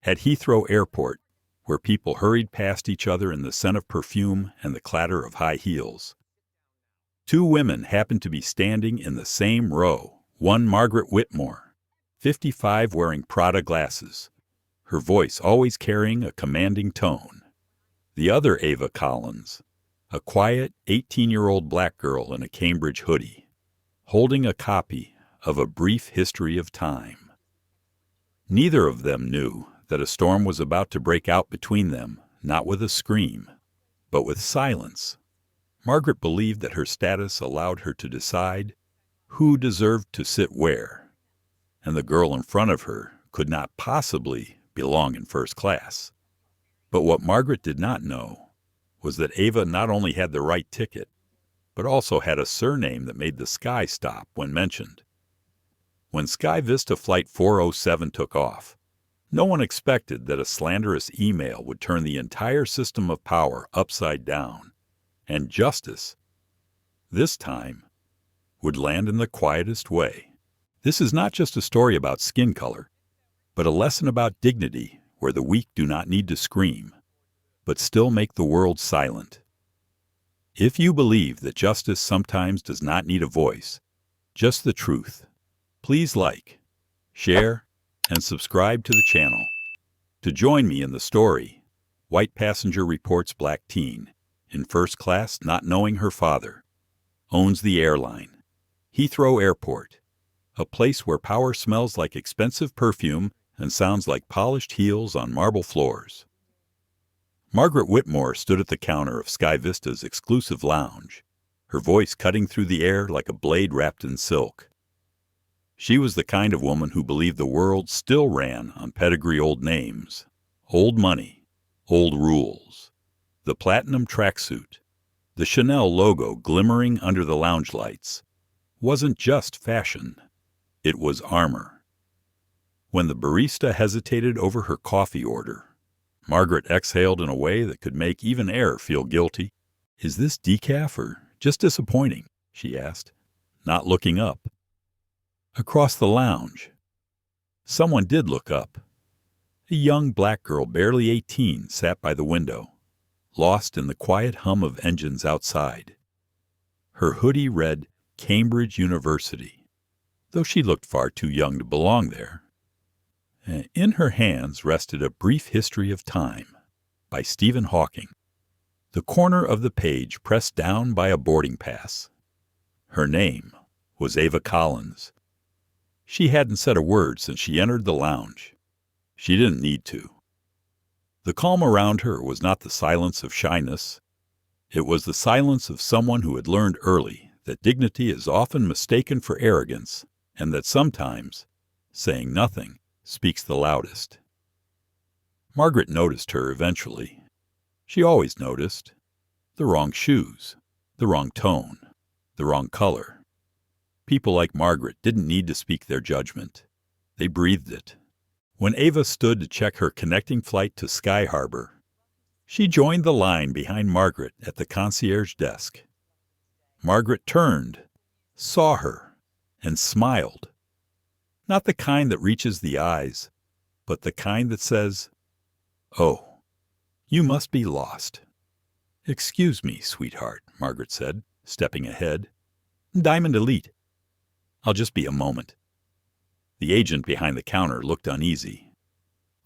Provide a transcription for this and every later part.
At Heathrow Airport, where people hurried past each other in the scent of perfume and the clatter of high heels, two women happened to be standing in the same row. One, Margaret Whitmore, 55, wearing Prada glasses, her voice always carrying a commanding tone. The other, Ava Collins, a quiet 18-year-old black girl in a Cambridge hoodie, holding a copy of A Brief History of Time. Neither of them knew that a storm was about to break out between them, not with a scream, but with silence. Margaret believed that her status allowed her to decide who deserved to sit where, and the girl in front of her could not possibly belong in first class. But what Margaret did not know was that Ava not only had the right ticket, but also had a surname that made the sky stop when mentioned. When SkyVista Flight 407 took off, no one expected that a slanderous email would turn the entire system of power upside down, and justice, this time, would land in the quietest way. This is not just a story about skin color, but a lesson about dignity where the weak do not need to scream, but still make the world silent. If you believe that justice sometimes does not need a voice, just the truth, please like, share, and subscribe to the channel. To join me in the story, white passenger reports black teen, in first class not knowing her father, owns the airline. Heathrow Airport, a place where power smells like expensive perfume and sounds like polished heels on marble floors. Margaret Whitmore stood at the counter of SkyVista's exclusive lounge, her voice cutting through the air like a blade wrapped in silk. She was the kind of woman who believed the world still ran on pedigree old names, old money, old rules. The platinum tracksuit, the Chanel logo glimmering under the lounge lights, wasn't just fashion, it was armor. When the barista hesitated over her coffee order, Margaret exhaled in a way that could make even air feel guilty. "Is this decaf or just disappointing?" she asked, not looking up. Across the lounge, someone did look up. A young black girl, barely 18, sat by the window, lost in the quiet hum of engines outside. Her hoodie read Cambridge University, though she looked far too young to belong there. In her hands rested A Brief History of Time by Stephen Hawking, the corner of the page pressed down by a boarding pass. Her name was Ava Collins. She hadn't said a word since she entered the lounge. She didn't need to. The calm around her was not the silence of shyness. It was the silence of someone who had learned early that dignity is often mistaken for arrogance, and that sometimes saying nothing speaks the loudest. Margaret noticed her eventually. She always noticed. The wrong shoes, the wrong tone, the wrong color. People like Margaret didn't need to speak their judgment. They breathed it. When Ava stood to check her connecting flight to Sky Harbor, she joined the line behind Margaret at the concierge desk. Margaret turned, saw her, and smiled. Not the kind that reaches the eyes, but the kind that says, "Oh, you must be lost." "Excuse me, sweetheart," Margaret said, stepping ahead. "Diamond Elite. I'll just be a moment." The agent behind the counter looked uneasy.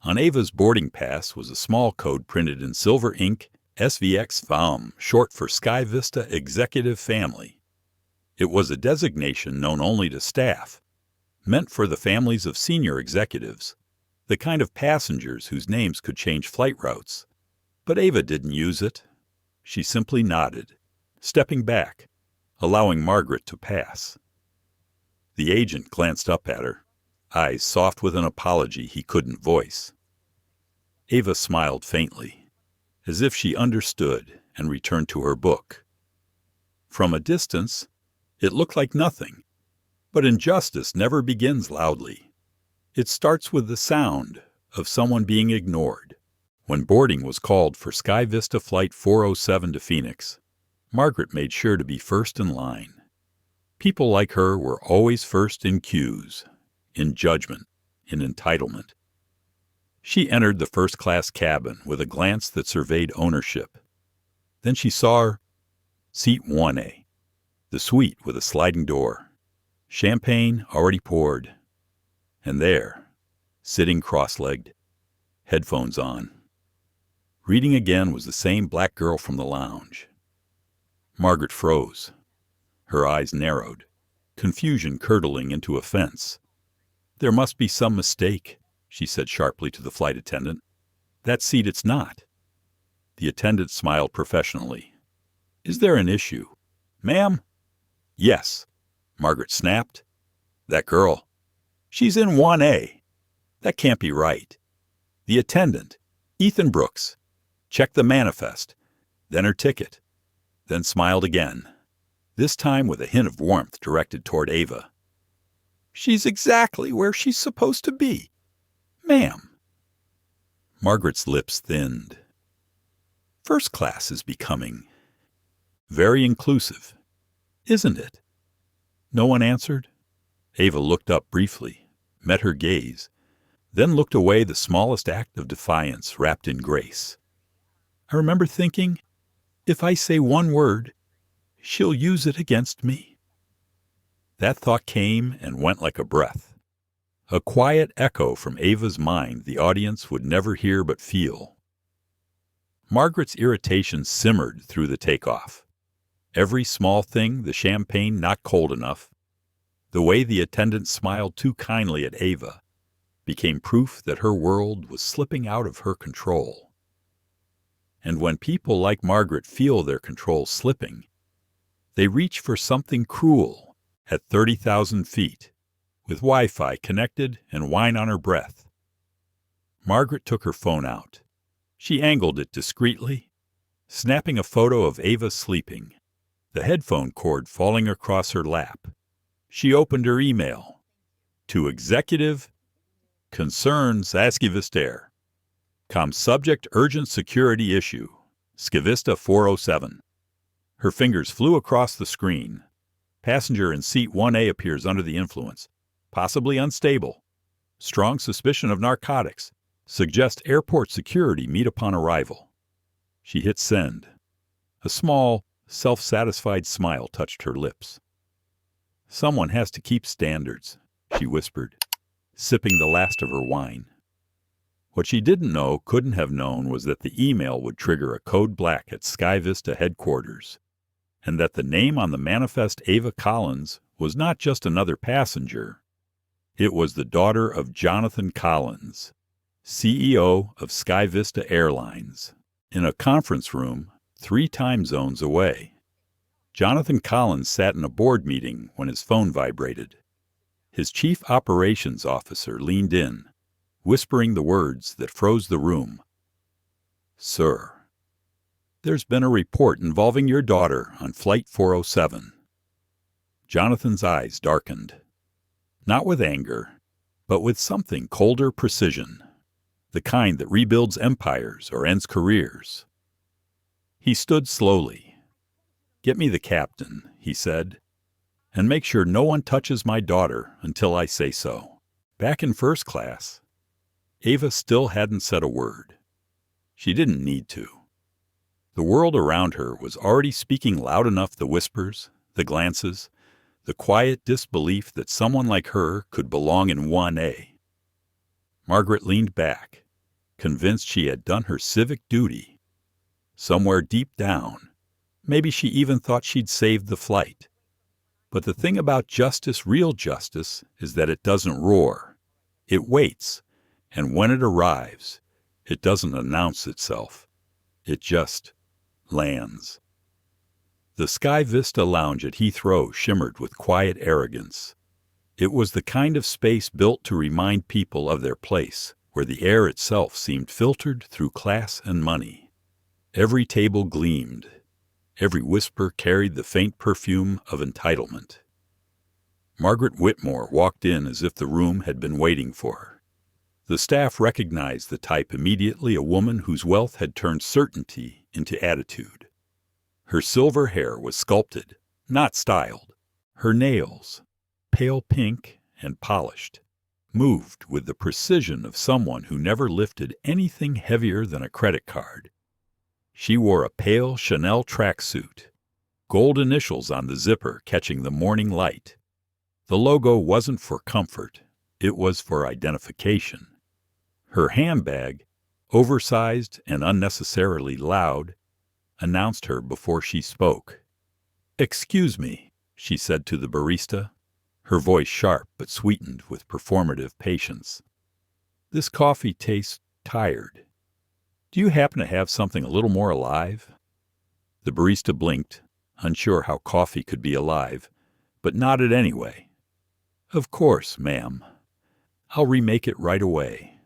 On Ava's boarding pass was a small code printed in silver ink, SVX FAM, short for SkyVista Executive Family. It was a designation known only to staff, meant for the families of senior executives, the kind of passengers whose names could change flight routes. But Ava didn't use it. She simply nodded, stepping back, allowing Margaret to pass. The agent glanced up at her, eyes soft with an apology he couldn't voice. Ava smiled faintly, as if she understood, and returned to her book. From a distance, it looked like nothing. But injustice never begins loudly. It starts with the sound of someone being ignored. When boarding was called for SkyVista Flight 407 to Phoenix, Margaret made sure to be first in line. People like her were always first in queues, in judgment, in entitlement. She entered the first-class cabin with a glance that surveyed ownership. Then she saw her seat 1A, the suite with a sliding door, champagne already poured, and there, sitting cross-legged, headphones on, reading again, was the same black girl from the lounge. Margaret froze. Her eyes narrowed, confusion curdling into offense. "There must be some mistake," she said sharply to the flight attendant. "That seat it's not." The attendant smiled professionally. "Is there an issue?" "Ma'am?" "Yes," Margaret snapped. "That girl, she's in 1A. That can't be right." The attendant, Ethan Brooks, checked the manifest, then her ticket, then smiled again, this time with a hint of warmth directed toward Ava. "She's exactly where she's supposed to be, ma'am." Margaret's lips thinned. First class is becoming very inclusive, isn't it? No one answered. Ava looked up briefly, met her gaze, then looked away, the smallest act of defiance wrapped in grace. "I remember thinking, if I say one word, she'll use it against me." That thought came and went like a breath, a quiet echo from Ava's mind the audience would never hear but feel. Margaret's irritation simmered through the takeoff. Every small thing, the champagne not cold enough, the way the attendant smiled too kindly at Ava, became proof that her world was slipping out of her control. And when people like Margaret feel their control slipping, they reach for something cruel at 30,000 feet, with Wi-Fi connected and wine on her breath. Margaret took her phone out. She angled it discreetly, snapping a photo of Ava sleeping, the headphone cord falling across her lap. She opened her email. To Executive Concerns SkyVista Air. Subject Urgent Security Issue. SkyVista 407. Her fingers flew across the screen. Passenger in seat 1A appears under the influence. Possibly unstable. Strong suspicion of narcotics. Suggest airport security meet upon arrival. She hit send. A small, self-satisfied smile touched her lips. "Someone has to keep standards," she whispered, sipping the last of her wine. What she didn't know, couldn't have known, was that the email would trigger a code black at SkyVista headquarters, and that the name on the manifest, Ava Collins, was not just another passenger. It was the daughter of Jonathan Collins, CEO of SkyVista Airlines, in a conference room 3 time zones away. Jonathan Collins sat in a board meeting when his phone vibrated. His chief operations officer leaned in, whispering the words that froze the room. "Sir, there's been a report involving your daughter on Flight 407. Jonathan's eyes darkened, not with anger, but with something colder precision, the kind that rebuilds empires or ends careers. He stood slowly. "Get me the captain," he said, "and make sure no one touches my daughter until I say so." Back in first class, Ava still hadn't said a word. She didn't need to. The world around her was already speaking loud enough, the whispers, the glances, the quiet disbelief that someone like her could belong in 1A. Margaret leaned back, convinced she had done her civic duty. Somewhere deep down, maybe she even thought she'd saved the flight. But the thing about justice, real justice, is that it doesn't roar. It waits, and when it arrives, it doesn't announce itself. It just lands. The SkyVista lounge at Heathrow shimmered with quiet arrogance. It was the kind of space built to remind people of their place, where the air itself seemed filtered through class and money. Every table gleamed. Every whisper carried the faint perfume of entitlement. Margaret Whitmore walked in as if the room had been waiting for her. The staff recognized the type immediately, a woman whose wealth had turned certainty into attitude. Her silver hair was sculpted, not styled. Her nails, pale pink and polished, moved with the precision of someone who never lifted anything heavier than a credit card. She wore a pale Chanel tracksuit, gold initials on the zipper catching the morning light. The logo wasn't for comfort, it was for identification. Her handbag, oversized and unnecessarily loud, announced her before she spoke. "Excuse me," she said to the barista, her voice sharp but sweetened with performative patience. "This coffee tastes tired. Do you happen to have something a little more alive?" The barista blinked, unsure how coffee could be alive, but nodded anyway. "Of course, ma'am. I'll remake it right away."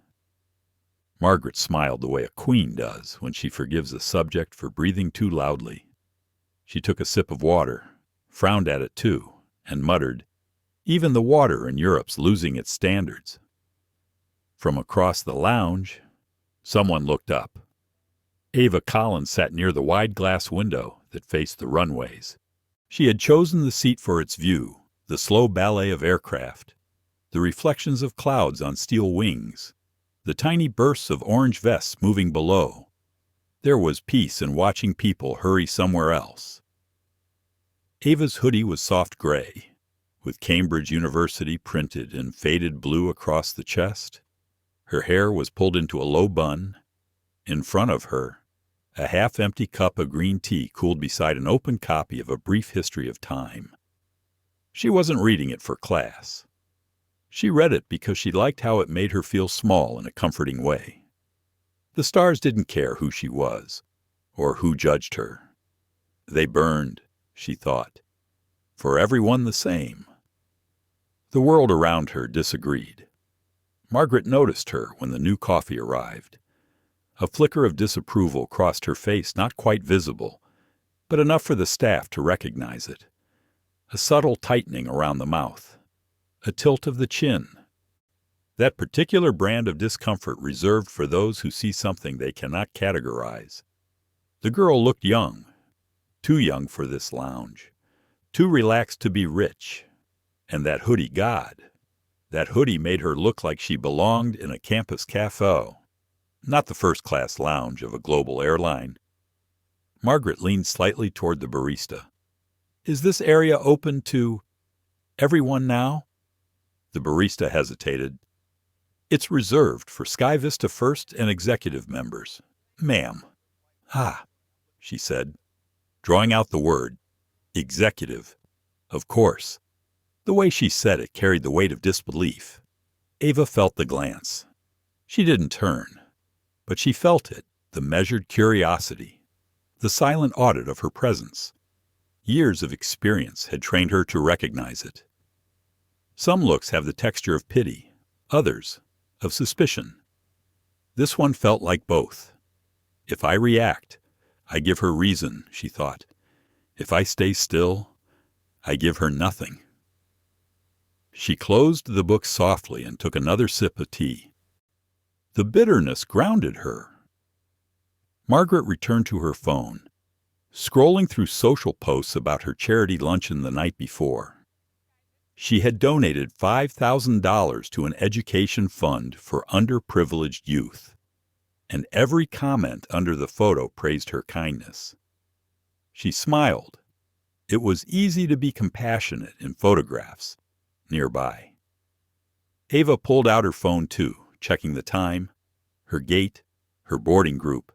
Margaret smiled the way a queen does when she forgives a subject for breathing too loudly. She took a sip of water, frowned at it too, and muttered, "Even the water in Europe's losing its standards." From across the lounge, someone looked up. Ava Collins sat near the wide glass window that faced the runways. She had chosen the seat for its view, the slow ballet of aircraft, the reflections of clouds on steel wings, the tiny bursts of orange vests moving below. There was peace in watching people hurry somewhere else. Ava's hoodie was soft gray, with Cambridge University printed in faded blue across the chest. Her hair was pulled into a low bun. In front of her, a half-empty cup of green tea cooled beside an open copy of A Brief History of Time. She wasn't reading it for class. She read it because she liked how it made her feel small in a comforting way. The stars didn't care who she was, or who judged her. They burned, she thought, for everyone the same. The world around her disagreed. Margaret noticed her when the new coffee arrived. A flicker of disapproval crossed her face, not quite visible, but enough for the staff to recognize it. A subtle tightening around the mouth, a tilt of the chin. That particular brand of discomfort reserved for those who see something they cannot categorize. The girl looked young, too young for this lounge, too relaxed to be rich. And that hoodie, God, that hoodie made her look like she belonged in a campus cafe, not the first-class lounge of a global airline. Margaret leaned slightly toward the barista. "Is this area open to everyone now?" The barista hesitated. "It's reserved for SkyVista First and Executive members, ma'am." "Ah," she said, drawing out the word, executive. Of course. The way she said it carried the weight of disbelief. Ava felt the glance. She didn't turn, but she felt it, the measured curiosity, the silent audit of her presence. Years of experience had trained her to recognize it. Some looks have the texture of pity, others of suspicion. This one felt like both. If I react, I give her reason, she thought. If I stay still, I give her nothing. She closed the book softly and took another sip of tea. The bitterness grounded her. Margaret returned to her phone, scrolling through social posts about her charity luncheon the night before. She had donated $5,000 to an education fund for underprivileged youth, and every comment under the photo praised her kindness. She smiled. It was easy to be compassionate in photographs. Nearby, Ava pulled out her phone too, checking the time, her gate, her boarding group.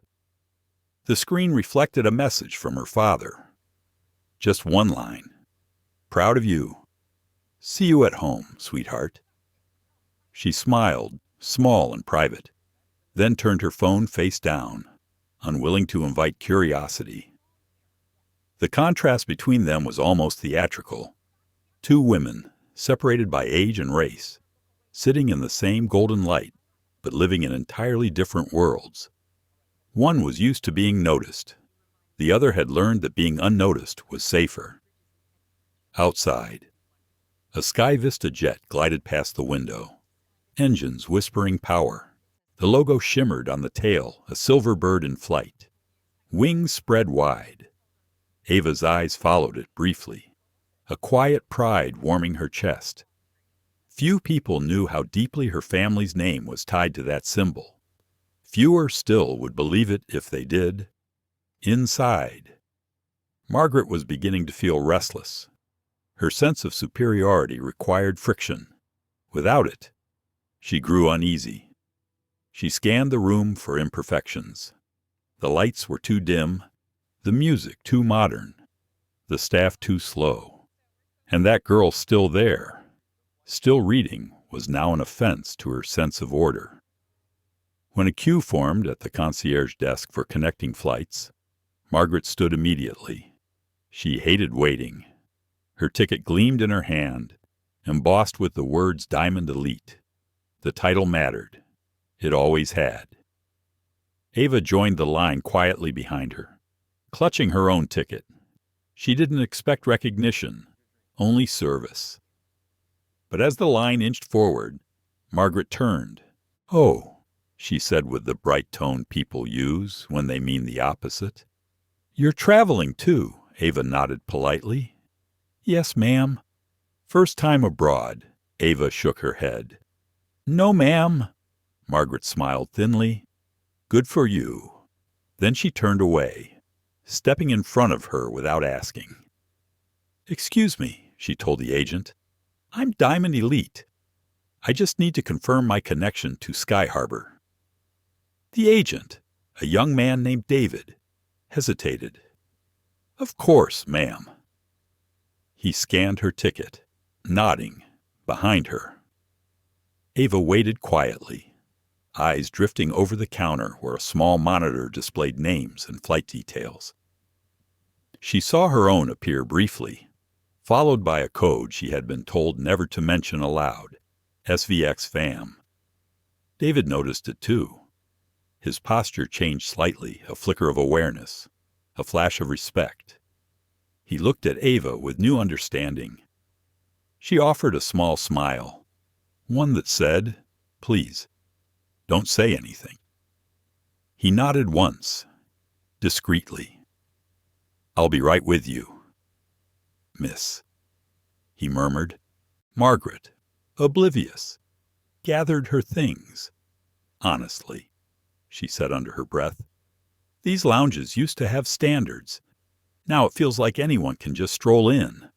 The screen reflected a message from her father. Just one line. "Proud of you. See you at home, sweetheart." She smiled, small and private, then turned her phone face down, unwilling to invite curiosity. The contrast between them was almost theatrical. Two women, separated by age and race, sitting in the same golden light, but living in entirely different worlds. One was used to being noticed. The other had learned that being unnoticed was safer. Outside, a SkyVista jet glided past the window, engines whispering power. The logo shimmered on the tail, a silver bird in flight. Wings spread wide. Ava's eyes followed it briefly, a quiet pride warming her chest. Few people knew how deeply her family's name was tied to that symbol. Fewer still would believe it if they did. Inside, Margaret was beginning to feel restless. Her sense of superiority required friction. Without it, she grew uneasy. She scanned the room for imperfections. The lights were too dim, the music too modern, the staff too slow. And that girl still there, still reading, was now an offense to her sense of order. When a queue formed at the concierge desk for connecting flights, Margaret stood immediately. She hated waiting. Her ticket gleamed in her hand, embossed with the words Diamond Elite. The title mattered. It always had. Ava joined the line quietly behind her, clutching her own ticket. She didn't expect recognition, only service. But as the line inched forward, Margaret turned. "Oh," she said with the bright tone people use when they mean the opposite. "You're traveling, too," Ava nodded politely. "Yes, ma'am." "First time abroad?" Ava shook her head. "No, ma'am." Margaret smiled thinly. "Good for you." Then she turned away, stepping in front of her without asking. "Excuse me," she told the agent. "I'm Diamond Elite. I just need to confirm my connection to Sky Harbor." The agent, a young man named David, hesitated. "Of course, ma'am." He scanned her ticket, nodding, behind her. Ava waited quietly, eyes drifting over the counter where a small monitor displayed names and flight details. She saw her own appear briefly, followed by a code she had been told never to mention aloud, SVX FAM. David noticed it too. His posture changed slightly, a flicker of awareness, a flash of respect. He looked at Ava with new understanding. She offered a small smile, one that said, "Please, don't say anything." He nodded once, discreetly. "I'll be right with you, miss," he murmured. Margaret, oblivious, gathered her things. "Honestly," she said under her breath, "these lounges used to have standards. Now it feels like anyone can just stroll in."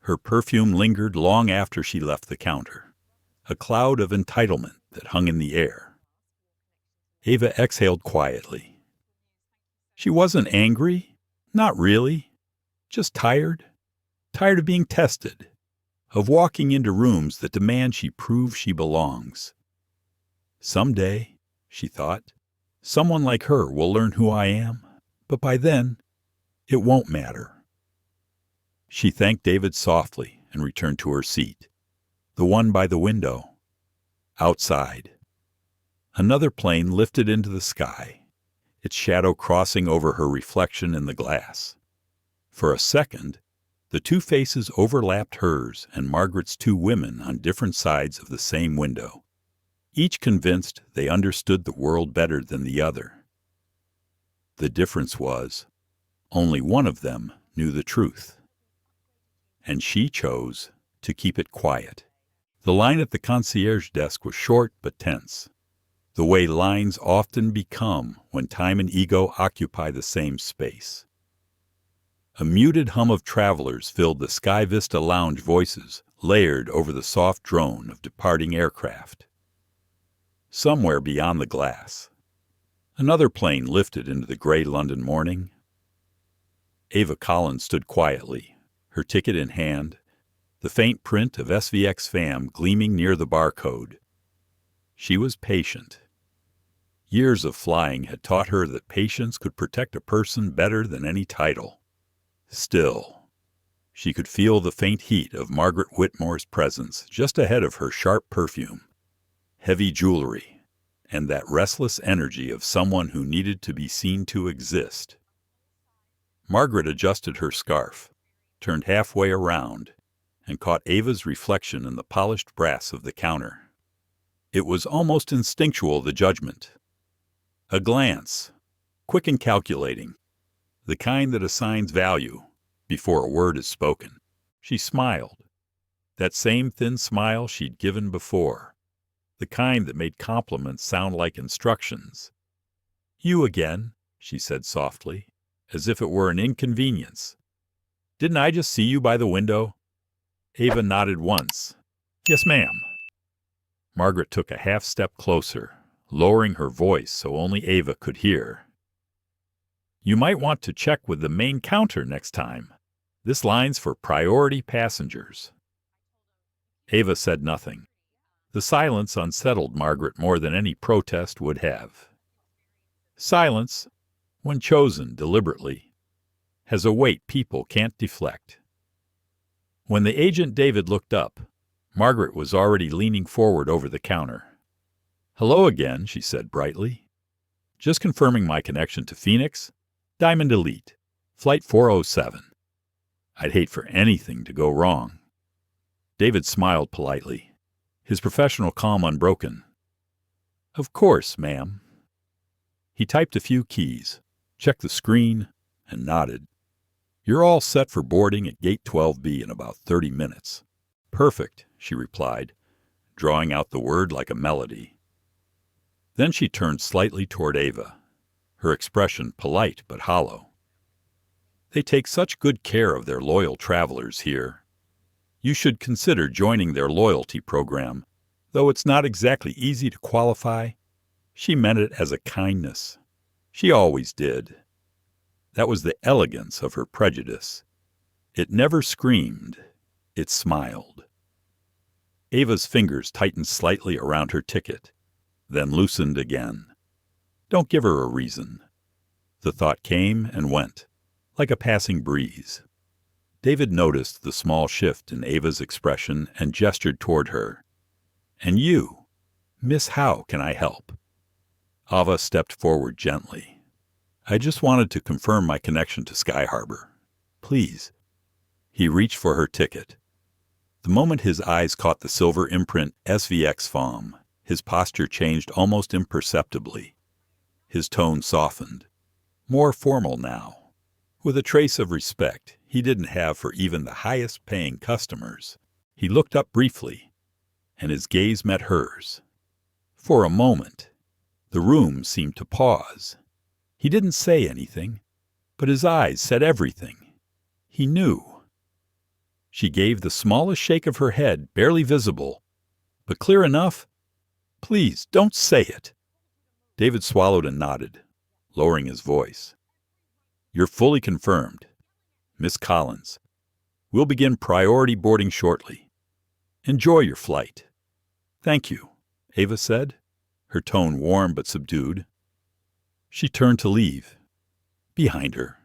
Her perfume lingered long after she left the counter, a cloud of entitlement that hung in the air. Ava exhaled quietly. She wasn't angry, not really, just tired of being tested, of walking into rooms that demand she prove she belongs. Someday, she thought, someone like her will learn who I am, but by then, it won't matter. She thanked David softly and returned to her seat, the one by the window. Outside, another plane lifted into the sky, its shadow crossing over her reflection in the glass. For a second, the two faces overlapped hers and Margaret's two women on different sides of the same window, each convinced they understood the world better than the other. The difference was, only one of them knew the truth. And she chose to keep it quiet. The line at the concierge desk was short but tense, the way lines often become when time and ego occupy the same space. A muted hum of travelers filled the SkyVista lounge, voices layered over the soft drone of departing aircraft. Somewhere beyond the glass, another plane lifted into the gray London morning. Ava Collins stood quietly, her ticket in hand, the faint print of SVX FAM gleaming near the barcode. She was patient. Years of flying had taught her that patience could protect a person better than any title. Still, she could feel the faint heat of Margaret Whitmore's presence just ahead of her sharp perfume, heavy jewelry, and that restless energy of someone who needed to be seen to exist. Margaret adjusted her scarf, turned halfway around, and caught Ava's reflection in the polished brass of the counter. It was almost instinctual, the judgment. A glance, quick and calculating, the kind that assigns value before a word is spoken. She smiled, That same thin smile she'd given before, the kind that made compliments sound like instructions. "You again," she said softly, as if it were an inconvenience. "Didn't I just see you by the window?" Ava nodded once. "Yes, ma'am." Margaret took a half-step closer, lowering her voice so only Ava could hear. "You might want to check with the main counter next time. This line's for priority passengers." Ava said nothing. The silence unsettled Margaret more than any protest would have. Silence, when chosen deliberately, has a weight people can't deflect. When the agent David looked up, Margaret was already leaning forward over the counter. "Hello again," she said brightly. "Just confirming my connection to Phoenix, Diamond Elite, Flight 407. I'd hate for anything to go wrong." David smiled politely, his professional calm unbroken. "Of course, ma'am." He typed a few keys, checked the screen, and nodded. "You're all set for boarding at Gate 12B in about 30 minutes. "Perfect," she replied, drawing out the word like a melody. Then she turned slightly toward Ava, her expression polite but hollow. "They take such good care of their loyal travelers here. You should consider joining their loyalty program, though it's not exactly easy to qualify." She meant it as a kindness. She always did. That was the elegance of her prejudice. It never screamed. It smiled. Ava's fingers tightened slightly around her ticket, then loosened again. Don't give her a reason. The thought came and went, like a passing breeze. David noticed the small shift in Ava's expression and gestured toward her. "And you, Miss, how can I help?" Ava stepped forward gently. "I just wanted to confirm my connection to Sky Harbor. Please." He reached for her ticket. The moment his eyes caught the silver imprint SVX FOM, his posture changed almost imperceptibly. His tone softened, more formal now, with a trace of respect he didn't have for even the highest-paying customers. He looked up briefly, and his gaze met hers. For a moment, the room seemed to pause. He didn't say anything, but his eyes said everything. He knew. She gave the smallest shake of her head, barely visible, but clear enough. "Please, don't say it." David swallowed and nodded, lowering his voice. "You're fully confirmed. Miss Collins. We'll begin priority boarding shortly. Enjoy your flight." "Thank you," Ava said, her tone warm but subdued. She turned to leave. Behind her,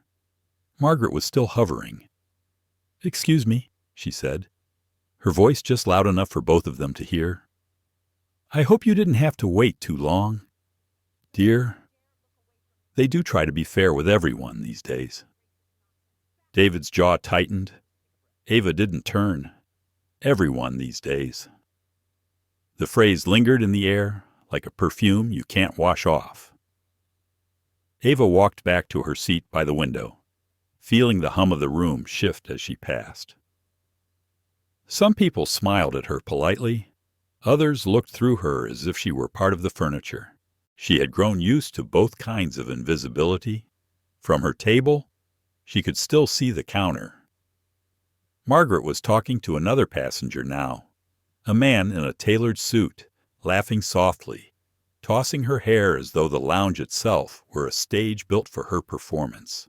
Margaret was still hovering. "Excuse me," she said, her voice just loud enough for both of them to hear. "I hope you didn't have to wait too long. Dear, they do try to be fair with everyone these days." David's jaw tightened. Ava didn't turn. Everyone these days. The phrase lingered in the air like a perfume you can't wash off. Ava walked back to her seat by the window, feeling the hum of the room shift as she passed. Some people smiled at her politely. Others looked through her as if she were part of the furniture. She had grown used to both kinds of invisibility. From her table, she could still see the counter. Margaret was talking to another passenger now, a man in a tailored suit, laughing softly, tossing her hair as though the lounge itself were a stage built for her performance.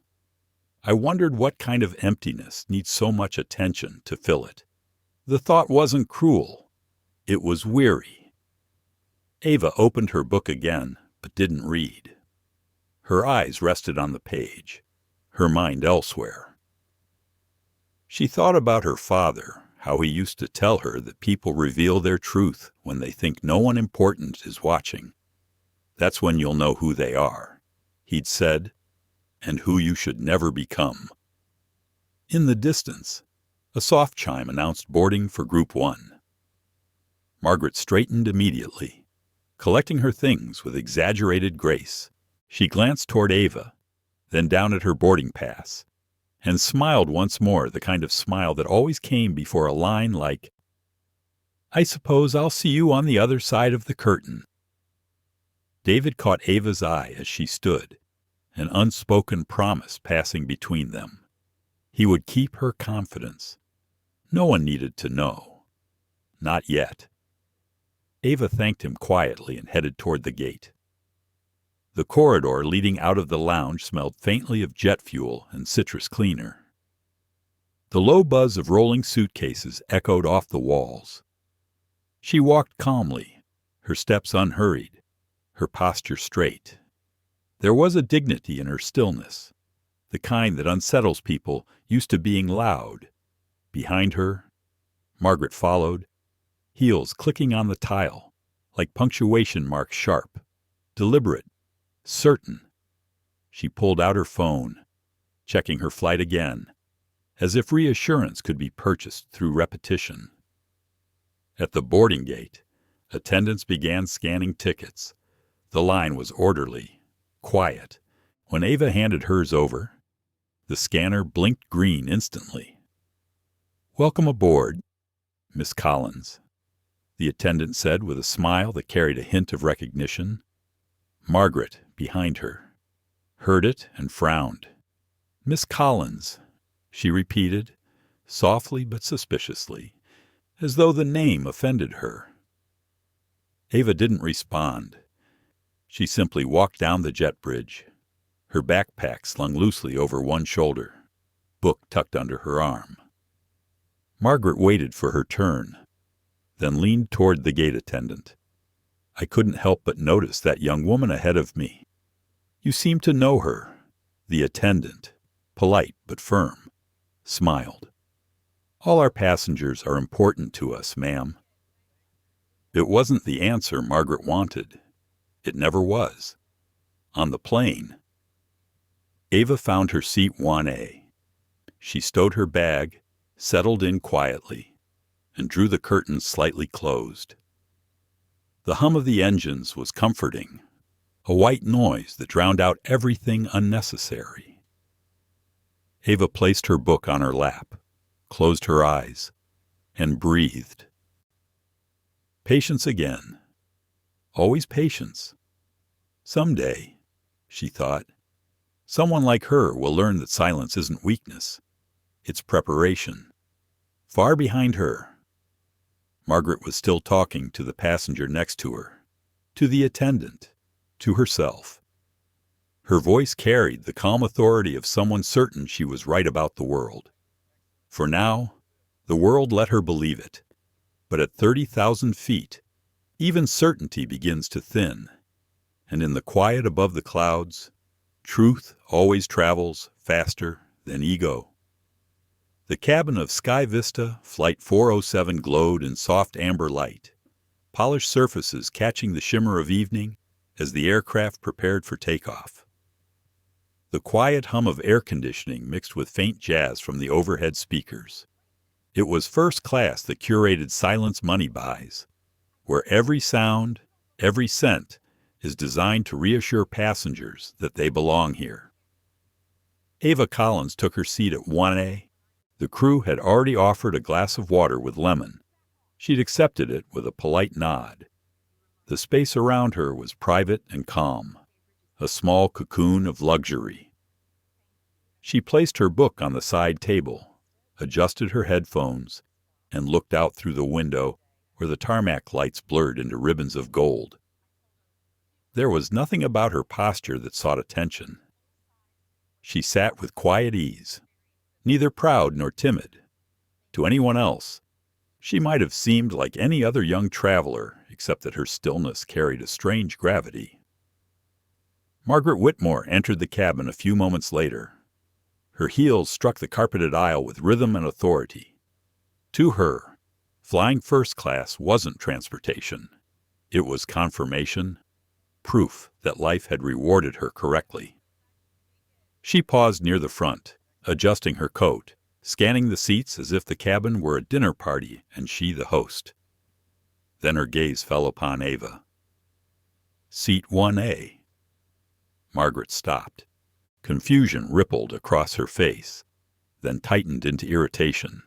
I wondered what kind of emptiness needs so much attention to fill it. The thought wasn't cruel. It was weary. Ava opened her book again, but didn't read. Her eyes rested on the page, her mind elsewhere. She thought about her father, how he used to tell her that people reveal their truth when they think no one important is watching. "That's when you'll know who they are," he'd said, "and who you should never become." In the distance, a soft chime announced boarding for Group 1. Margaret straightened immediately, collecting her things with exaggerated grace. She glanced toward Ava, then down at her boarding pass, and smiled once more, the kind of smile that always came before a line like, I suppose I'll see you on the other side of the curtain." David caught Ava's eye as she stood, an unspoken promise passing between them. He would keep her confidence. No one needed to know. Not yet. Ava thanked him quietly and headed toward the gate. The corridor leading out of the lounge smelled faintly of jet fuel and citrus cleaner. The low buzz of rolling suitcases echoed off the walls. She walked calmly, her steps unhurried, her posture straight. There was a dignity in her stillness, the kind that unsettles people used to being loud. Behind her, Margaret followed, heels clicking on the tile, like punctuation marks sharp, deliberate, certain. She pulled out her phone, checking her flight again, as if reassurance could be purchased through repetition. At the boarding gate, attendants began scanning tickets. The line was orderly, quiet. When Ava handed hers over, the scanner blinked green instantly. "Welcome aboard, Miss Collins," the attendant said with a smile that carried a hint of recognition. Margaret, behind her, heard it and frowned. "Miss Collins," she repeated, softly but suspiciously, as though the name offended her. Ava didn't respond. She simply walked down the jet bridge, her backpack slung loosely over one shoulder, book tucked under her arm. Margaret waited for her turn, then leaned toward the gate attendant. "I couldn't help but notice that young woman ahead of me. You seem to know her." The attendant, polite but firm, smiled. "All our passengers are important to us, ma'am." It wasn't the answer Margaret wanted. It never was. On the plane, Ava found her seat 1A. She stowed her bag, settled in quietly, and drew the curtains slightly closed. The hum of the engines was comforting, a white noise that drowned out everything unnecessary. Ava placed her book on her lap, closed her eyes, and breathed. Patience again. Always patience. Someday, she thought, someone like her will learn that silence isn't weakness. It's preparation. Far behind her, Margaret was still talking to the passenger next to her, to the attendant, to herself. Her voice carried the calm authority of someone certain she was right about the world. For now, the world let her believe it. But at 30,000 feet, even certainty begins to thin. And in the quiet above the clouds, truth always travels faster than ego. The cabin of SkyVista Flight 407 glowed in soft amber light, polished surfaces catching the shimmer of evening as the aircraft prepared for takeoff. The quiet hum of air conditioning mixed with faint jazz from the overhead speakers. It was first class that curated silence money buys, where every sound, every scent is designed to reassure passengers that they belong here. Ava Collins took her seat at 1A. The crew had already offered a glass of water with lemon. She'd accepted it with a polite nod. The space around her was private and calm, a small cocoon of luxury. She placed her book on the side table, adjusted her headphones, and looked out through the window where the tarmac lights blurred into ribbons of gold. There was nothing about her posture that sought attention. She sat with quiet ease, neither proud nor timid. To anyone else, she might have seemed like any other young traveler, except that her stillness carried a strange gravity. Margaret Whitmore entered the cabin a few moments later. Her heels struck the carpeted aisle with rhythm and authority. To her, flying first class wasn't transportation. It was confirmation, proof that life had rewarded her correctly. She paused near the front, adjusting her coat, scanning the seats as if the cabin were a dinner party and she the host. Then her gaze fell upon Ava. "Seat 1A." Margaret stopped. Confusion rippled across her face, then tightened into irritation.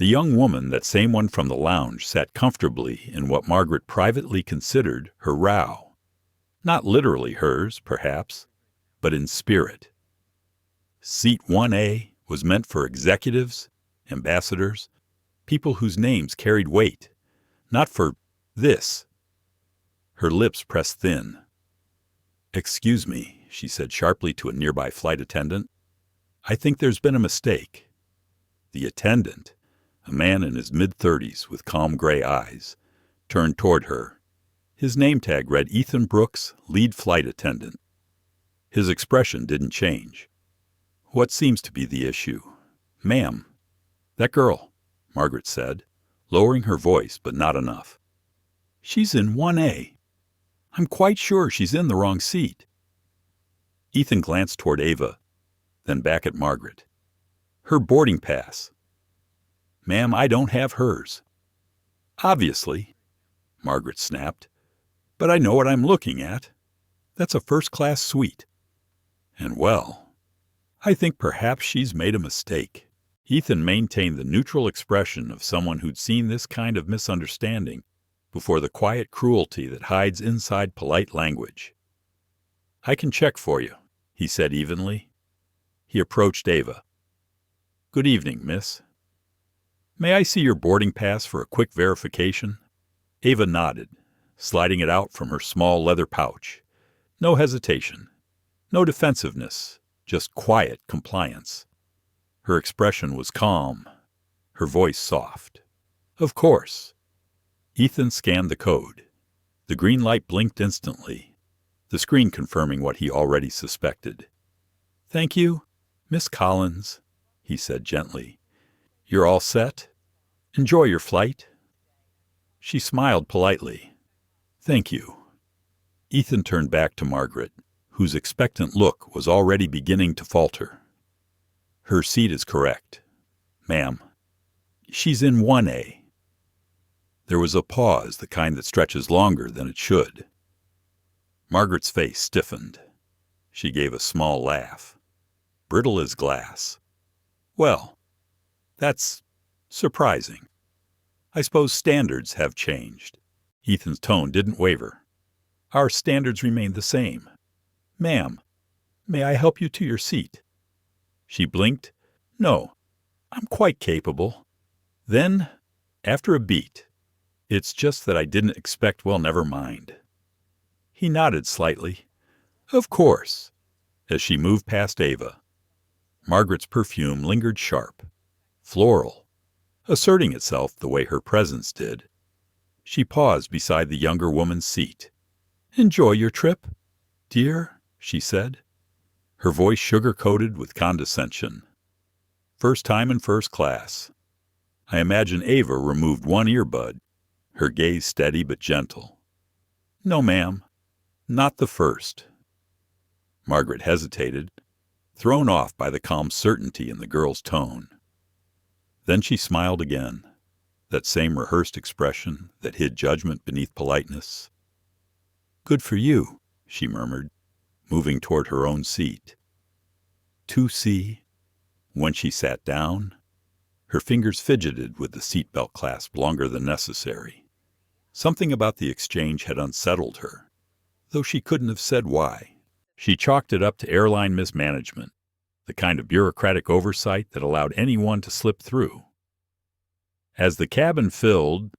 The young woman, that same one from the lounge, sat comfortably in what Margaret privately considered her row. Not literally hers, perhaps, but in spirit. Seat 1A was meant for executives, ambassadors, people whose names carried weight, not for this. Her lips pressed thin. "Excuse me," she said sharply to a nearby flight attendant. "I think there's been a mistake." The attendant, a man in his mid-30s with calm gray eyes, turned toward her. His name tag read Ethan Brooks, lead flight attendant. His expression didn't change. "What seems to be the issue?" "Ma'am." "That girl," Margaret said, lowering her voice, but not enough. "She's in 1A. I'm quite sure she's in the wrong seat." Ethan glanced toward Ava, then back at Margaret. "Her boarding pass." "Ma'am, I don't have hers." "Obviously," Margaret snapped, "but I know what I'm looking at. That's a first-class suite. And, well, I think perhaps she's made a mistake." Ethan maintained the neutral expression of someone who'd seen this kind of misunderstanding before the quiet cruelty that hides inside polite language. "I can check for you," he said evenly. He approached Ava. "Good evening, miss. May I see your boarding pass for a quick verification?" Ava nodded, sliding it out from her small leather pouch. No hesitation, no defensiveness, just quiet compliance. Her expression was calm, her voice soft. "Of course." Ethan scanned the code. The green light blinked instantly, the screen confirming what he already suspected. "Thank you, Miss Collins," he said gently. "You're all set? Enjoy your flight." She smiled politely. "Thank you." Ethan turned back to Margaret, whose expectant look was already beginning to falter. "Her seat is correct, ma'am. She's in 1A. There was a pause, the kind that stretches longer than it should. Margaret's face stiffened. She gave a small laugh, brittle as glass. "Well, that's surprising. I suppose standards have changed." Ethan's tone didn't waver. "Our standards remain the same. Ma'am, may I help you to your seat?" She blinked. "No, I'm quite capable." Then, after a beat, "It's just that I didn't expect, well, never mind." He nodded slightly. "Of course." As she moved past Ava, Margaret's perfume lingered sharp, floral, asserting itself the way her presence did. She paused beside the younger woman's seat. "Enjoy your trip, dear," she said, her voice sugar-coated with condescension. "First time in first class." I imagine Ava removed one earbud, her gaze steady but gentle. "No, ma'am, not the first." Margaret hesitated, thrown off by the calm certainty in the girl's tone. Then she smiled again, that same rehearsed expression that hid judgment beneath politeness. "Good for you," she murmured, moving toward her own seat. 2C. When she sat down, her fingers fidgeted with the seatbelt clasp longer than necessary. Something about the exchange had unsettled her, though she couldn't have said why. She chalked it up to airline mismanagement, the kind of bureaucratic oversight that allowed anyone to slip through. As the cabin filled,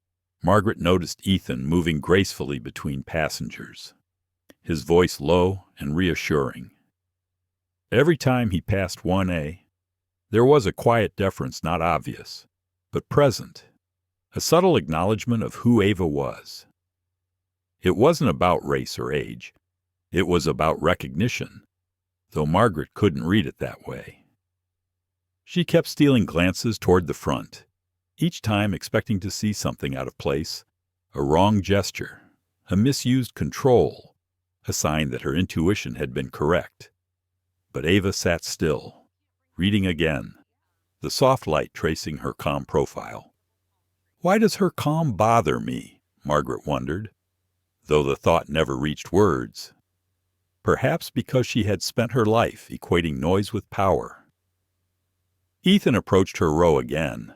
Margaret noticed Ethan moving gracefully between passengers, his voice low and reassuring. Every time he passed 1A, there was a quiet deference not obvious, but present, a subtle acknowledgement of who Ava was. It wasn't about race or age. It was about recognition, though Margaret couldn't read it that way. She kept stealing glances toward the front, each time expecting to see something out of place, a wrong gesture, a misused control, a sign that her intuition had been correct. But Ava sat still, reading again, the soft light tracing her calm profile. Why does her calm bother me? Margaret wondered, though the thought never reached words. Perhaps because she had spent her life equating noise with power. Ethan approached her row again,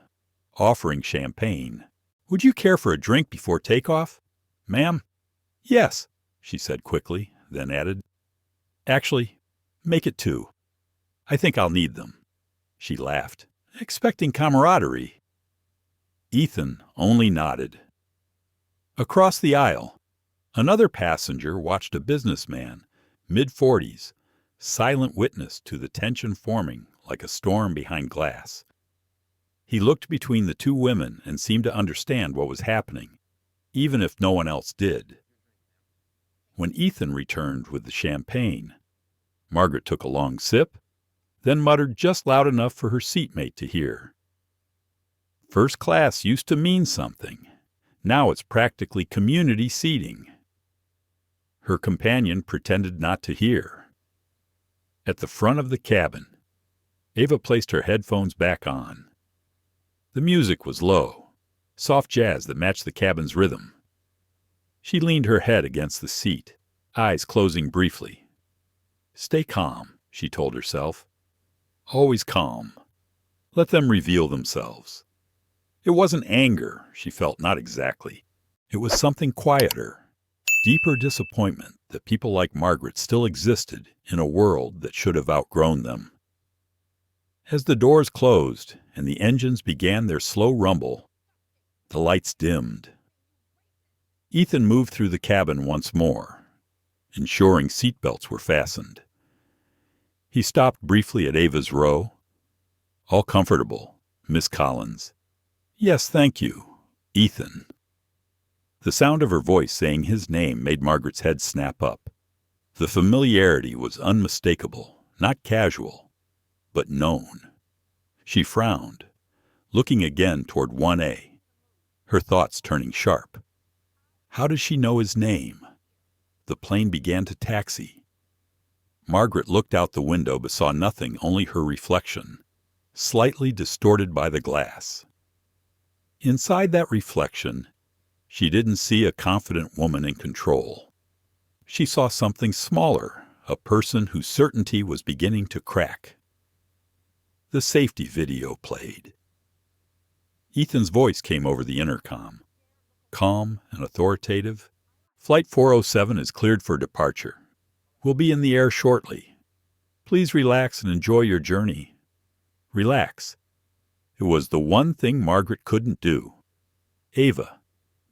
offering champagne. "Would you care for a drink before takeoff?" "Ma'am?" "Yes," she said quickly, then added, "Actually, make it 2. I think I'll need them." She laughed, expecting camaraderie. Ethan only nodded. Across the aisle, another passenger watched a businessman, mid-40s, silent witness to the tension forming like a storm behind glass. He looked between the two women and seemed to understand what was happening, even if no one else did. When Ethan returned with the champagne, Margaret took a long sip, then muttered just loud enough for her seatmate to hear. First class used to mean something. Now it's practically community seating. Her companion pretended not to hear. At the front of the cabin, Ava placed her headphones back on. The music was low, soft jazz that matched the cabin's rhythm. She leaned her head against the seat, eyes closing briefly. "Stay calm," she told herself. "Always calm. Let them reveal themselves." It wasn't anger, she felt, not exactly. It was something quieter, deeper disappointment that people like Margaret still existed in a world that should have outgrown them. As the doors closed and the engines began their slow rumble, the lights dimmed. Ethan moved through the cabin once more, ensuring seatbelts were fastened. He stopped briefly at Ava's row. "All comfortable, Miss Collins." "Yes, thank you, Ethan." The sound of her voice saying his name made Margaret's head snap up. The familiarity was unmistakable, not casual, but known. She frowned, looking again toward 1A, her thoughts turning sharp. How does she know his name? The plane began to taxi. Margaret looked out the window but saw nothing, only her reflection, slightly distorted by the glass. Inside that reflection, she didn't see a confident woman in control. She saw something smaller, a person whose certainty was beginning to crack. The safety video played. Ethan's voice came over the intercom, calm and authoritative. "Flight 407 is cleared for departure. We'll be in the air shortly. Please relax and enjoy your journey." Relax. It was the one thing Margaret couldn't do. Ava,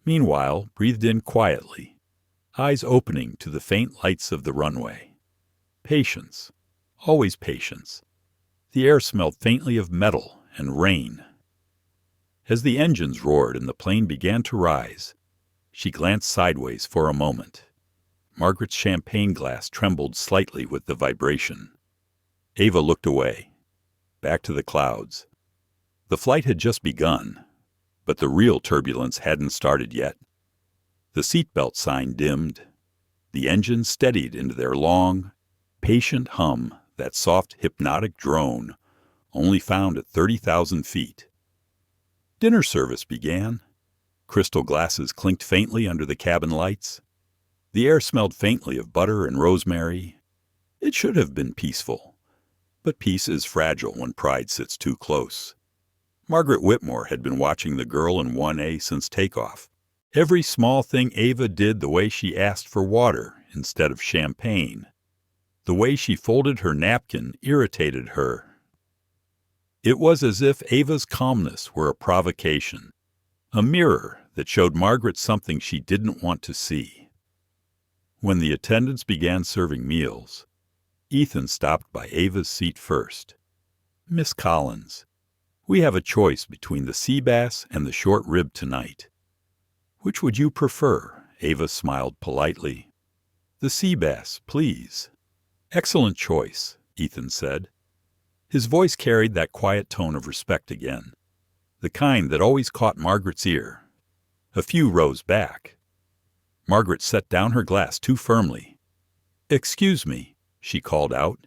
meanwhile, breathed in quietly, eyes opening to the faint lights of the runway. Patience. Always patience. The air smelled faintly of metal and rain. As the engines roared and the plane began to rise, she glanced sideways for a moment. Margaret's champagne glass trembled slightly with the vibration. Ava looked away, back to the clouds. The flight had just begun, but the real turbulence hadn't started yet. The seatbelt sign dimmed. The engines steadied into their long, patient hum, that soft, hypnotic drone only found at 30,000 feet. Dinner service began. Crystal glasses clinked faintly under the cabin lights. The air smelled faintly of butter and rosemary. It should have been peaceful, but peace is fragile when pride sits too close. Margaret Whitmore had been watching the girl in 1A since takeoff. Every small thing Ava did, the way she asked for water instead of champagne, the way she folded her napkin, irritated her. It was as if Ava's calmness were a provocation, a mirror that showed Margaret something she didn't want to see. When the attendants began serving meals, Ethan stopped by Ava's seat first. "Miss Collins, we have a choice between the sea bass and the short rib tonight. Which would you prefer?" Ava smiled politely. "The sea bass, please." "Excellent choice," Ethan said. His voice carried that quiet tone of respect again, the kind that always caught Margaret's ear. A few rows back, Margaret set down her glass too firmly. "Excuse me," she called out.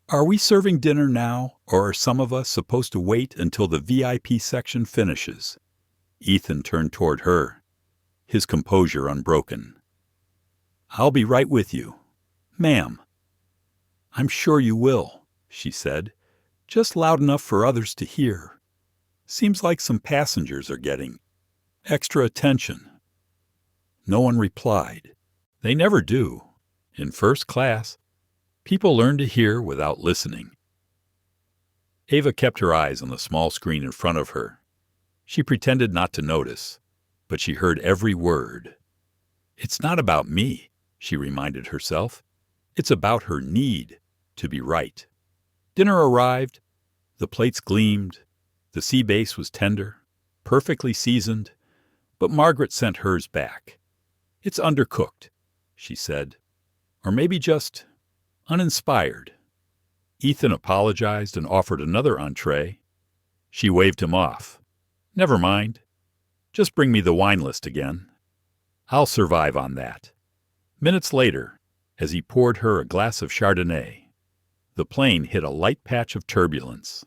"Are we serving dinner now, or are some of us supposed to wait until the VIP section finishes?" Ethan turned toward her, his composure unbroken. "I'll be right with you, ma'am." "I'm sure you will," she said, just loud enough for others to hear. Seems like some passengers are getting extra attention." No one replied. They never do. In first class, people learn to hear without listening. Ava kept her eyes on the small screen in front of her. She pretended not to notice, but she heard every word. "It's not about me," she reminded herself. "It's about her need to be right." Dinner arrived. The plates gleamed. The sea bass was tender, perfectly seasoned, but Margaret sent hers back. "It's undercooked," she said, "or maybe just uninspired." Ethan apologized and offered another entree. She waved him off. "Never mind. Just bring me the wine list again. I'll survive on that." Minutes later, as he poured her a glass of Chardonnay, the plane hit a light patch of turbulence.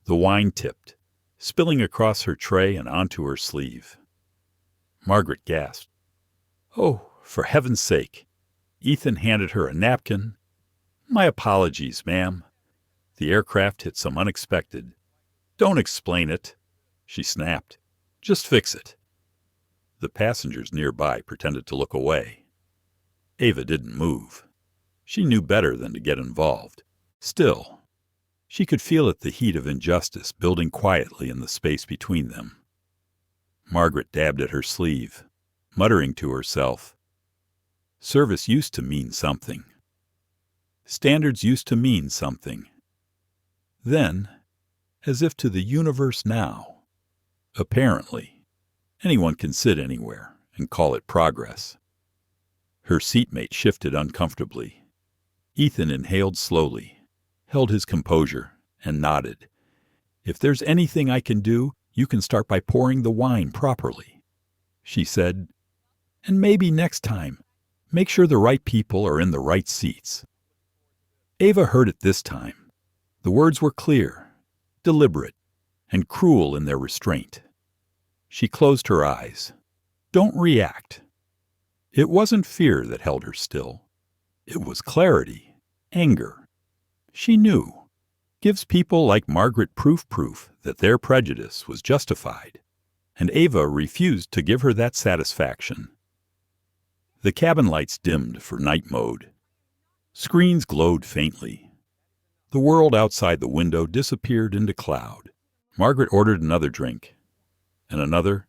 The wine tipped, spilling across her tray and onto her sleeve. Margaret gasped. "Oh, for heaven's sake." Ethan handed her a napkin. "My apologies, ma'am. The aircraft hit some unexpected." "Don't explain it," she snapped. "Just fix it." The passengers nearby pretended to look away. Ava didn't move. She knew better than to get involved. Still, she could feel the heat of injustice building quietly in the space between them. Margaret dabbed at her sleeve, muttering to herself. Service used to mean something. Standards used to mean something. Then, as if to the universe now, apparently, anyone can sit anywhere and call it progress. Her seatmate shifted uncomfortably. Ethan inhaled slowly, held his composure, and nodded. "If there's anything I can do, you can start by pouring the wine properly," she said. "And maybe next time, make sure the right people are in the right seats." Ava heard it this time. The words were clear, deliberate, and cruel in their restraint. She closed her eyes. "Don't react." It wasn't fear that held her still. It was clarity, anger. She knew. Gives people like Margaret proof that their prejudice was justified, and Ava refused to give her that satisfaction. The cabin lights dimmed for night mode. Screens glowed faintly. The world outside the window disappeared into cloud. Margaret ordered another drink, and another.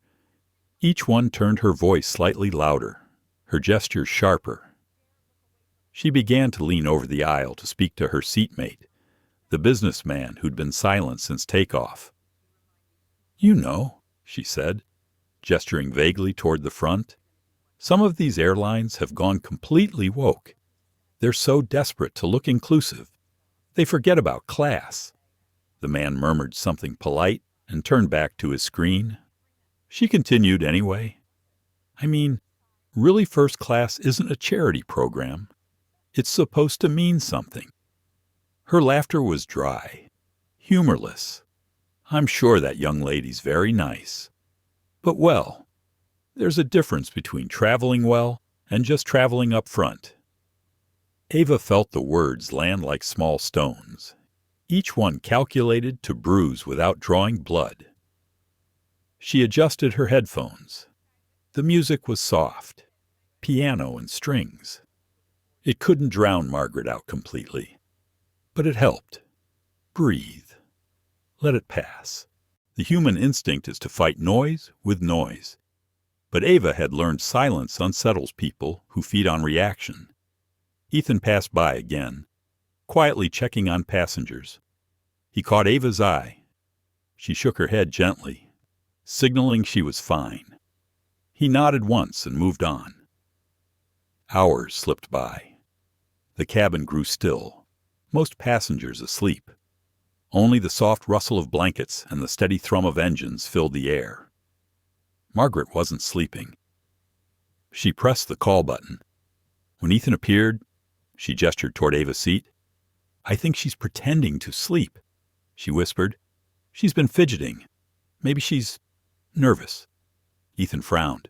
Each one turned her voice slightly louder, her gestures sharper. She began to lean over the aisle to speak to her seatmate, the businessman who'd been silent since takeoff. "You know," she said, gesturing vaguely toward the front, "some of these airlines have gone completely woke. They're so desperate to look inclusive, they forget about class." The man murmured something polite and turned back to his screen. She continued anyway. "I mean, really, first class isn't a charity program. It's supposed to mean something." Her laughter was dry, humorless. "I'm sure that young lady's very nice. But, well, there's a difference between traveling well and just traveling up front." Ava felt the words land like small stones, each one calculated to bruise without drawing blood. She adjusted her headphones. The music was soft, piano and strings. It couldn't drown Margaret out completely, but it helped. Breathe. Let it pass. The human instinct is to fight noise with noise. But Ava had learned silence unsettles people who feed on reaction. Ethan passed by again, quietly checking on passengers. He caught Ava's eye. She shook her head gently, signaling she was fine. He nodded once and moved on. Hours slipped by. The cabin grew still, most passengers asleep. Only the soft rustle of blankets and the steady thrum of engines filled the air. Margaret wasn't sleeping. She pressed the call button. When Ethan appeared, she gestured toward Ava's seat. "I think she's pretending to sleep," she whispered. "She's been fidgeting. Maybe she's nervous." Ethan frowned.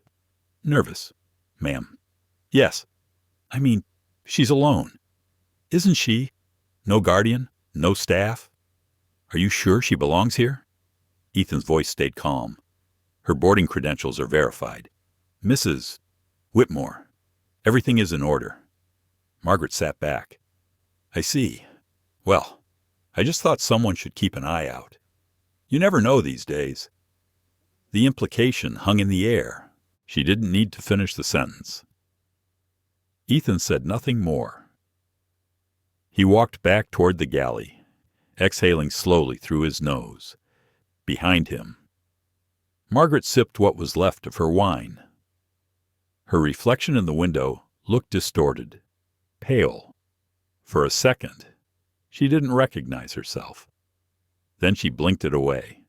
"Nervous, ma'am?" "Yes. I mean, she's alone. Isn't she? No guardian? No staff? Are you sure she belongs here?" Ethan's voice stayed calm. "Her boarding credentials are verified. Mrs. Whitmore. Everything is in order." Margaret sat back. "I see. Well, I just thought someone should keep an eye out. You never know these days." The implication hung in the air. She didn't need to finish the sentence. Ethan said nothing more. He walked back toward the galley, exhaling slowly through his nose. Behind him, Margaret sipped what was left of her wine. Her reflection in the window looked distorted, pale. For a second, she didn't recognize herself. Then she blinked it away.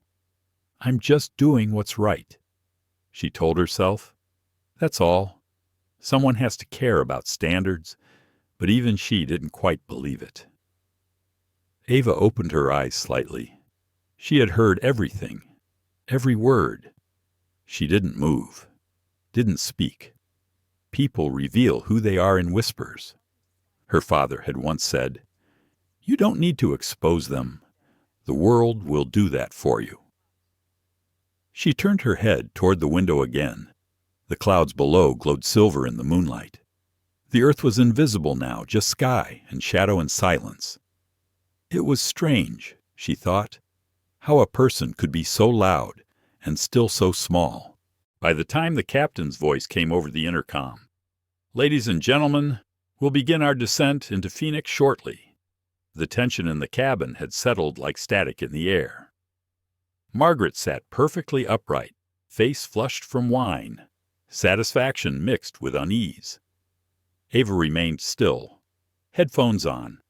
"I'm just doing what's right," she told herself. "That's all. Someone has to care about standards," but even she didn't quite believe it. Ava opened her eyes slightly. She had heard everything, every word. She didn't move, didn't speak. People reveal who they are in whispers. Her father had once said, "You don't need to expose them. The world will do that for you." She turned her head toward the window again. The clouds below glowed silver in the moonlight. The earth was invisible now, just sky and shadow and silence. It was strange, she thought, how a person could be so loud and still so small. By the time the captain's voice came over the intercom, "Ladies and gentlemen, we'll begin our descent into Phoenix shortly." The tension in the cabin had settled like static in the air. Margaret sat perfectly upright, face flushed from wine, satisfaction mixed with unease. Ava remained still, headphones on,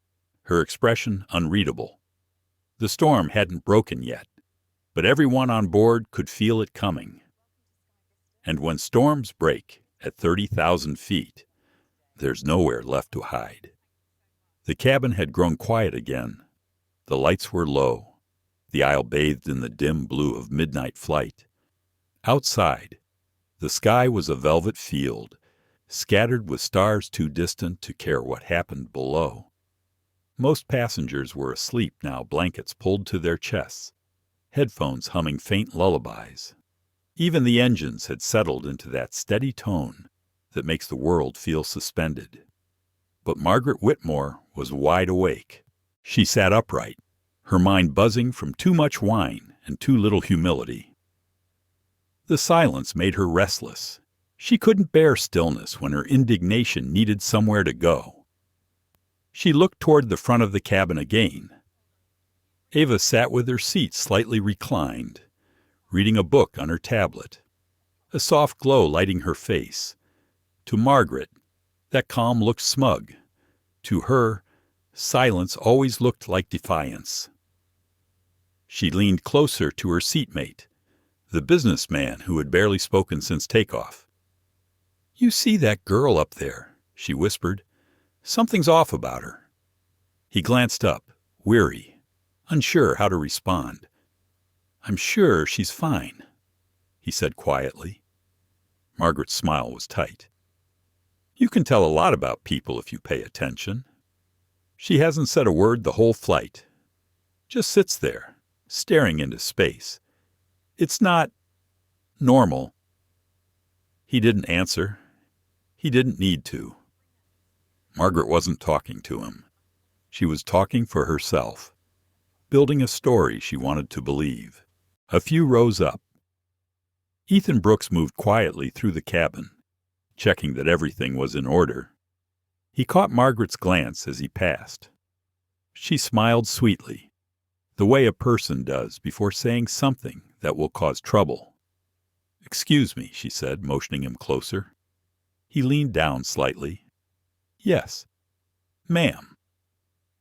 her expression unreadable. The storm hadn't broken yet, but everyone on board could feel it coming. And when storms break at 30,000 feet, there's nowhere left to hide. The cabin had grown quiet again. The lights were low, the aisle bathed in the dim blue of midnight flight. Outside, the sky was a velvet field, scattered with stars too distant to care what happened below. Most passengers were asleep now, blankets pulled to their chests, headphones humming faint lullabies. Even the engines had settled into that steady tone that makes the world feel suspended. But Margaret Whitmore was wide awake. She sat upright, her mind buzzing from too much wine and too little humility. The silence made her restless. She couldn't bear stillness when her indignation needed somewhere to go. She looked toward the front of the cabin again. Ava sat with her seat slightly reclined, reading a book on her tablet, a soft glow lighting her face. To Margaret, that calm looked smug. To her, silence always looked like defiance. She leaned closer to her seatmate, the businessman who had barely spoken since takeoff. "You see that girl up there," she whispered. "Something's off about her." He glanced up, weary, unsure how to respond. "I'm sure she's fine," he said quietly. Margaret's smile was tight. "You can tell a lot about people if you pay attention." She hasn't said a word the whole flight. Just sits there, staring into space. It's not normal. He didn't answer. He didn't need to. Margaret wasn't talking to him. She was talking for herself, building a story she wanted to believe. A few rows up, Ethan Brooks moved quietly through the cabin, checking that everything was in order. He caught Margaret's glance as he passed. She smiled sweetly, the way a person does before saying something that will cause trouble. "Excuse me," she said, motioning him closer. He leaned down slightly. "Yes, ma'am."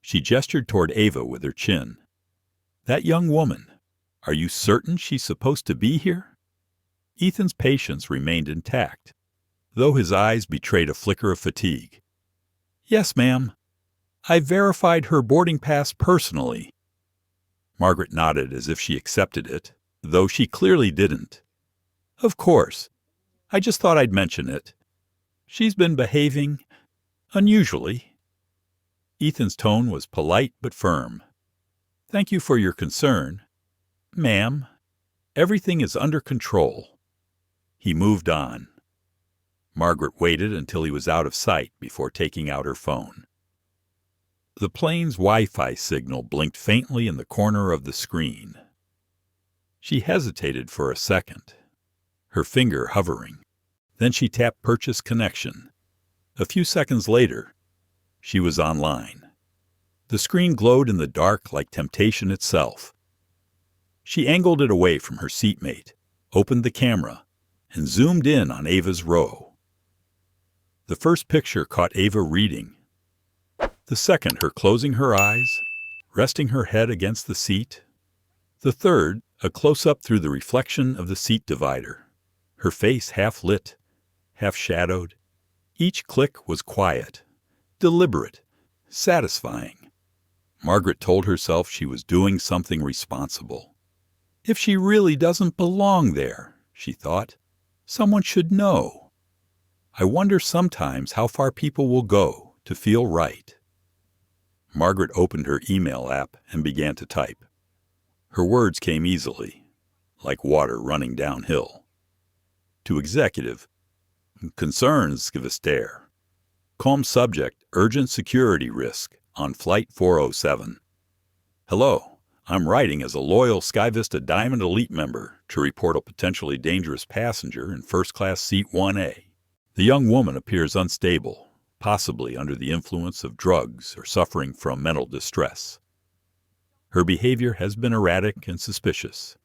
She gestured toward Ava with her chin. "That young woman, are you certain she's supposed to be here?" Ethan's patience remained intact, though his eyes betrayed a flicker of fatigue. "Yes, ma'am. I verified her boarding pass personally." Margaret nodded as if she accepted it, though she clearly didn't. "Of course. I just thought I'd mention it. She's been behaving unusually." Ethan's tone was polite but firm. "Thank you for your concern, ma'am." Everything is under control. He moved on. Margaret waited until he was out of sight before taking out her phone. The plane's Wi-Fi signal blinked faintly in the corner of the screen. She hesitated for a second, her finger hovering. Then she tapped Purchase Connection. A few seconds later, she was online. The screen glowed in the dark like temptation itself. She angled it away from her seatmate, opened the camera, and zoomed in on Ava's row. The first picture caught Ava reading. The second, her closing her eyes, resting her head against the seat. The third, a close-up through the reflection of the seat divider, her face half lit, half shadowed. Each click was quiet, deliberate, satisfying. Margaret told herself she was doing something responsible. If she really doesn't belong there, she thought, someone should know. I wonder sometimes how far people will go to feel right. Margaret opened her email app and began to type. Her words came easily, like water running downhill. To executive, concerns SkyVista Air. Calm subject, urgent security risk on Flight 407. Hello, I'm writing as a loyal SkyVista Diamond Elite member to report a potentially dangerous passenger in first-class seat 1A. The young woman appears unstable, possibly under the influence of drugs or suffering from mental distress. Her behavior has been erratic and suspicious.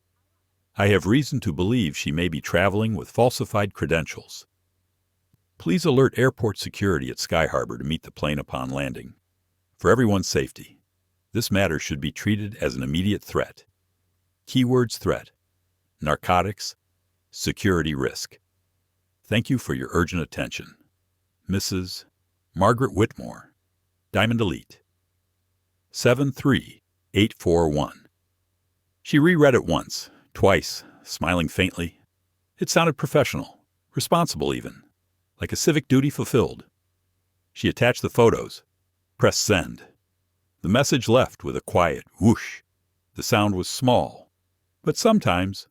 I have reason to believe she may be traveling with falsified credentials. Please alert airport security at Sky Harbor to meet the plane upon landing. For everyone's safety, this matter should be treated as an immediate threat. Keywords: threat, narcotics, security risk. Thank you for your urgent attention. Mrs. Margaret Whitmore, Diamond Elite. 73841. She reread it once, twice, smiling faintly. It sounded professional, responsible even, like a civic duty fulfilled. She attached the photos, pressed send. The message left with a quiet whoosh. The sound was small, but sometimes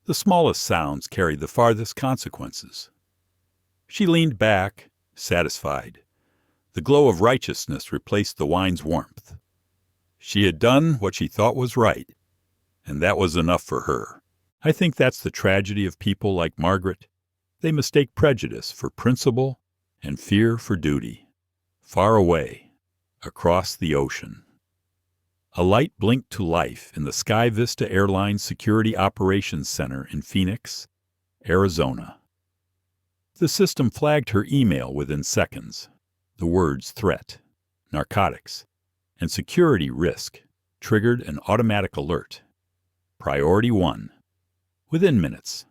the smallest sounds carry the farthest consequences. She leaned back, satisfied. The glow of righteousness replaced the wine's warmth. She had done what she thought was right, and that was enough for her. I think that's the tragedy of people like Margaret. They mistake prejudice for principle and fear for duty. Far away, across the ocean. A light blinked to life in the SkyVista Airlines Security Operations Center in Phoenix, Arizona. The system flagged her email within seconds. The words threat, narcotics, and security risk triggered an automatic alert. Priority 1. Within minutes.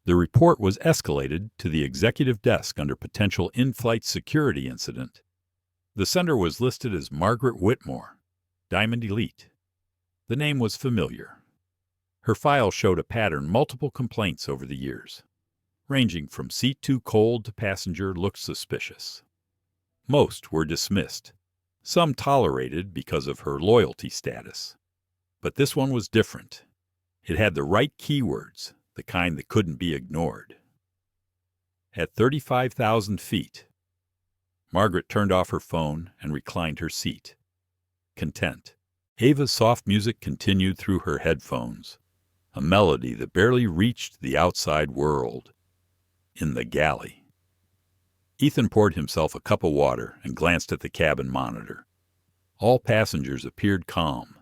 The report was escalated to the executive desk under potential in-flight security incident. The sender was listed as Margaret Whitmore, Diamond Elite. The name was familiar. Her file showed a pattern: multiple complaints over the years, ranging from seat too cold to passenger looked suspicious. Most were dismissed, some tolerated because of her loyalty status. But this one was different. It had the right keywords, the kind that couldn't be ignored. At 35,000 feet, Margaret turned off her phone and reclined her seat. Content. Ava's soft music continued through her headphones, a melody that barely reached the outside world. In the galley. Ethan poured himself a cup of water and glanced at the cabin monitor. All passengers appeared calm.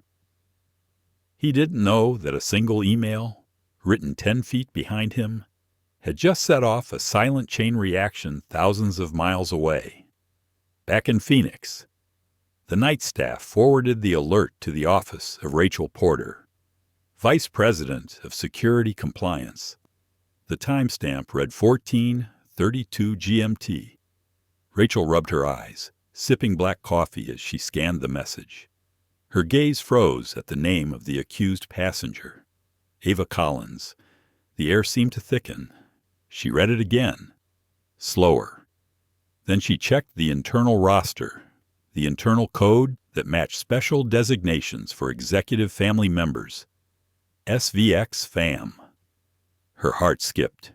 He didn't know that a single email, written 10 feet behind him, had just set off a silent chain reaction thousands of miles away. Back in Phoenix, the night staff forwarded the alert to the office of Rachel Porter, Vice President of Security Compliance. The timestamp read 14:32 GMT. Rachel rubbed her eyes, sipping black coffee as she scanned the message. Her gaze froze at the name of the accused passenger, Ava Collins. The air seemed to thicken. She read it again, slower. Then she checked the internal roster, the internal code that matched special designations for executive family members. SVX fam. Her heart skipped.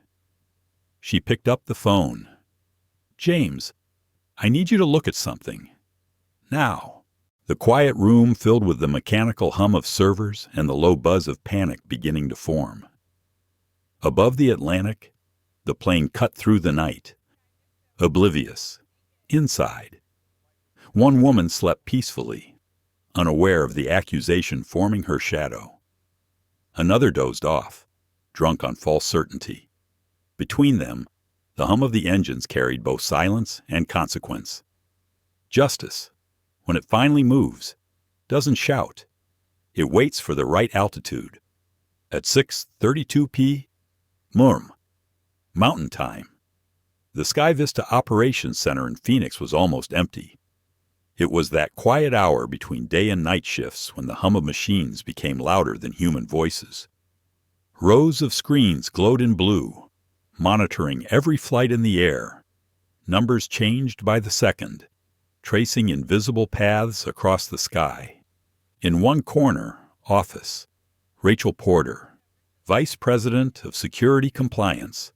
She picked up the phone. James, I need you to look at something. Now. The quiet room filled with the mechanical hum of servers and the low buzz of panic beginning to form. Above the Atlantic, the plane cut through the night. Oblivious. Inside. One woman slept peacefully, unaware of the accusation forming her shadow. Another dozed off, drunk on false certainty. Between them, the hum of the engines carried both silence and consequence. Justice, when it finally moves, doesn't shout. It waits for the right altitude. At 6:32 p.m. Mountain Time, the SkyVista Operations Center in Phoenix was almost empty. It was that quiet hour between day and night shifts when the hum of machines became louder than human voices. Rows of screens glowed in blue, monitoring every flight in the air. Numbers changed by the second, tracing invisible paths across the sky. In one corner, office, Rachel Porter, Vice President of Security Compliance,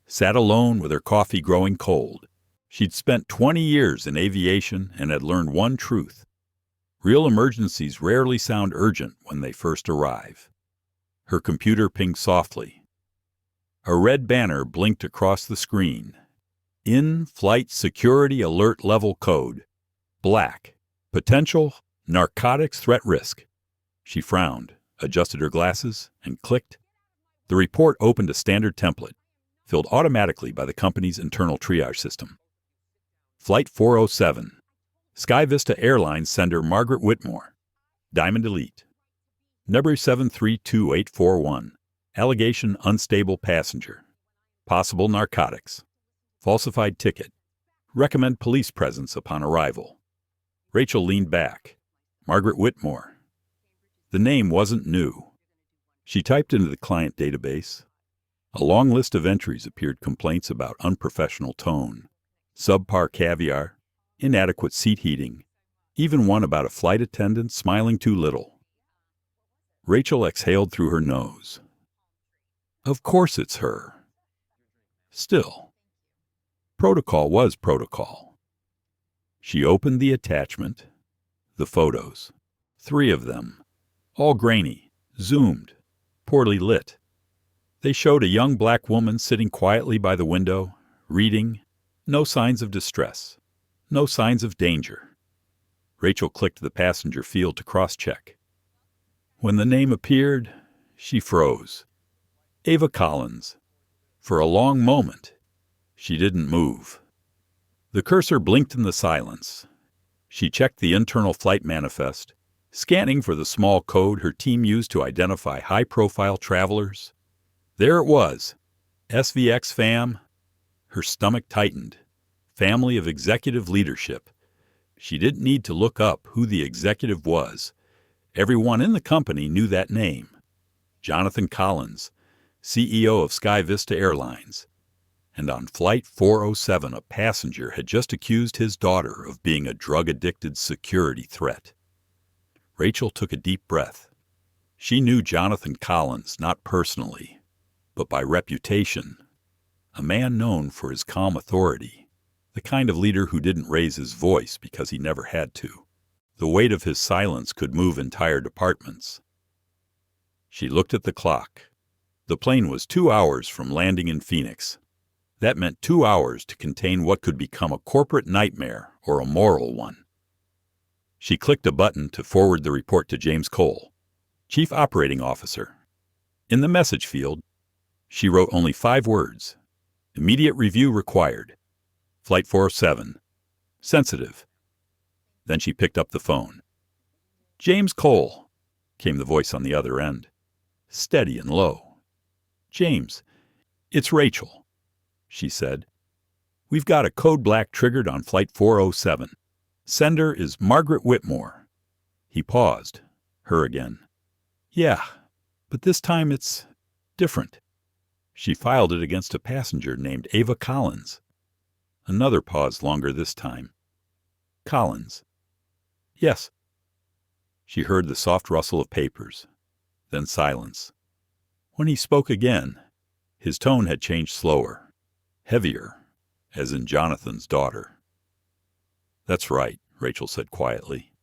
sat alone with her coffee growing cold. She'd spent 20 years in aviation and had learned one truth. Real emergencies rarely sound urgent when they first arrive. Her computer pinged softly. A red banner blinked across the screen. In-flight security alert level code. Black. Potential narcotics threat risk. She frowned, adjusted her glasses, and clicked. The report opened a standard template, filled automatically by the company's internal triage system. Flight 407. SkyVista Airlines sender Margaret Whitmore. Diamond Elite. Number 732841. Allegation unstable passenger. Possible narcotics. Falsified ticket. Recommend police presence upon arrival. Rachel leaned back. Margaret Whitmore. The name wasn't new. She typed into the client database. A long list of entries appeared: complaints about unprofessional tone, subpar caviar, inadequate seat heating, even one about a flight attendant smiling too little. Rachel exhaled through her nose. Of course it's her. Still, protocol was protocol. She opened the attachment, the photos, 3 of them, all grainy, zoomed, poorly lit. They showed a young black woman sitting quietly by the window, reading. No signs of distress. No signs of danger. Rachel clicked the passenger field to cross-check. When the name appeared, she froze. Ava Collins. For a long moment, she didn't move. The cursor blinked in the silence. She checked the internal flight manifest, scanning for the small code her team used to identify high-profile travelers. There it was. SVX fam. Her stomach tightened. Family of executive leadership. She didn't need to look up who the executive was. Everyone in the company knew that name. Jonathan Collins, CEO of SkyVista Airlines. And on Flight 407, a passenger had just accused his daughter of being a drug-addicted security threat. Rachel took a deep breath. She knew Jonathan Collins not personally, but by reputation. A man known for his calm authority, the kind of leader who didn't raise his voice because he never had to. The weight of his silence could move entire departments. She looked at the clock. The plane was 2 hours from landing in Phoenix. That meant 2 hours to contain what could become a corporate nightmare or a moral one. She clicked a button to forward the report to James Cole, Chief Operating Officer. In the message field, she wrote only 5 words. Immediate review required. Flight 407. Sensitive. Then she picked up the phone. James Cole, came the voice on the other end, steady and low. James, it's Rachel, she said. We've got a code black triggered on Flight 407. Sender is Margaret Whitmore. He paused. Her again. Yeah, but this time it's different. She filed it against a passenger named Ava Collins. Another pause longer this time. Collins. Yes. She heard the soft rustle of papers, then silence. When he spoke again, his tone had changed slower, heavier, as in Jonathan's daughter. "That's right," Rachel said quietly.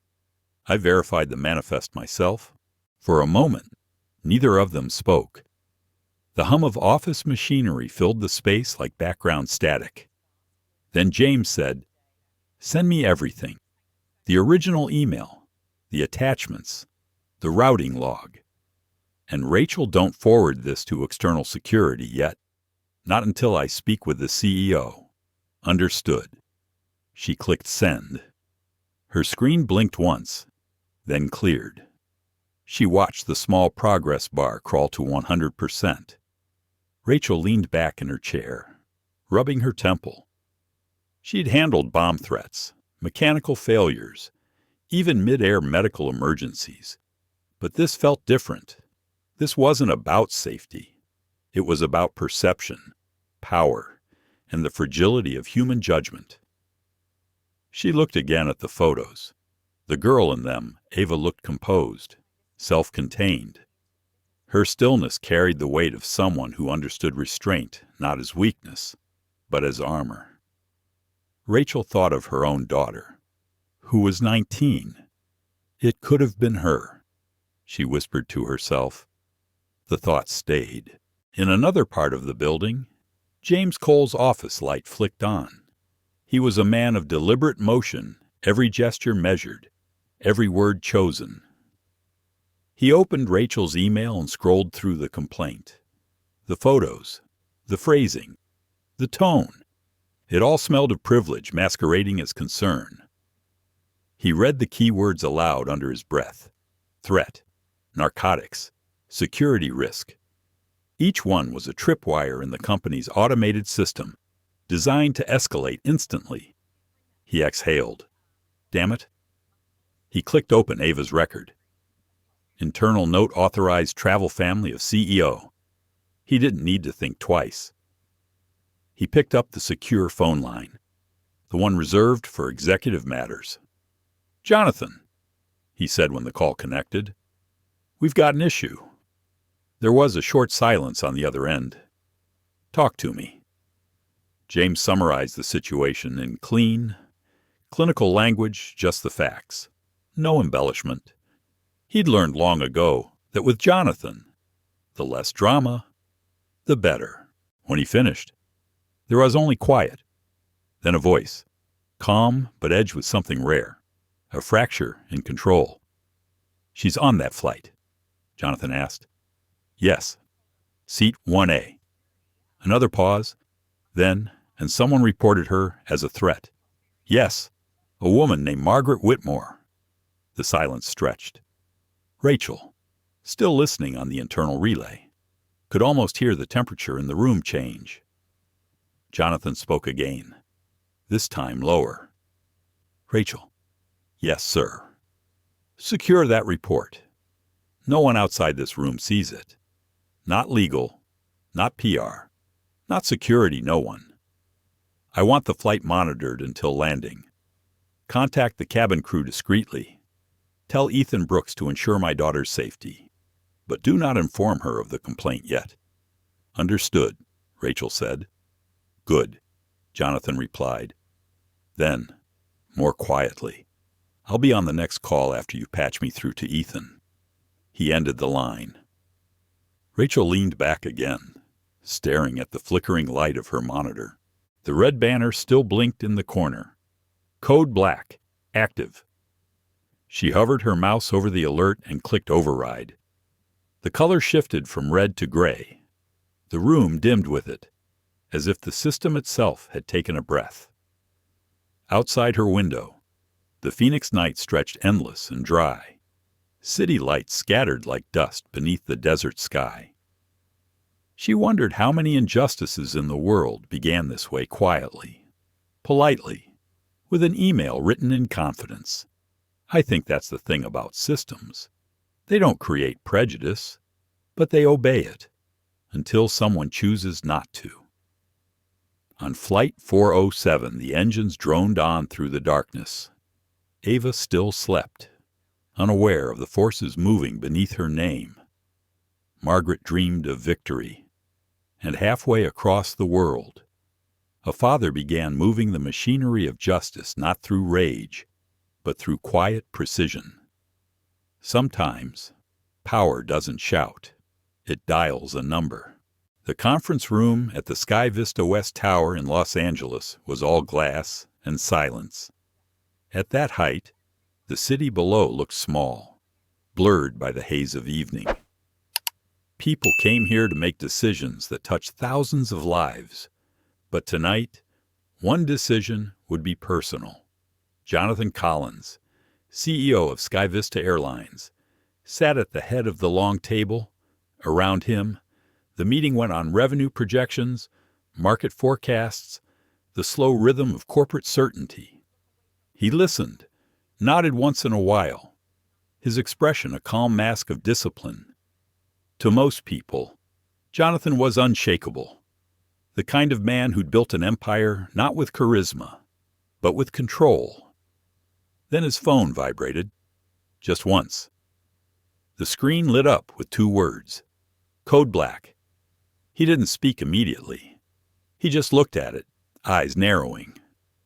"I verified the manifest myself." For a moment, neither of them spoke. The hum of office machinery filled the space like background static. Then James said, "Send me everything. The original email, the attachments, the routing log. And Rachel, don't forward this to external security yet. Not until I speak with the CEO. Understood." She clicked send. Her screen blinked once, then cleared. She watched the small progress bar crawl to 100%. Rachel leaned back in her chair, rubbing her temple. She'd handled bomb threats, mechanical failures, even mid-air medical emergencies. But this felt different. This wasn't about safety. It was about perception, power, and the fragility of human judgment. She looked again at the photos. The girl in them, Ava, looked composed, self-contained. Her stillness carried the weight of someone who understood restraint not as weakness, but as armor. Rachel thought of her own daughter, who was 19. It could have been her, she whispered to herself. The thought stayed. In another part of the building, James Cole's office light flicked on. He was a man of deliberate motion, every gesture measured, every word chosen. He opened Rachel's email and scrolled through the complaint. The photos, the phrasing, the tone. It all smelled of privilege masquerading as concern. He read the key words aloud under his breath. Threat, narcotics, security risk. Each one was a tripwire in the company's automated system, designed to escalate instantly. He exhaled. Damn it. He clicked open Ava's record. Internal note authorized travel family of CEO. He didn't need to think twice. He picked up the secure phone line, the one reserved for executive matters. "Jonathan," he said when the call connected, "we've got an issue." There was a short silence on the other end. "Talk to me." James summarized the situation in clean, clinical language, just the facts. No embellishment. He'd learned long ago that with Jonathan, the less drama, the better. When he finished, there was only quiet, then a voice, calm but edged with something rare, a fracture in control. "She's on that flight?" Jonathan asked. "Yes. Seat 1A. Another pause, then, and someone reported her as a threat. "Yes, a woman named Margaret Whitmore." The silence stretched. Rachel, still listening on the internal relay, could almost hear the temperature in the room change. Jonathan spoke again, this time lower. "Rachel." "Yes, sir." "Secure that report. No one outside this room sees it. Not legal, not PR, not security, no one. I want the flight monitored until landing. Contact the cabin crew discreetly. Tell Ethan Brooks to ensure my daughter's safety, but do not inform her of the complaint yet." "Understood," Rachel said. "Good," Jonathan replied. Then, more quietly, "I'll be on the next call after you patch me through to Ethan." He ended the line. Rachel leaned back again, staring at the flickering light of her monitor. The red banner still blinked in the corner. Code black, active. She hovered her mouse over the alert and clicked override. The color shifted from red to gray. The room dimmed with it, as if the system itself had taken a breath. Outside her window, the Phoenix night stretched endless and dry. City lights scattered like dust beneath the desert sky. She wondered how many injustices in the world began this way quietly, politely, with an email written in confidence. I think that's the thing about systems. They don't create prejudice, but they obey it, until someone chooses not to. On Flight 407, the engines droned on through the darkness. Ava still slept, unaware of the forces moving beneath her name. Margaret dreamed of victory. And halfway across the world, a father began moving the machinery of justice not through rage, but through quiet precision. Sometimes, power doesn't shout. It dials a number. The conference room at the SkyVista West Tower in Los Angeles was all glass and silence. At that height, the city below looked small, blurred by the haze of evening. People came here to make decisions that touched thousands of lives. But tonight, one decision would be personal. Jonathan Collins, CEO of SkyVista Airlines, sat at the head of the long table. Around him, the meeting went on revenue projections, market forecasts, the slow rhythm of corporate certainty. He listened, nodded once in a while, his expression a calm mask of discipline. To most people, Jonathan was unshakable, the kind of man who'd built an empire not with charisma, but with control. Then his phone vibrated, just once. The screen lit up with 2 words, Code Black. He didn't speak immediately. He just looked at it, eyes narrowing.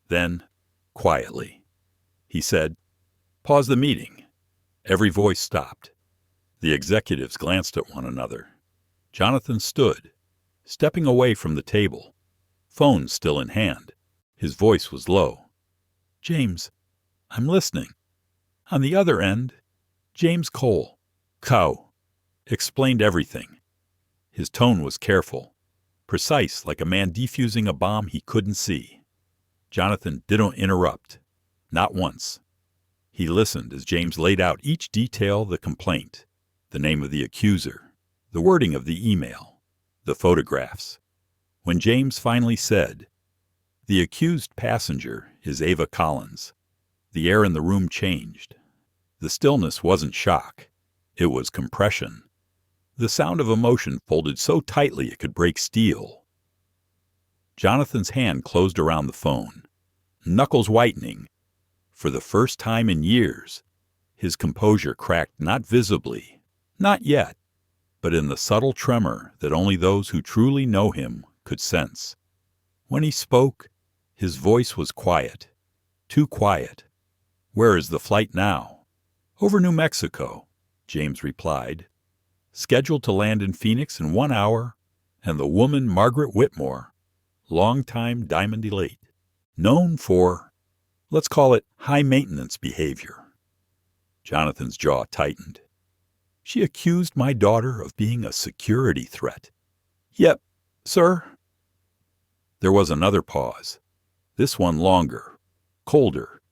Then, quietly, he said, "Pause the meeting." Every voice stopped. The executives glanced at one another. Jonathan stood, stepping away from the table, phone still in hand. His voice was low. "James, I'm listening." On the other end, James Cole, Cow, explained everything. His tone was careful, precise like a man defusing a bomb he couldn't see. Jonathan didn't interrupt, not once. He listened as James laid out each detail of the complaint, the name of the accuser, the wording of the email, the photographs. When James finally said, "The accused passenger is Ava Collins," the air in the room changed. The stillness wasn't shock. It was compression. The sound of emotion folded so tightly it could break steel. Jonathan's hand closed around the phone, knuckles whitening. For the first time in years, his composure cracked not visibly, not yet, but in the subtle tremor that only those who truly know him could sense. When he spoke, his voice was quiet, too quiet. "Where is the flight now?" "Over New Mexico," James replied. "Scheduled to land in Phoenix in 1 hour, and the woman Margaret Whitmore, long-time Diamond Elite, known for, let's call it, high-maintenance behavior." Jonathan's jaw tightened. "She accused my daughter of being a security threat." "Yep, sir." There was another pause, this one longer, colder.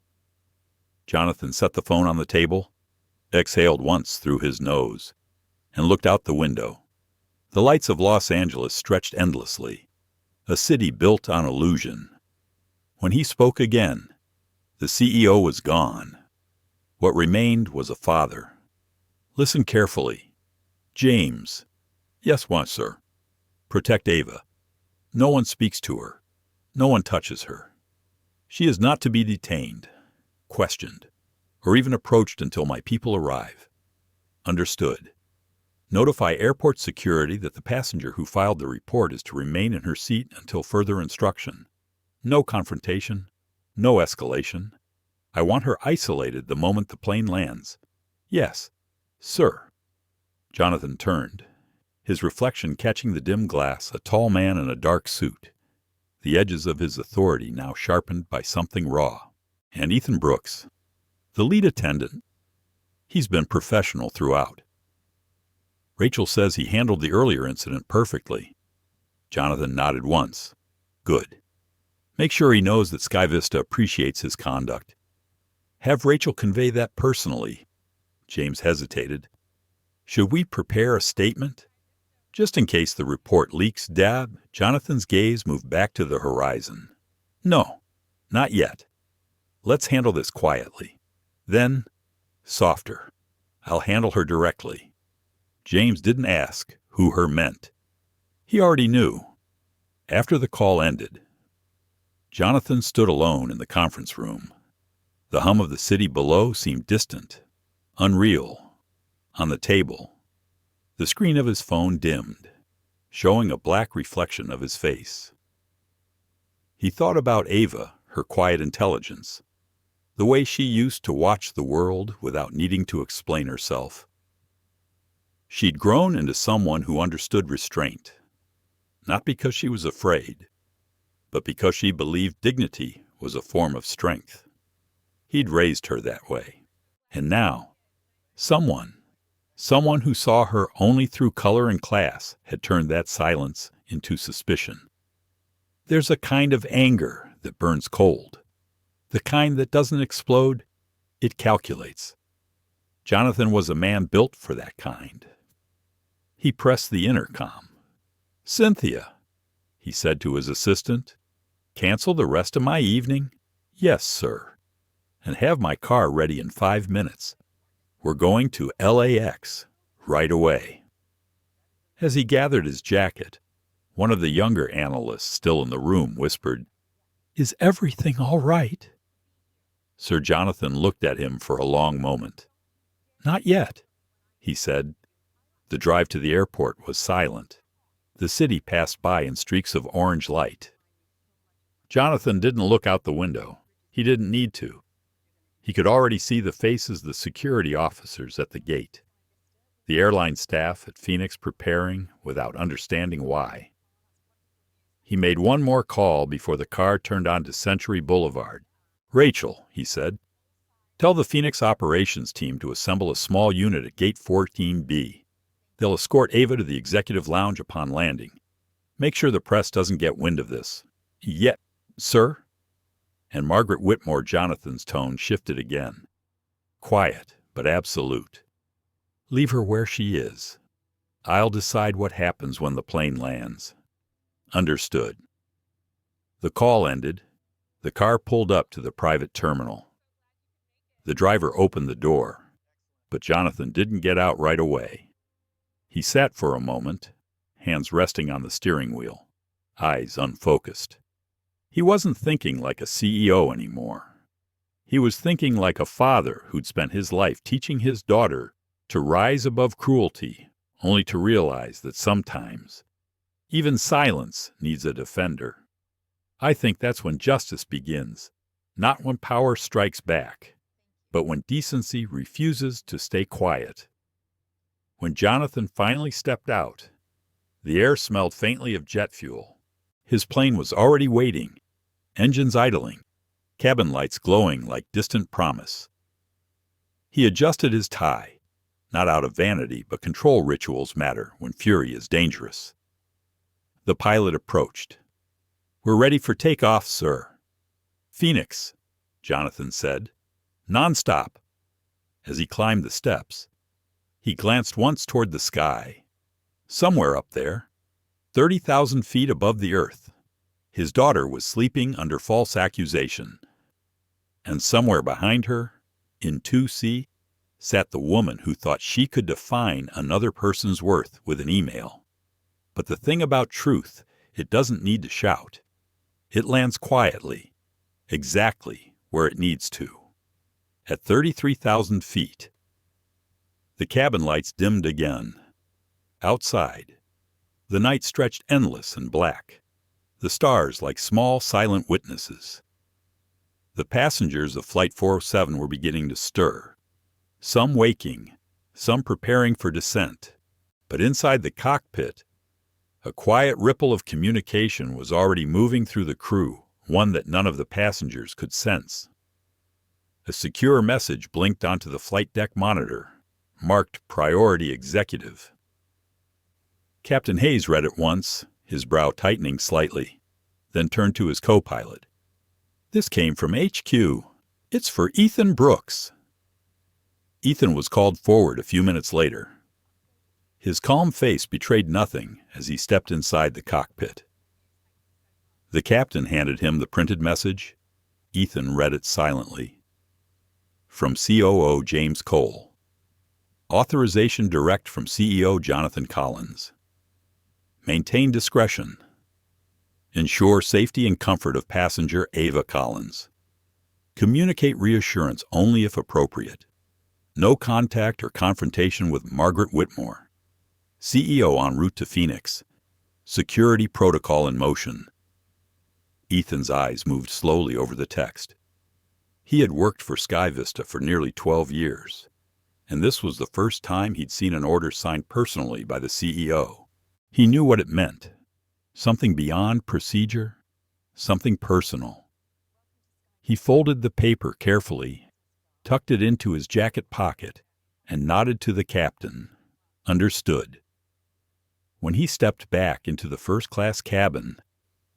Jonathan set the phone on the table, exhaled once through his nose, and looked out the window. The lights of Los Angeles stretched endlessly, a city built on illusion. When he spoke again, the CEO was gone. What remained was a father. "Listen carefully. James." "Yes, sir." "Protect Ava. No one speaks to her. No one touches her. She is not to be detained, questioned, or even approached until my people arrive." "Understood." "Notify airport security that the passenger who filed the report is to remain in her seat until further instruction. No confrontation, no escalation. I want her isolated the moment the plane lands." "Yes, sir." Jonathan turned, his reflection catching the dim glass, a tall man in a dark suit, the edges of his authority now sharpened by something raw. And Ethan Brooks, the lead attendant, he's been professional throughout. "Rachel says he handled the earlier incident perfectly." Jonathan nodded once. "Good. Make sure he knows that SkyVista appreciates his conduct." "Have Rachel convey that personally." James hesitated. "Should we prepare a statement?" Just in case the report leaks, Dad, Jonathan's gaze moved back to the horizon. "No, not yet. Let's handle this quietly. Then, softer. I'll handle her directly." James didn't ask who her meant. He already knew. After the call ended, Jonathan stood alone in the conference room. The hum of the city below seemed distant, unreal. On the table, The screen of his phone dimmed, showing a black reflection of his face. He thought about Ava, her quiet intelligence, the way she used to watch the world without needing to explain herself. She'd grown into someone who understood restraint, not because she was afraid, but because she believed dignity was a form of strength. He'd raised her that way. And now, someone who saw her only through color and class had turned that silence into suspicion. There's a kind of anger that burns cold. The kind that doesn't explode, it calculates. Jonathan was a man built for that kind. He pressed the intercom. "Cynthia," he said to his assistant, "cancel the rest of my evening?" "Yes, sir. And have my car ready in 5 minutes. We're going to LAX right away." As he gathered his jacket, one of the younger analysts still in the room whispered, "Is everything all right?" Sir Jonathan looked at him for a long moment. "Not yet," he said. The drive to the airport was silent. The city passed by in streaks of orange light. Jonathan didn't look out the window. He didn't need to. He could already see the faces of the security officers at the gate, the airline staff at Phoenix preparing without understanding why. He made one more call before the car turned onto Century Boulevard. "Rachel," he said, "tell the Phoenix operations team to assemble a small unit at Gate 14B. They'll escort Ava to the executive lounge upon landing. Make sure the press doesn't get wind of this." "Yet, sir?" And Margaret Whitmore Jonathan's tone shifted again. Quiet, but absolute. "Leave her where she is. I'll decide what happens when the plane lands." "Understood." The call ended. The car pulled up to the private terminal. The driver opened the door, but Jonathan didn't get out right away. He sat for a moment, hands resting on the steering wheel, eyes unfocused. He wasn't thinking like a CEO anymore. He was thinking like a father who'd spent his life teaching his daughter to rise above cruelty, only to realize that sometimes even silence needs a defender. I think that's when justice begins, not when power strikes back, but when decency refuses to stay quiet. When Jonathan finally stepped out, the air smelled faintly of jet fuel. His plane was already waiting, engines idling, cabin lights glowing like distant promise. He adjusted his tie, not out of vanity, but control rituals matter when fury is dangerous. The pilot approached. "We're ready for takeoff, sir." "Phoenix," Jonathan said. "Non-stop." As he climbed the steps, he glanced once toward the sky. Somewhere up there, 30,000 feet above the earth, his daughter was sleeping under false accusation. And somewhere behind her, in 2C, sat the woman who thought she could define another person's worth with an email. But the thing about truth, it doesn't need to shout. It lands quietly, exactly where it needs to. At 33,000 feet. The cabin lights dimmed again. Outside, the night stretched endless and black, the stars like small silent witnesses. The passengers of Flight 407 were beginning to stir, some waking, some preparing for descent. But inside the cockpit, a quiet ripple of communication was already moving through the crew, one that none of the passengers could sense. A secure message blinked onto the flight deck monitor, marked Priority Executive. Captain Hayes read it once, his brow tightening slightly, then turned to his co-pilot. "This came from HQ. It's for Ethan Brooks." Ethan was called forward a few minutes later. His calm face betrayed nothing as he stepped inside the cockpit. The captain handed him the printed message. Ethan read it silently. From COO James Cole. Authorization direct from CEO Jonathan Collins. Maintain discretion. Ensure safety and comfort of passenger Ava Collins. Communicate reassurance only if appropriate. No contact or confrontation with Margaret Whitmore. CEO en route to Phoenix. Security protocol in motion. Ethan's eyes moved slowly over the text. He had worked for SkyVista for nearly 12 years, and this was the first time he'd seen an order signed personally by the CEO. He knew what it meant. Something beyond procedure, something personal. He folded the paper carefully, tucked it into his jacket pocket, and nodded to the captain. Understood. When he stepped back into the first-class cabin,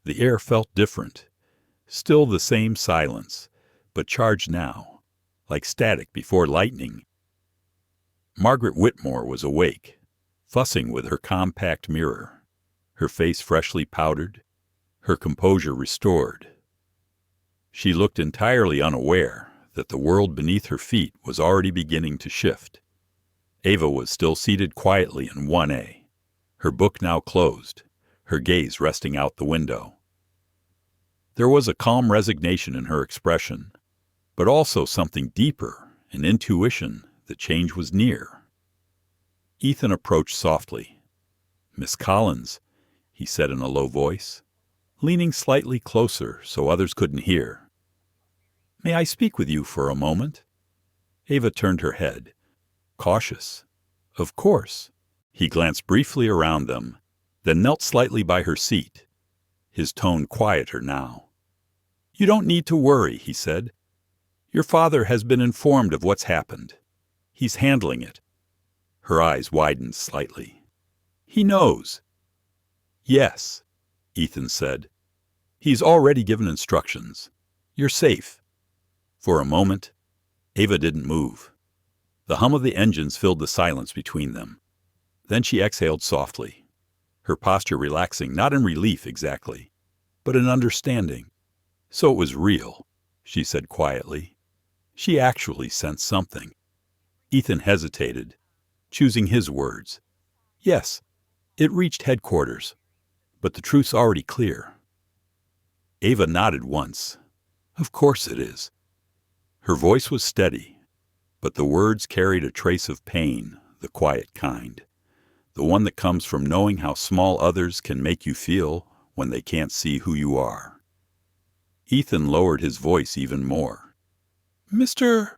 the air felt different. Still the same silence, but charged now, like static before lightning. Margaret Whitmore was awake, fussing with her compact mirror, her face freshly powdered, her composure restored. She looked entirely unaware that the world beneath her feet was already beginning to shift. Ava was still seated quietly in 1A, her book now closed, her gaze resting out the window. There was a calm resignation in her expression, but also something deeper, an intuition that change was near. Ethan approached softly. "Miss Collins," he said in a low voice, leaning slightly closer so others couldn't hear. "May I speak with you for a moment?" Ava turned her head, cautious. "Of course." He glanced briefly around them, then knelt slightly by her seat, his tone quieter now. "You don't need to worry," he said. "Your father has been informed of what's happened. He's handling it." Her eyes widened slightly. "He knows." "Yes," Ethan said. "He's already given instructions. You're safe." For a moment, Ava didn't move. The hum of the engines filled the silence between them. Then she exhaled softly, her posture relaxing not in relief exactly, but in understanding. "So it was real," she said quietly. She actually sensed something. Ethan hesitated, choosing his words. "Yes, it reached headquarters, but the truth's already clear." Ava nodded once. "Of course it is." Her voice was steady, but the words carried a trace of pain, the quiet kind, the one that comes from knowing how small others can make you feel when they can't see who you are. Ethan lowered his voice even more. "Mr.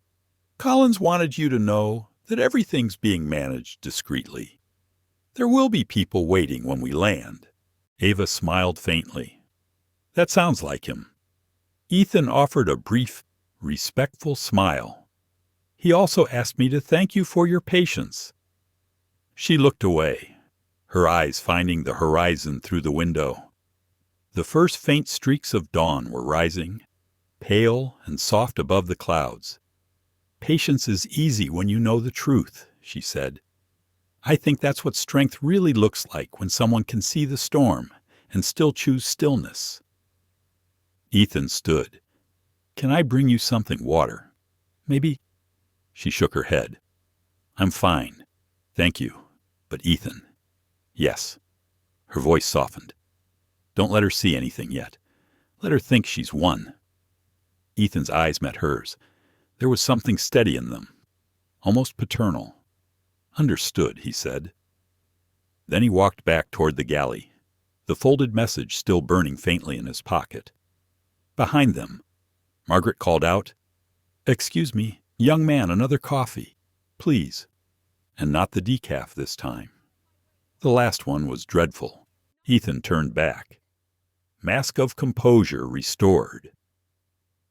Collins wanted you to know that everything's being managed discreetly. There will be people waiting when we land." Ava smiled faintly. "That sounds like him." Ethan offered a brief, respectful smile. "He also asked me to thank you for your patience." She looked away, her eyes finding the horizon through the window. The first faint streaks of dawn were rising, pale and soft above the clouds. "Patience is easy when you know the truth," she said. "I think that's what strength really looks like, when someone can see the storm and still choose stillness." Ethan stood. "Can I bring you something water? Maybe?" She shook her head. "I'm fine. Thank you. But Ethan." "Yes." Her voice softened. "Don't let her see anything yet. Let her think she's won." Ethan's eyes met hers. There was something steady in them, almost paternal. "Understood," he said. Then he walked back toward the galley, the folded message still burning faintly in his pocket. Behind them, Margaret called out, "Excuse me, young man, another coffee, please." And not the decaf this time. The last one was dreadful. Ethan turned back, mask of composure restored.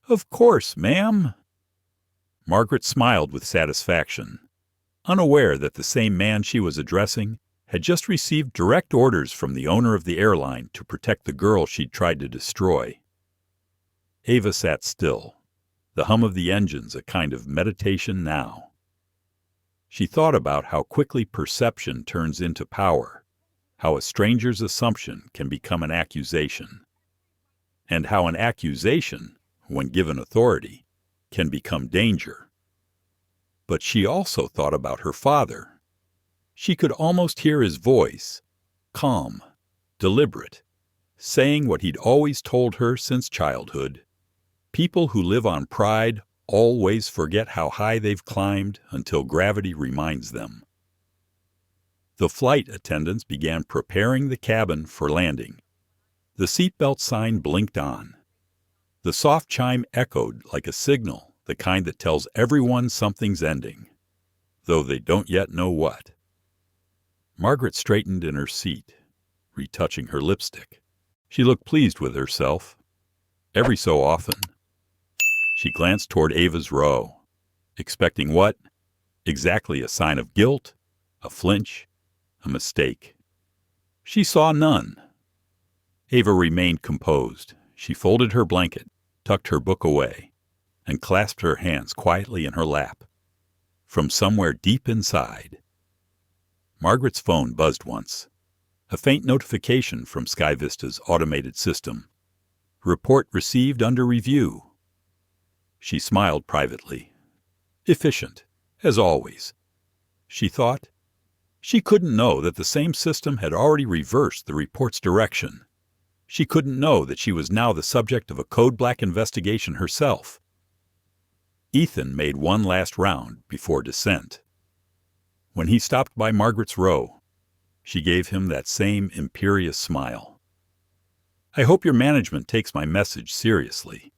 "Of course, ma'am." Margaret smiled with satisfaction, unaware that the same man she was addressing had just received direct orders from the owner of the airline to protect the girl she'd tried to destroy. Ava sat still, the hum of the engines a kind of meditation now. She thought about how quickly perception turns into power, how a stranger's assumption can become an accusation, and how an accusation, when given authority, can become danger. But she also thought about her father. She could almost hear his voice, calm, deliberate, saying what he'd always told her since childhood. People who live on pride always forget how high they've climbed until gravity reminds them. The flight attendants began preparing the cabin for landing. The seatbelt sign blinked on. The soft chime echoed like a signal, the kind that tells everyone something's ending, though they don't yet know what. Margaret straightened in her seat, retouching her lipstick. She looked pleased with herself. Every so often, she glanced toward Ava's row, expecting what? Exactly a sign of guilt, a flinch, a mistake. She saw none. Ava remained composed. She folded her blanket, tucked her book away, and clasped her hands quietly in her lap. From somewhere deep inside, Margaret's phone buzzed once. A faint notification from SkyVista's automated system. Report received under review. She smiled privately. Efficient, as always. She thought. She couldn't know that the same system had already reversed the report's direction. She couldn't know that she was now the subject of a code-black investigation herself. Ethan made one last round before descent. When he stopped by Margaret's row, she gave him that same imperious smile. "I hope your management takes my message seriously,"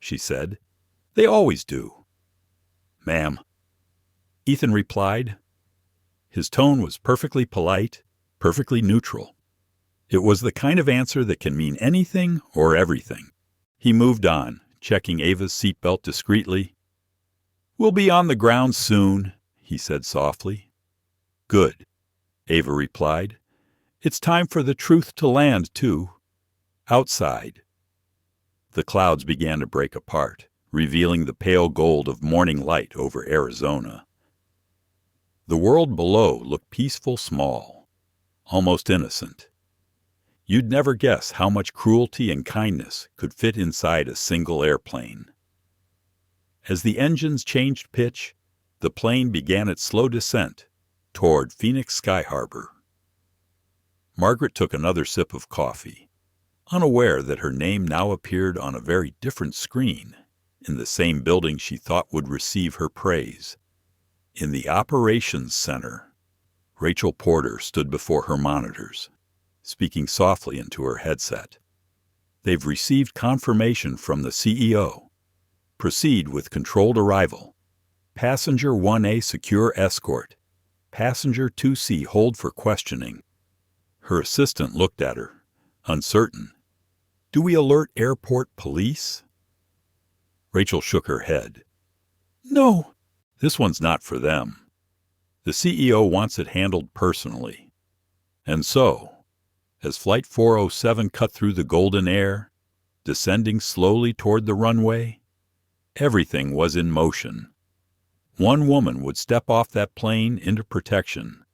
she said. "They always do." "Ma'am," Ethan replied. His tone was perfectly polite, perfectly neutral. It was the kind of answer that can mean anything or everything. He moved on, checking Ava's seatbelt discreetly. "We'll be on the ground soon," he said softly. "Good," Ava replied. "It's time for the truth to land, too. Outside." The clouds began to break apart, revealing the pale gold of morning light over Arizona. The world below looked peaceful small, almost innocent. You'd never guess how much cruelty and kindness could fit inside a single airplane. As the engines changed pitch, the plane began its slow descent toward Phoenix Sky Harbor. Margaret took another sip of coffee, unaware that her name now appeared on a very different screen in the same building she thought would receive her praise. In the operations center, Rachel Porter stood before her monitors, speaking softly into her headset. "They've received confirmation from the CEO. Proceed with controlled arrival. Passenger 1A secure escort. Passenger 2C hold for questioning." Her assistant looked at her, uncertain. "Do we alert airport police?" Rachel shook her head. "No, this one's not for them. The CEO wants it handled personally." And so, as Flight 407 cut through the golden air, descending slowly toward the runway, everything was in motion. One woman would step off that plane into protection.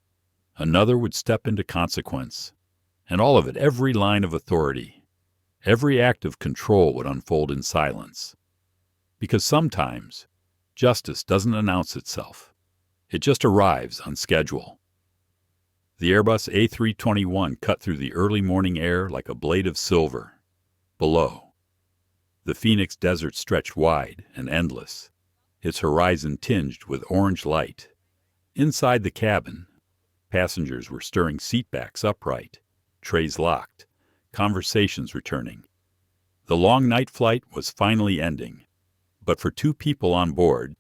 Another would step into consequence. And all of it, every line of authority, every act of control would unfold in silence. Because sometimes, justice doesn't announce itself. It just arrives on schedule. The Airbus A321 cut through the early morning air like a blade of silver. Below, the Phoenix desert stretched wide and endless, its horizon tinged with orange light. Inside the cabin, passengers were stirring seatbacks upright, trays locked, conversations returning. The long night flight was finally ending, but for two people on board,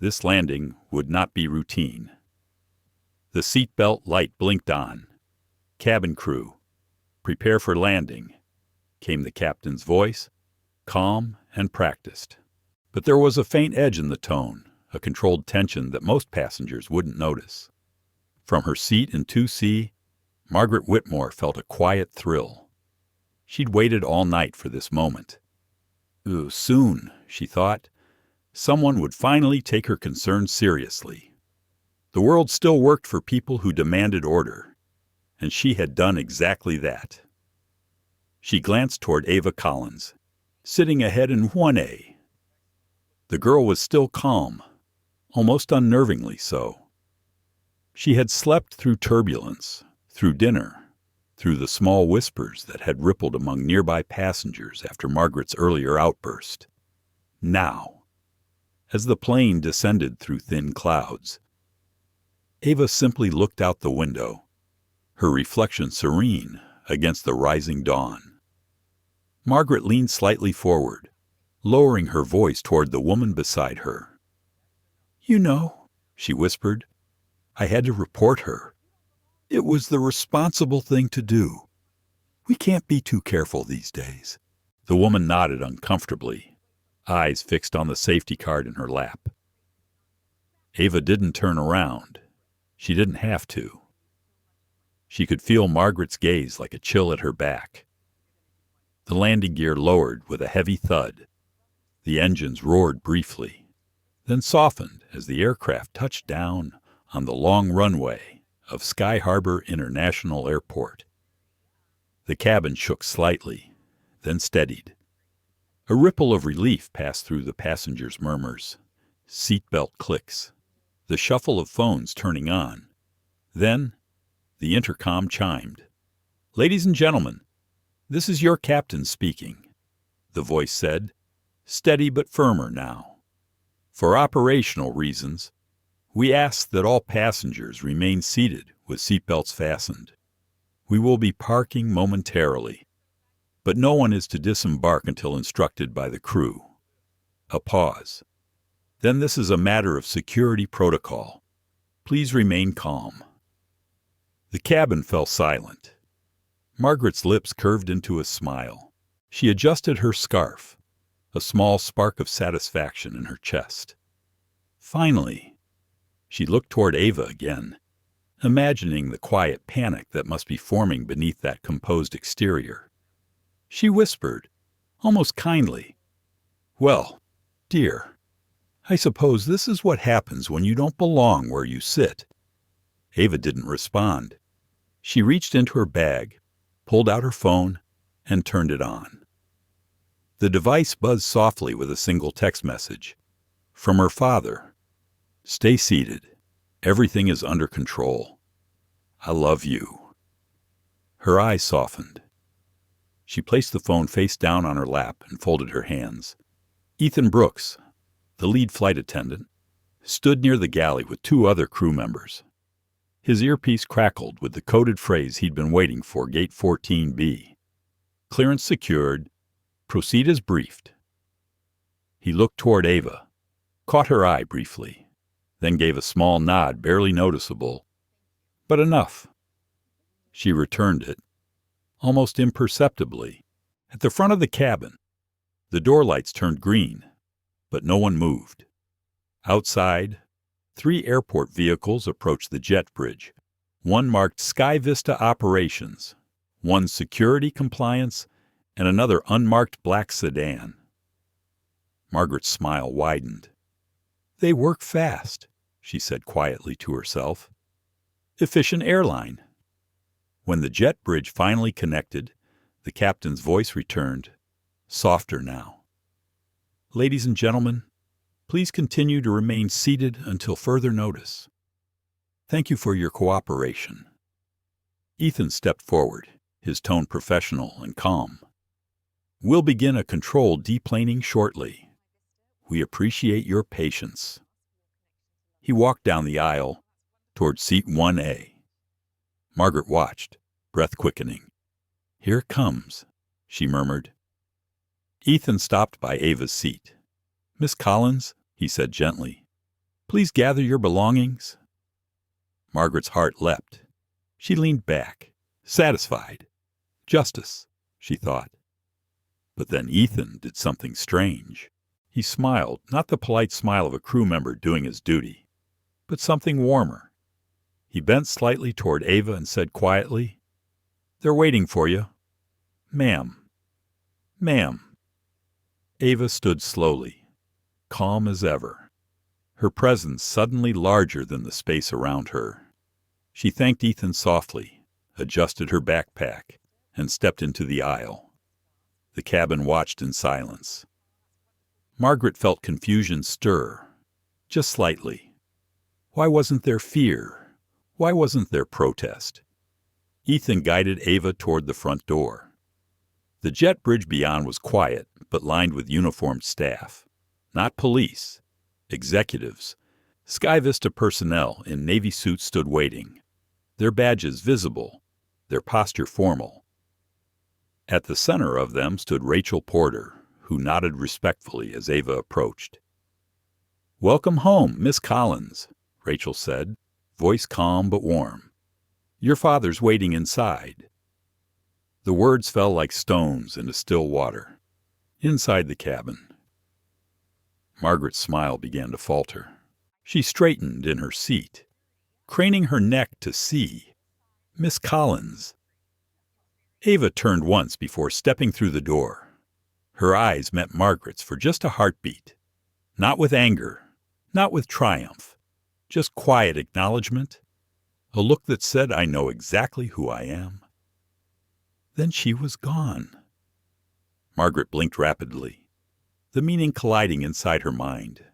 this landing would not be routine. The seatbelt light blinked on. "Cabin crew, prepare for landing," came the captain's voice, calm and practiced. But there was a faint edge in the tone, a controlled tension that most passengers wouldn't notice. From her seat in 2C, Margaret Whitmore felt a quiet thrill. She'd waited all night for this moment. Soon, she thought, someone would finally take her concerns seriously. The world still worked for people who demanded order, and she had done exactly that. She glanced toward Ava Collins, sitting ahead in 1A. The girl was still calm, almost unnervingly so. She had slept through turbulence, through dinner, through the small whispers that had rippled among nearby passengers after Margaret's earlier outburst. Now, as the plane descended through thin clouds, Ava simply looked out the window, her reflection serene against the rising dawn. Margaret leaned slightly forward, lowering her voice toward the woman beside her. "You know," she whispered, "I had to report her. It was the responsible thing to do. We can't be too careful these days." The woman nodded uncomfortably, eyes fixed on the safety card in her lap. Ava didn't turn around. She didn't have to. She could feel Margaret's gaze like a chill at her back. The landing gear lowered with a heavy thud. The engines roared briefly, then softened as the aircraft touched down on the long runway of Sky Harbor International Airport. The cabin shook slightly, then steadied. A ripple of relief passed through the passengers' murmurs, seatbelt clicks, the shuffle of phones turning on. Then, the intercom chimed. "Ladies and gentlemen, this is your captain speaking," the voice said, steady but firmer now. "For operational reasons, we ask that all passengers remain seated with seatbelts fastened. We will be parking momentarily, but no one is to disembark until instructed by the crew." A pause. "Then this is a matter of security protocol. Please remain calm." The cabin fell silent. Margaret's lips curved into a smile. She adjusted her scarf, a small spark of satisfaction in her chest. Finally, she looked toward Ava again, imagining the quiet panic that must be forming beneath that composed exterior. She whispered, almost kindly, "Well, dear, I suppose this is what happens when you don't belong where you sit." Ava didn't respond. She reached into her bag, pulled out her phone, and turned it on. The device buzzed softly with a single text message. From her father. "Stay seated. Everything is under control. I love you." Her eyes softened. She placed the phone face down on her lap and folded her hands. Ethan Brooks, the lead flight attendant, stood near the galley with two other crew members. His earpiece crackled with the coded phrase he'd been waiting for, Gate 14B. "Clearance secured. Proceed as briefed." He looked toward Ava, caught her eye briefly, then gave a small nod barely noticeable, but enough. She returned it, almost imperceptibly. At the front of the cabin, the door lights turned green, but no one moved. Outside, 3 airport vehicles approached the jet bridge. One marked SkyVista Operations, one Security Compliance, and another unmarked black sedan. Margaret's smile widened. "They work fast," she said quietly to herself. "Efficient airline." When the jet bridge finally connected, the captain's voice returned, softer now. "Ladies and gentlemen, please continue to remain seated until further notice. Thank you for your cooperation." Ethan stepped forward, his tone professional and calm. "We'll begin a controlled deplaning shortly. We appreciate your patience." He walked down the aisle toward seat 1A. Margaret watched, breath quickening. "Here it comes," she murmured. Ethan stopped by Ava's seat. "Miss Collins," he said gently, "please gather your belongings." Margaret's heart leapt. She leaned back, satisfied. Justice, she thought. But then Ethan did something strange. He smiled, not the polite smile of a crew member doing his duty, but something warmer. He bent slightly toward Ava and said quietly, "They're waiting for you. Ma'am. Ma'am." Ava stood slowly, calm as ever, her presence suddenly larger than the space around her. She thanked Ethan softly, adjusted her backpack, and stepped into the aisle. The cabin watched in silence. Margaret felt confusion stir, just slightly. Why wasn't there fear? Why wasn't there protest? Ethan guided Ava toward the front door. The jet bridge beyond was quiet, but lined with uniformed staff. Not police. Executives. SkyVista personnel in Navy suits stood waiting, their badges visible their posture formal. At the center of them stood Rachel Porter, who nodded respectfully as Ava approached. "Welcome home, Miss Collins," Rachel said, voice calm but warm. "Your father's waiting inside." The words fell like stones into still water. Inside the cabin. Margaret's smile began to falter. She straightened in her seat, craning her neck to see Miss Collins. Ava turned once before stepping through the door. Her eyes met Margaret's for just a heartbeat. Not with anger, not with triumph, just quiet acknowledgement, a look that said, "I know exactly who I am." Then she was gone. Margaret blinked rapidly, the meaning colliding inside her mind.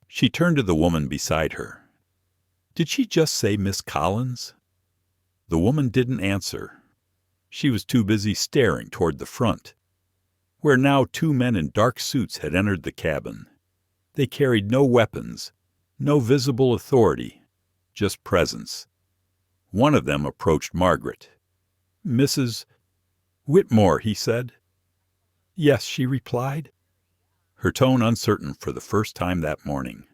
She turned to the woman beside her. "Did she just say Miss Collins?" The woman didn't answer. She was too busy staring toward the front, where now 2 men in dark suits had entered the cabin. They carried no weapons, no visible authority, just presence. One of them approached Margaret. "Mrs. Whitmore," he said. "Yes," she replied, her tone uncertain for the first time that morning.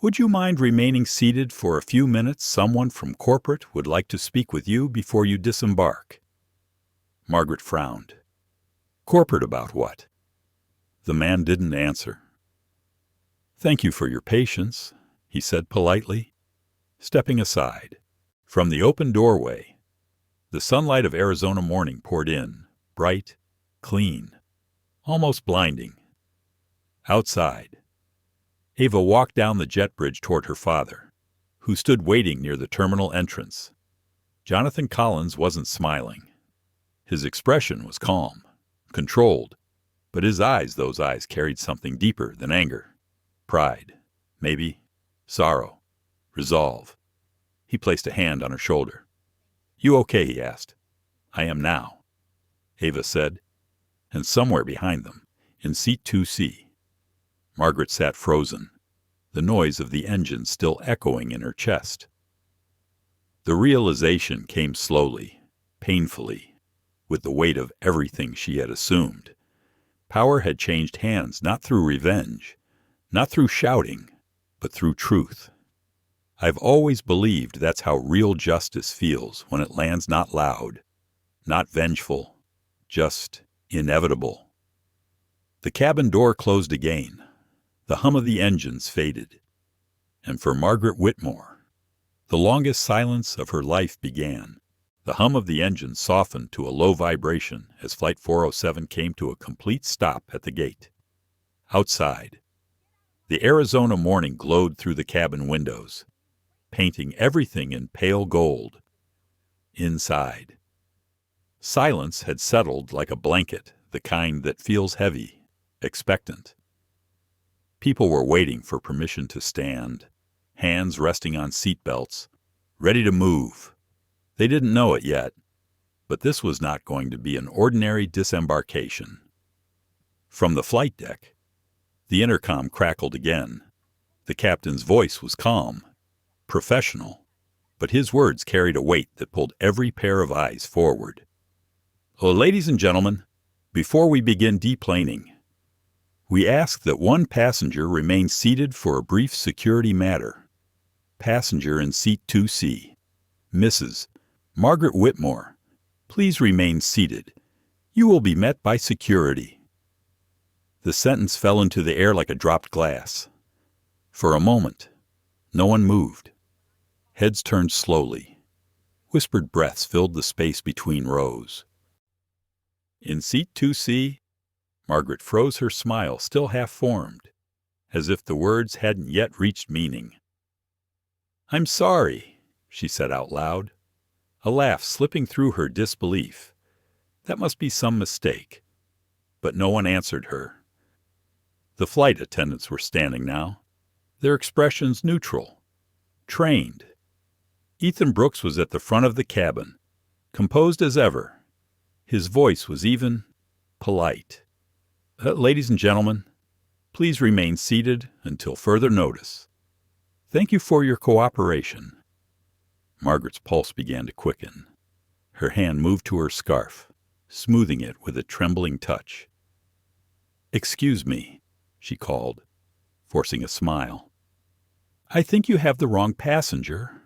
"Would you mind remaining seated for a few minutes? Someone from corporate would like to speak with you before you disembark." Margaret frowned. "Corporate about what?" The man didn't answer. "Thank you for your patience," he said politely, stepping aside. From the open doorway, the sunlight of Arizona morning poured in, bright, clean, almost blinding. Outside, Ava walked down the jet bridge toward her father, who stood waiting near the terminal entrance. Jonathan Collins wasn't smiling. His expression was calm, controlled, but those eyes carried something deeper than anger. Pride, maybe, sorrow, resolve. He placed a hand on her shoulder. "You okay?" he asked. "I am now," Ava said, and somewhere behind them, in seat 2C, Margaret sat frozen, the noise of the engine still echoing in her chest. The realization came slowly, painfully, with the weight of everything she had assumed. Power had changed hands not through revenge, not through shouting, but through truth. I've always believed that's how real justice feels when it lands not loud, not vengeful, just inevitable. The cabin door closed again. The hum of the engines faded. And for Margaret Whitmore, the longest silence of her life began. The hum of the engine softened to a low vibration as Flight 407 came to a complete stop at the gate. Outside, the Arizona morning glowed through the cabin windows, painting everything in pale gold. Inside, silence had settled like a blanket, the kind that feels heavy, expectant. People were waiting for permission to stand, hands resting on seat belts, ready to move. They didn't know it yet, but this was not going to be an ordinary disembarkation. From the flight deck, the intercom crackled again. The captain's voice was calm, professional, but his words carried a weight that pulled every pair of eyes forward. "Ladies and gentlemen, before we begin deplaning, we ask that one passenger remain seated for a brief security matter. Passenger in seat 2C, Mrs. Margaret Whitmore, please remain seated. You will be met by security." The sentence fell into the air like a dropped glass. For a moment, no one moved. Heads turned slowly. Whispered breaths filled the space between rows. In seat 2C, Margaret froze, her smile still half-formed, as if the words hadn't yet reached meaning. "I'm sorry," she said out loud, a laugh slipping through her disbelief. That must be some mistake. But no one answered her. The flight attendants were standing now, their expressions neutral, trained. Ethan Brooks was at the front of the cabin, composed as ever. His voice was even, polite. "Ladies and gentlemen, please remain seated until further notice. Thank you for your cooperation." Margaret's pulse began to quicken. Her hand moved to her scarf, smoothing it with a trembling touch. "Excuse me," she called, forcing a smile. "I think you have the wrong passenger."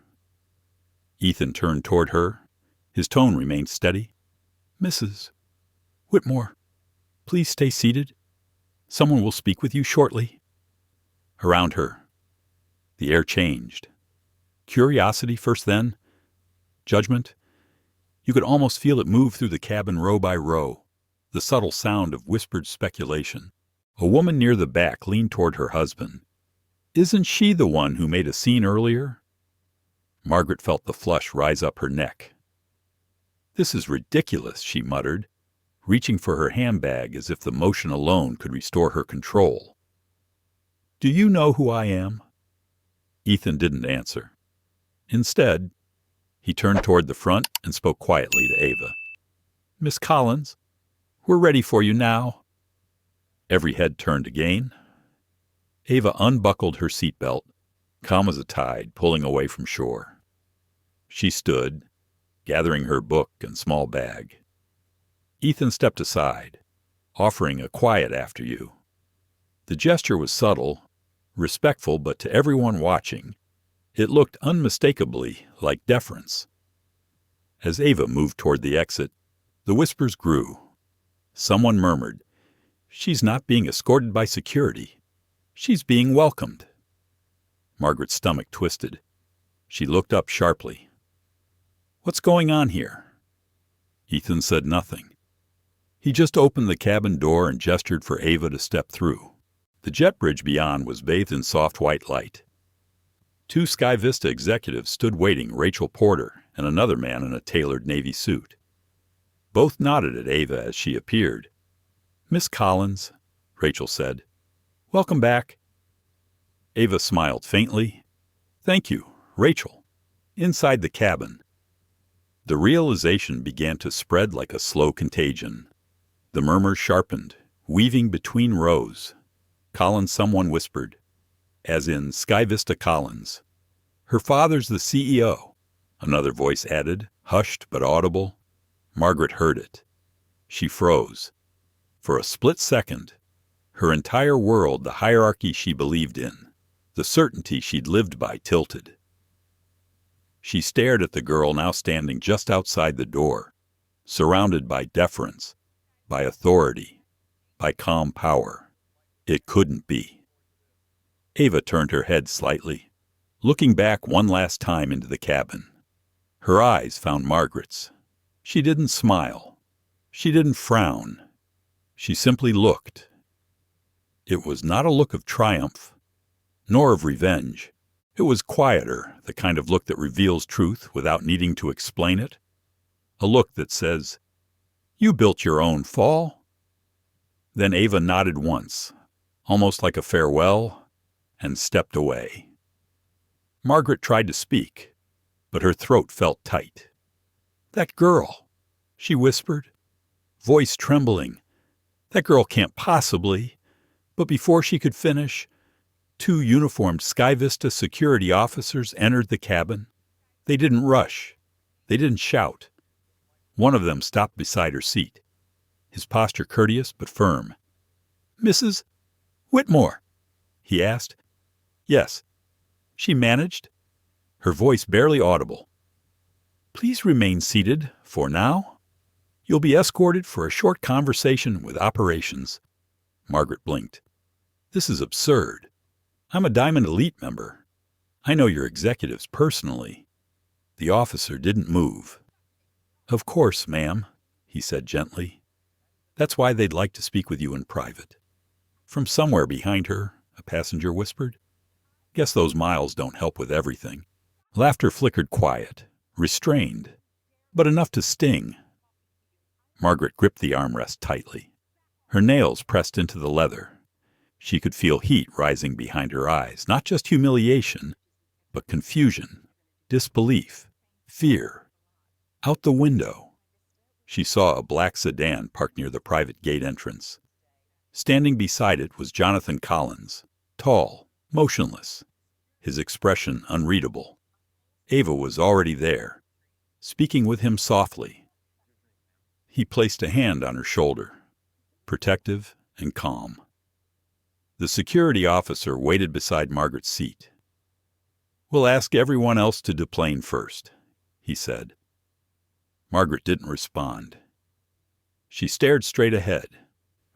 Ethan turned toward her. His tone remained steady. "Mrs. Whitmore, please stay seated. Someone will speak with you shortly." Around her, the air changed. Curiosity first, then judgment. You could almost feel it move through the cabin row by row, the subtle sound of whispered speculation. A woman near the back leaned toward her husband. "Isn't she the one who made a scene earlier?" Margaret felt the flush rise up her neck. "This is ridiculous," she muttered, reaching for her handbag as if the motion alone could restore her control. "Do you know who I am?" Ethan didn't answer. Instead, he turned toward the front and spoke quietly to Ava. "Miss Collins, we're ready for you now." Every head turned again. Ava unbuckled her seatbelt, calm as a tide pulling away from shore. She stood, gathering her book and small bag. Ethan stepped aside, offering a quiet after you. The gesture was subtle, respectful, but to everyone watching, it looked unmistakably like deference. As Ava moved toward the exit, the whispers grew. Someone murmured, "She's not being escorted by security. She's being welcomed." Margaret's stomach twisted. She looked up sharply. "What's going on here?" Ethan said nothing. He just opened the cabin door and gestured for Ava to step through. The jet bridge beyond was bathed in soft white light. Two SkyVista executives stood waiting, Rachel Porter and another man in a tailored navy suit. Both nodded at Ava as she appeared. "Miss Collins," Rachel said. "Welcome back." Ava smiled faintly. "Thank you, Rachel." Inside the cabin, the realization began to spread like a slow contagion. The murmurs sharpened, weaving between rows. "Collins," someone whispered, as in SkyVista Collins. "Her father's the CEO," another voice added, hushed but audible. Margaret heard it. She froze. For a split second, her entire world, the hierarchy she believed in, the certainty she'd lived by, tilted. She stared at the girl now standing just outside the door, surrounded by deference, by authority, by calm power. It couldn't be. Ava turned her head slightly, looking back one last time into the cabin. Her eyes found Margaret's. She didn't smile. She didn't frown. She simply looked. It was not a look of triumph, nor of revenge. It was quieter, the kind of look that reveals truth without needing to explain it. A look that says, "You built your own fall." Then Ava nodded once, almost like a farewell, and stepped away. Margaret tried to speak, but her throat felt tight. "That girl," she whispered, voice trembling. "That girl can't possibly—" But before she could finish, two uniformed SkyVista security officers entered the cabin. They didn't rush. They didn't shout. One of them stopped beside her seat, his posture courteous but firm. "Mrs. Whitmore?" he asked. "Yes," she managed, her voice barely audible. "Please remain seated for now. You'll be escorted for a short conversation with operations." Margaret blinked. "This is absurd. I'm a Diamond Elite member. I know your executives personally." The officer didn't move. "Of course, ma'am," he said gently. "That's why they'd like to speak with you in private." From somewhere behind her, a passenger whispered, "Guess those miles don't help with everything." Laughter flickered quiet, restrained, but enough to sting. Margaret gripped the armrest tightly. Her nails pressed into the leather. She could feel heat rising behind her eyes, not just humiliation, but confusion, disbelief, fear. Out the window, she saw a black sedan parked near the private gate entrance. Standing beside it was Jonathan Collins, tall, motionless, his expression unreadable. Ava was already there, speaking with him softly. He placed a hand on her shoulder, protective and calm. The security officer waited beside Margaret's seat. "We'll ask everyone else to deplane first," he said. Margaret didn't respond. She stared straight ahead,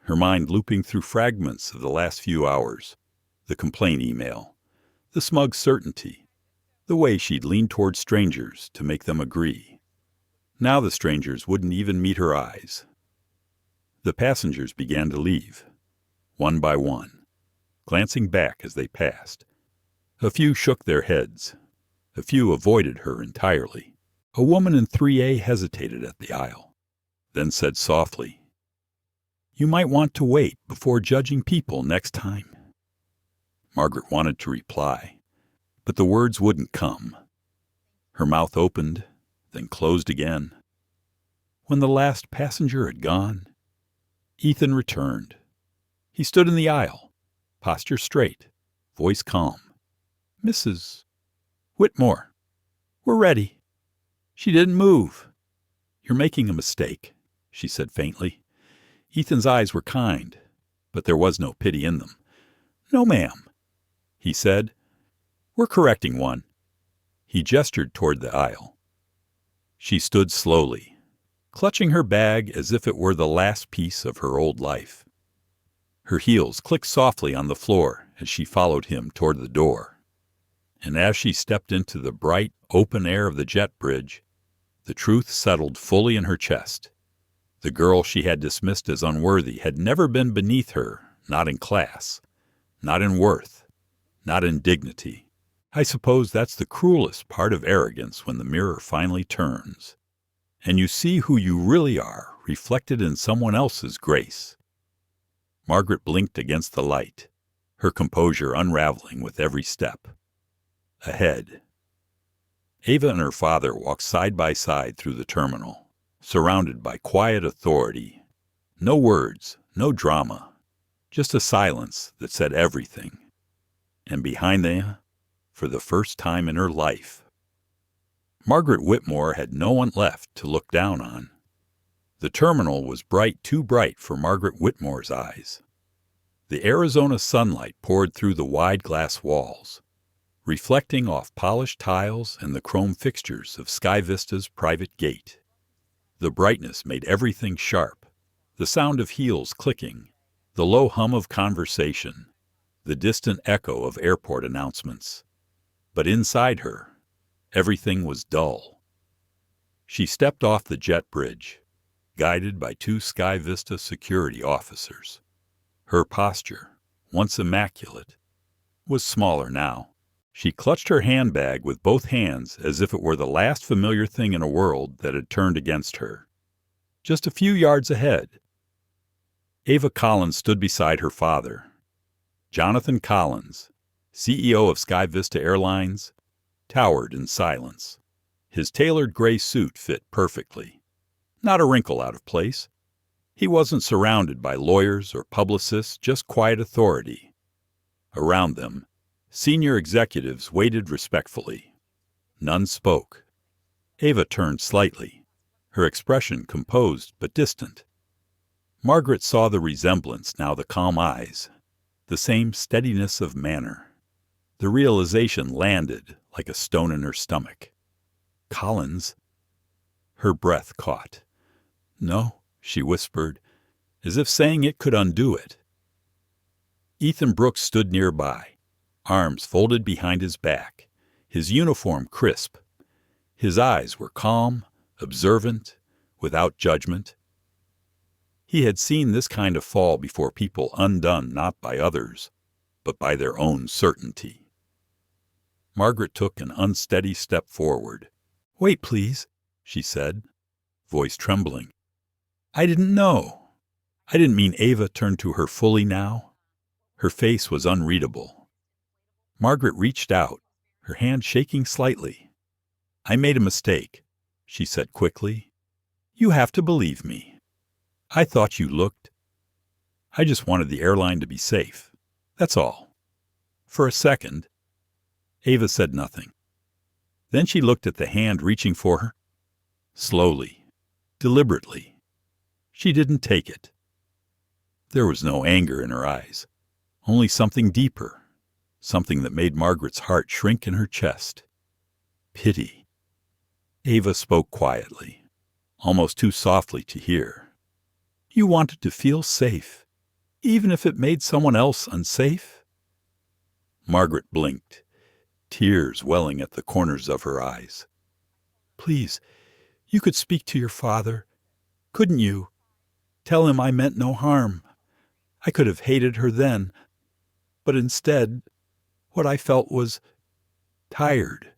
her mind looping through fragments of the last few hours, the complaint email, the smug certainty, the way she'd leaned toward strangers to make them agree. Now the strangers wouldn't even meet her eyes. The passengers began to leave, one by one, glancing back as they passed. A few shook their heads. A few avoided her entirely. A woman in 3A hesitated at the aisle, then said softly, "You might want to wait before judging people next time." Margaret wanted to reply, but the words wouldn't come. Her mouth opened, then closed again. When the last passenger had gone, Ethan returned. He stood in the aisle, posture straight, voice calm. "Mrs. Whitmore, we're ready." She didn't move. "You're making a mistake," she said faintly. Ethan's eyes were kind, but there was no pity in them. "No, ma'am," he said. "We're correcting one." He gestured toward the aisle. She stood slowly, clutching her bag as if it were the last piece of her old life. Her heels clicked softly on the floor as she followed him toward the door. And as she stepped into the bright, open air of the jet bridge, the truth settled fully in her chest. The girl she had dismissed as unworthy had never been beneath her, not in class, not in worth, not in dignity. I suppose that's the cruelest part of arrogance when the mirror finally turns, and you see who you really are reflected in someone else's grace. Margaret blinked against the light, her composure unraveling with every step. Ahead, Ava and her father walked side by side through the terminal, surrounded by quiet authority. No words, no drama, just a silence that said everything. And behind them, for the first time in her life, Margaret Whitmore had no one left to look down on. The terminal was too bright for Margaret Whitmore's eyes. The Arizona sunlight poured through the wide glass walls, reflecting off polished tiles and the chrome fixtures of SkyVista's private gate. The brightness made everything sharp, the sound of heels clicking, the low hum of conversation, the distant echo of airport announcements. But inside her, everything was dull. She stepped off the jet bridge, guided by two SkyVista security officers. Her posture, once immaculate, was smaller now. She clutched her handbag with both hands as if it were the last familiar thing in a world that had turned against her. Just a few yards ahead, Ava Collins stood beside her father. Jonathan Collins, CEO of SkyVista Airlines, towered in silence. His tailored gray suit fit perfectly, not a wrinkle out of place. He wasn't surrounded by lawyers or publicists, just quiet authority. Around them, senior executives waited respectfully. None spoke. Ava turned slightly, her expression composed but distant. Margaret saw the resemblance, now the calm eyes, the same steadiness of manner. The realization landed like a stone in her stomach. Collins? Her breath caught. "No," she whispered, as if saying it could undo it. Ethan Brooks stood nearby, arms folded behind his back, his uniform crisp. His eyes were calm, observant, without judgment. He had seen this kind of fall before, people undone not by others, but by their own certainty. Margaret took an unsteady step forward. "Wait, please," she said, voice trembling. "I didn't know. I didn't mean." Ava turned to her fully now. Her face was unreadable. Margaret reached out, her hand shaking slightly. "I made a mistake," she said quickly. "You have to believe me. I thought you looked. I just wanted the airline to be safe. That's all." For a second, Ava said nothing. Then she looked at the hand reaching for her. slowly, deliberately. She didn't take it. There was no anger in her eyes, only something deeper, something that made Margaret's heart shrink in her chest. Pity. Ava spoke quietly, almost too softly to hear. You wanted to feel safe, even if it made someone else unsafe? Margaret blinked, tears welling at the corners of her eyes. Please, you could speak to your father, couldn't you? Tell him I meant no harm. I could have hated her then, but instead, what I felt was tired.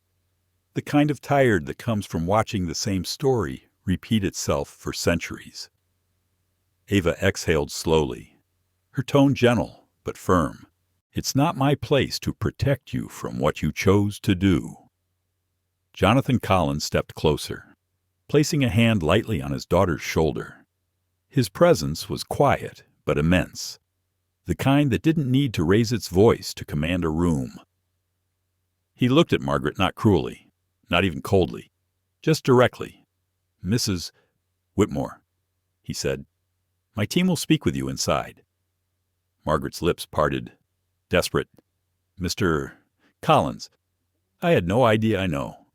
The kind of tired that comes from watching the same story repeat itself for centuries. Ava exhaled slowly, her tone gentle but firm. It's not my place to protect you from what you chose to do. Jonathan Collins stepped closer, placing a hand lightly on his daughter's shoulder. His presence was quiet but immense, the kind that didn't need to raise its voice to command a room. He looked at Margaret not cruelly, not even coldly, just directly. Mrs. Whitmore, he said, my team will speak with you inside. Margaret's lips parted, desperate. Mr. Collins, I had no idea I know,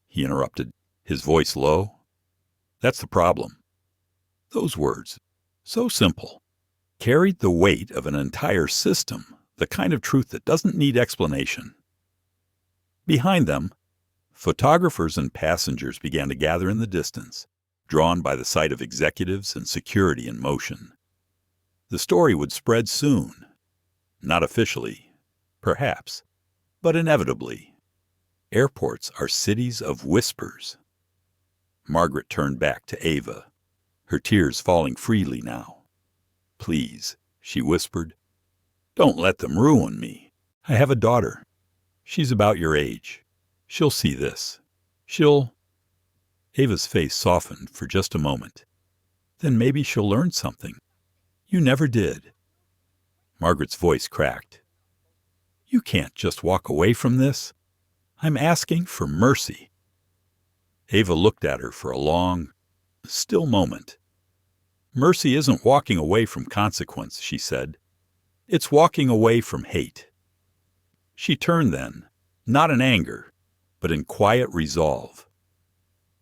he interrupted, his voice low. That's the problem. Those words, so simple, carried the weight of an entire system, the kind of truth that doesn't need explanation. Behind them, photographers and passengers began to gather in the distance, drawn by the sight of executives and security in motion. The story would spread soon. Not officially, perhaps, but inevitably. Airports are cities of whispers. Margaret turned back to Ava, her tears falling freely now. Please, she whispered, don't let them ruin me. I have a daughter. She's about your age. She'll see this. Ava's face softened for just a moment. Then maybe she'll learn something. You never did. Margaret's voice cracked. You can't just walk away from this. I'm asking for mercy. Ava looked at her for a long, still moment. Mercy isn't walking away from consequence, she said. It's walking away from hate. She turned then, not in anger, but in quiet resolve.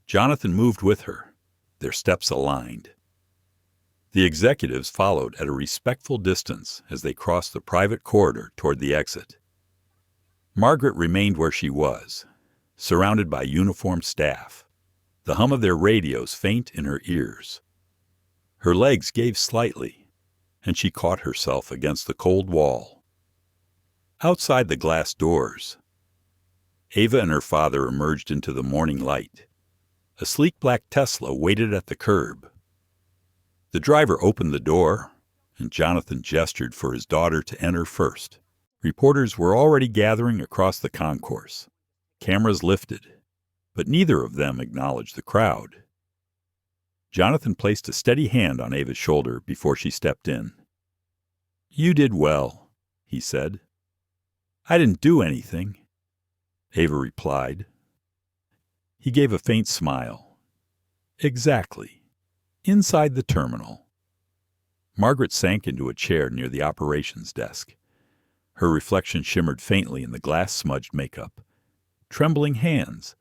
Jonathan moved with her, their steps aligned. The executives followed at a respectful distance as they crossed the private corridor toward the exit. Margaret remained where she was, surrounded by uniformed staff, the hum of their radios faint in her ears. Her legs gave slightly, and she caught herself against the cold wall. Outside the glass doors, Ava and her father emerged into the morning light. A sleek black Tesla waited at the curb. The driver opened the door, and Jonathan gestured for his daughter to enter first. Reporters were already gathering across the concourse. Cameras lifted, but neither of them acknowledged the crowd. Jonathan placed a steady hand on Ava's shoulder before she stepped in. You did well, he said. I didn't do anything, Ava replied. He gave a faint smile. Exactly. Inside the terminal. Margaret sank into a chair near the operations desk. Her reflection shimmered faintly in the glass-smudged makeup. Trembling hands,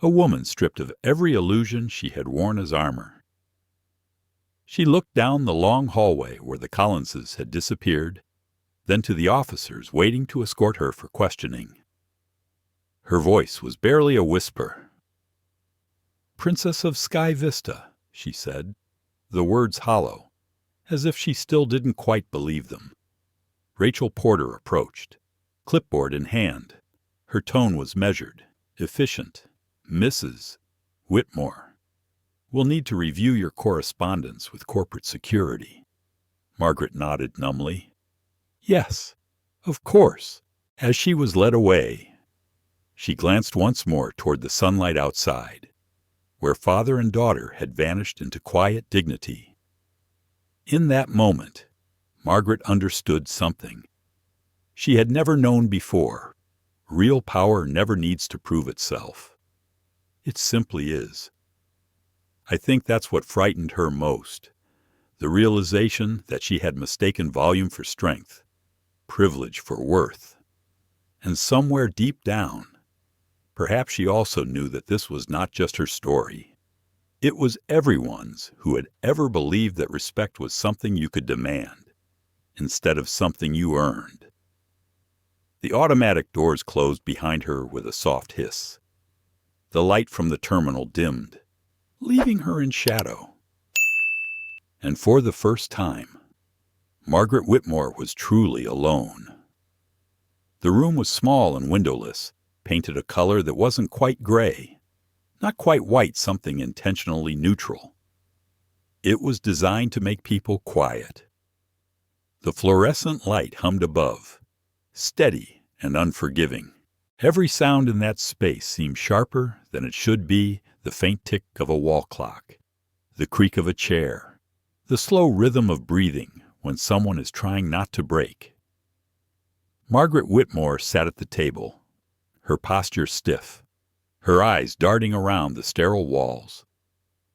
a woman stripped of every illusion she had worn as armor. She looked down the long hallway where the Collinses had disappeared, then to the officers waiting to escort her for questioning. Her voice was barely a whisper. Princess of SkyVista, she said, the words hollow, as if she still didn't quite believe them. Rachel Porter approached, clipboard in hand. Her tone was measured, efficient. Mrs. Whitmore, we'll need to review your correspondence with corporate security. Margaret nodded numbly. Yes, of course. As she was led away, she glanced once more toward the sunlight outside, where father and daughter had vanished into quiet dignity. In that moment, Margaret understood something she had never known before. Real power never needs to prove itself. It simply is. I think that's what frightened her most. The realization that she had mistaken volume for strength, privilege for worth. And somewhere deep down, perhaps she also knew that this was not just her story. It was everyone's who had ever believed that respect was something you could demand, instead of something you earned. The automatic doors closed behind her with a soft hiss. The light from the terminal dimmed, leaving her in shadow. And for the first time, Margaret Whitmore was truly alone. The room was small and windowless, painted a color that wasn't quite gray, not quite white, something intentionally neutral. It was designed to make people quiet. The fluorescent light hummed above, steady and unforgiving. Every sound in that space seemed sharper than it should be, the faint tick of a wall clock, the creak of a chair, the slow rhythm of breathing when someone is trying not to break. Margaret Whitmore sat at the table, her posture stiff, her eyes darting around the sterile walls.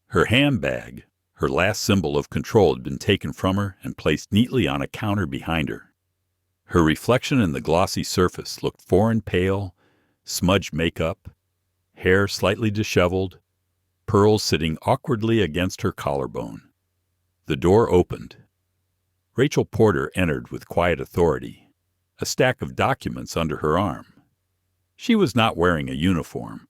Her handbag, her last symbol of control, had been taken from her and placed neatly on a counter behind her. Her reflection in the glossy surface looked foreign pale, smudged makeup, hair slightly disheveled, pearls sitting awkwardly against her collarbone. The door opened. Rachel Porter entered with quiet authority, a stack of documents under her arm. She was not wearing a uniform,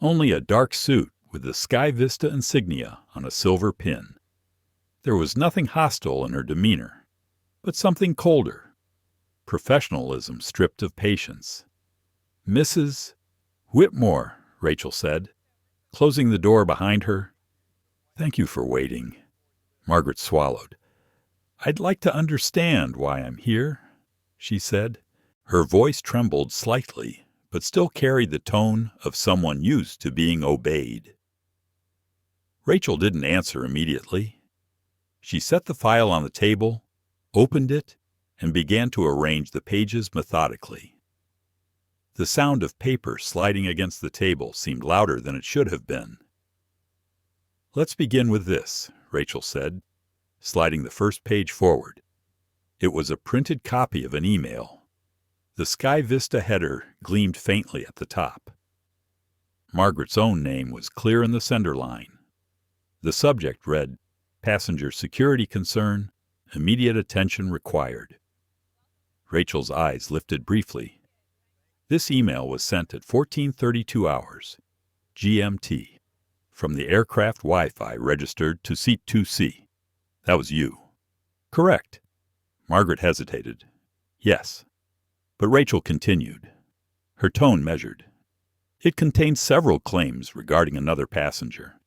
only a dark suit with the SkyVista insignia on a silver pin. There was nothing hostile in her demeanor, but something colder, professionalism stripped of patience. "Mrs. Whitmore," Rachel said, closing the door behind her. "Thank you for waiting." Margaret swallowed. "I'd like to understand why I'm here," she said. Her voice trembled slightly, but still carried the tone of someone used to being obeyed. Rachel didn't answer immediately. She set the file on the table, opened it, and began to arrange the pages methodically. The sound of paper sliding against the table seemed louder than it should have been. "Let's begin with this," Rachel said, sliding the first page forward. It was a printed copy of an email. The SkyVista header gleamed faintly at the top. Margaret's own name was clear in the sender line. The subject read, "Passenger security concern, immediate attention required." Rachel's eyes lifted briefly. This email was sent at 14:32 hours, GMT, from the aircraft Wi-Fi registered to seat 2C. That was you. Correct. Margaret hesitated. Yes. But Rachel continued, her tone measured. It contained several claims regarding another passenger,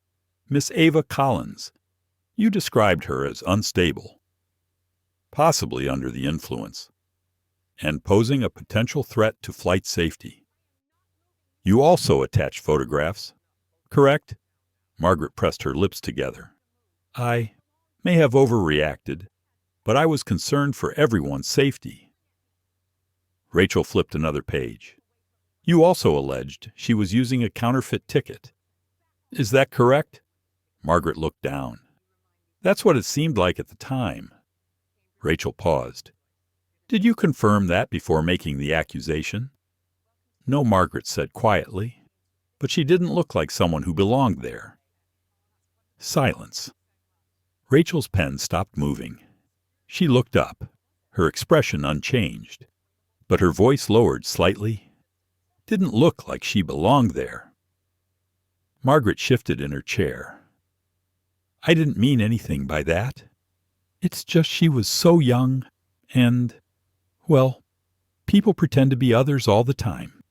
Miss Ava Collins. You described her as unstable, possibly under the influence, and posing a potential threat to flight safety. You also attached photographs, correct? Margaret pressed her lips together. I may have overreacted, but I was concerned for everyone's safety. Rachel flipped another page. You also alleged she was using a counterfeit ticket. Is that correct? Margaret looked down. That's what it seemed like at the time. Rachel paused. Did you confirm that before making the accusation? No, Margaret said quietly, but she didn't look like someone who belonged there. Silence. Rachel's pen stopped moving. She looked up, her expression unchanged, but her voice lowered slightly. Didn't look like she belonged there. Margaret shifted in her chair. I didn't mean anything by that. It's just she was so young, and, well, people pretend to be others all the time,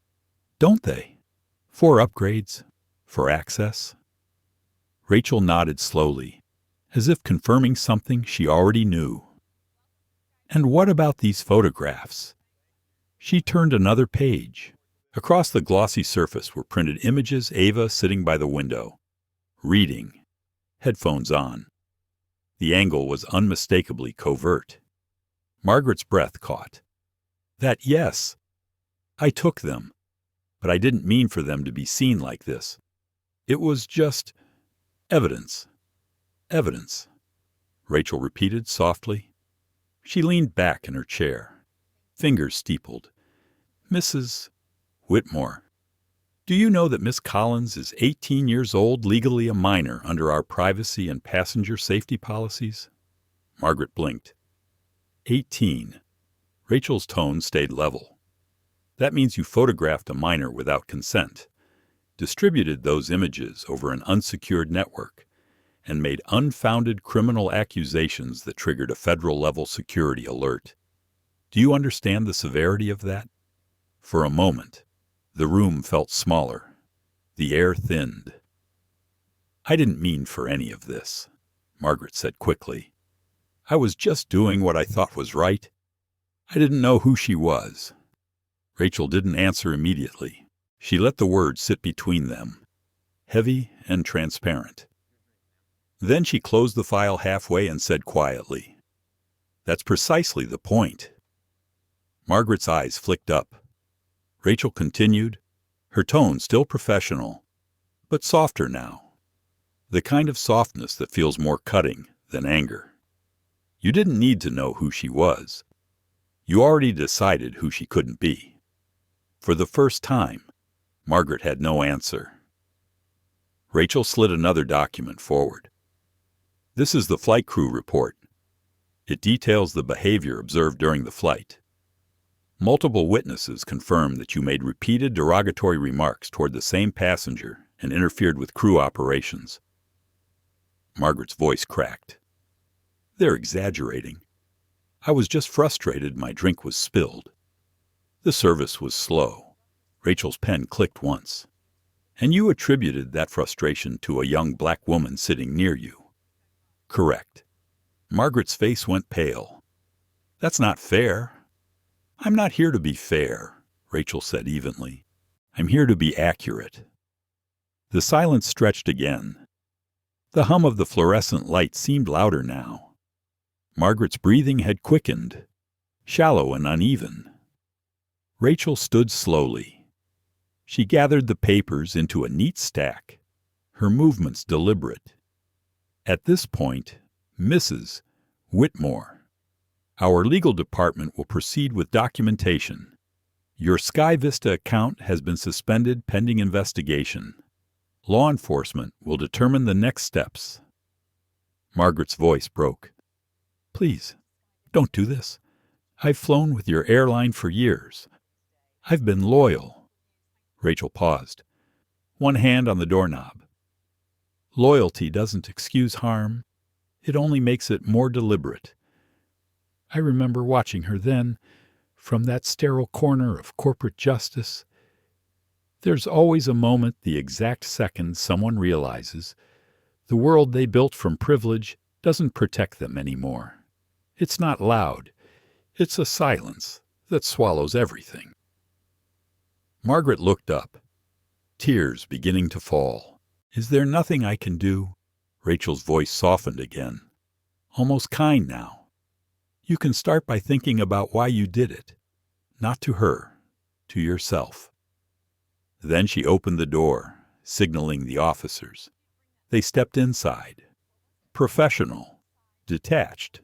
don't they? For upgrades, for access. Rachel nodded slowly, as if confirming something she already knew. And what about these photographs? She turned another page. Across the glossy surface were printed images Ava sitting by the window, reading, headphones on. The angle was unmistakably covert. Margaret's breath caught. That, yes. I took them, but I didn't mean for them to be seen like this. It was just Evidence. Evidence, Rachel repeated softly. She leaned back in her chair, fingers steepled. Mrs. Whitmore, do you know that Miss Collins is 18 years old, legally a minor under our privacy and passenger safety policies? Margaret blinked. 18. Rachel's tone stayed level. That means you photographed a minor without consent, distributed those images over an unsecured network, and made unfounded criminal accusations that triggered a federal-level security alert. Do you understand the severity of that? For a moment, the room felt smaller. The air thinned. I didn't mean for any of this, Margaret said quickly. I was just doing what I thought was right. I didn't know who she was. Rachel didn't answer immediately. She let the words sit between them, heavy and transparent. Then she closed the file halfway and said quietly, "That's precisely the point." Margaret's eyes flicked up. Rachel continued, her tone still professional, but softer now. The kind of softness that feels more cutting than anger. You didn't need to know who she was. You already decided who she couldn't be. For the first time, Margaret had no answer. Rachel slid another document forward. This is the flight crew report. It details the behavior observed during the flight. Multiple witnesses confirm that you made repeated derogatory remarks toward the same passenger and interfered with crew operations. Margaret's voice cracked. They're exaggerating. I was just frustrated my drink was spilled. The service was slow. Rachel's pen clicked once. And you attributed that frustration to a young black woman sitting near you. Correct. Margaret's face went pale. That's not fair. I'm not here to be fair, Rachel said evenly. I'm here to be accurate. The silence stretched again. The hum of the fluorescent light seemed louder now. Margaret's breathing had quickened, shallow and uneven. Rachel stood slowly. She gathered the papers into a neat stack, her movements deliberate. At this point, Mrs. Whitmore, our legal department will proceed with documentation. Your SkyVista account has been suspended pending investigation. Law enforcement will determine the next steps. Margaret's voice broke. Please, don't do this. I've flown with your airline for years. I've been loyal. Rachel paused, one hand on the doorknob. Loyalty doesn't excuse harm. It only makes it more deliberate. I remember watching her then, from that sterile corner of corporate justice. There's always a moment, the exact second someone realizes the world they built from privilege doesn't protect them anymore. It's not loud. It's a silence that swallows everything. Margaret looked up, tears beginning to fall. Is there nothing I can do? Rachel's voice softened again, almost kind now. You can start by thinking about why you did it. Not to her, to yourself. Then she opened the door, signaling the officers. They stepped inside. Professional, detached.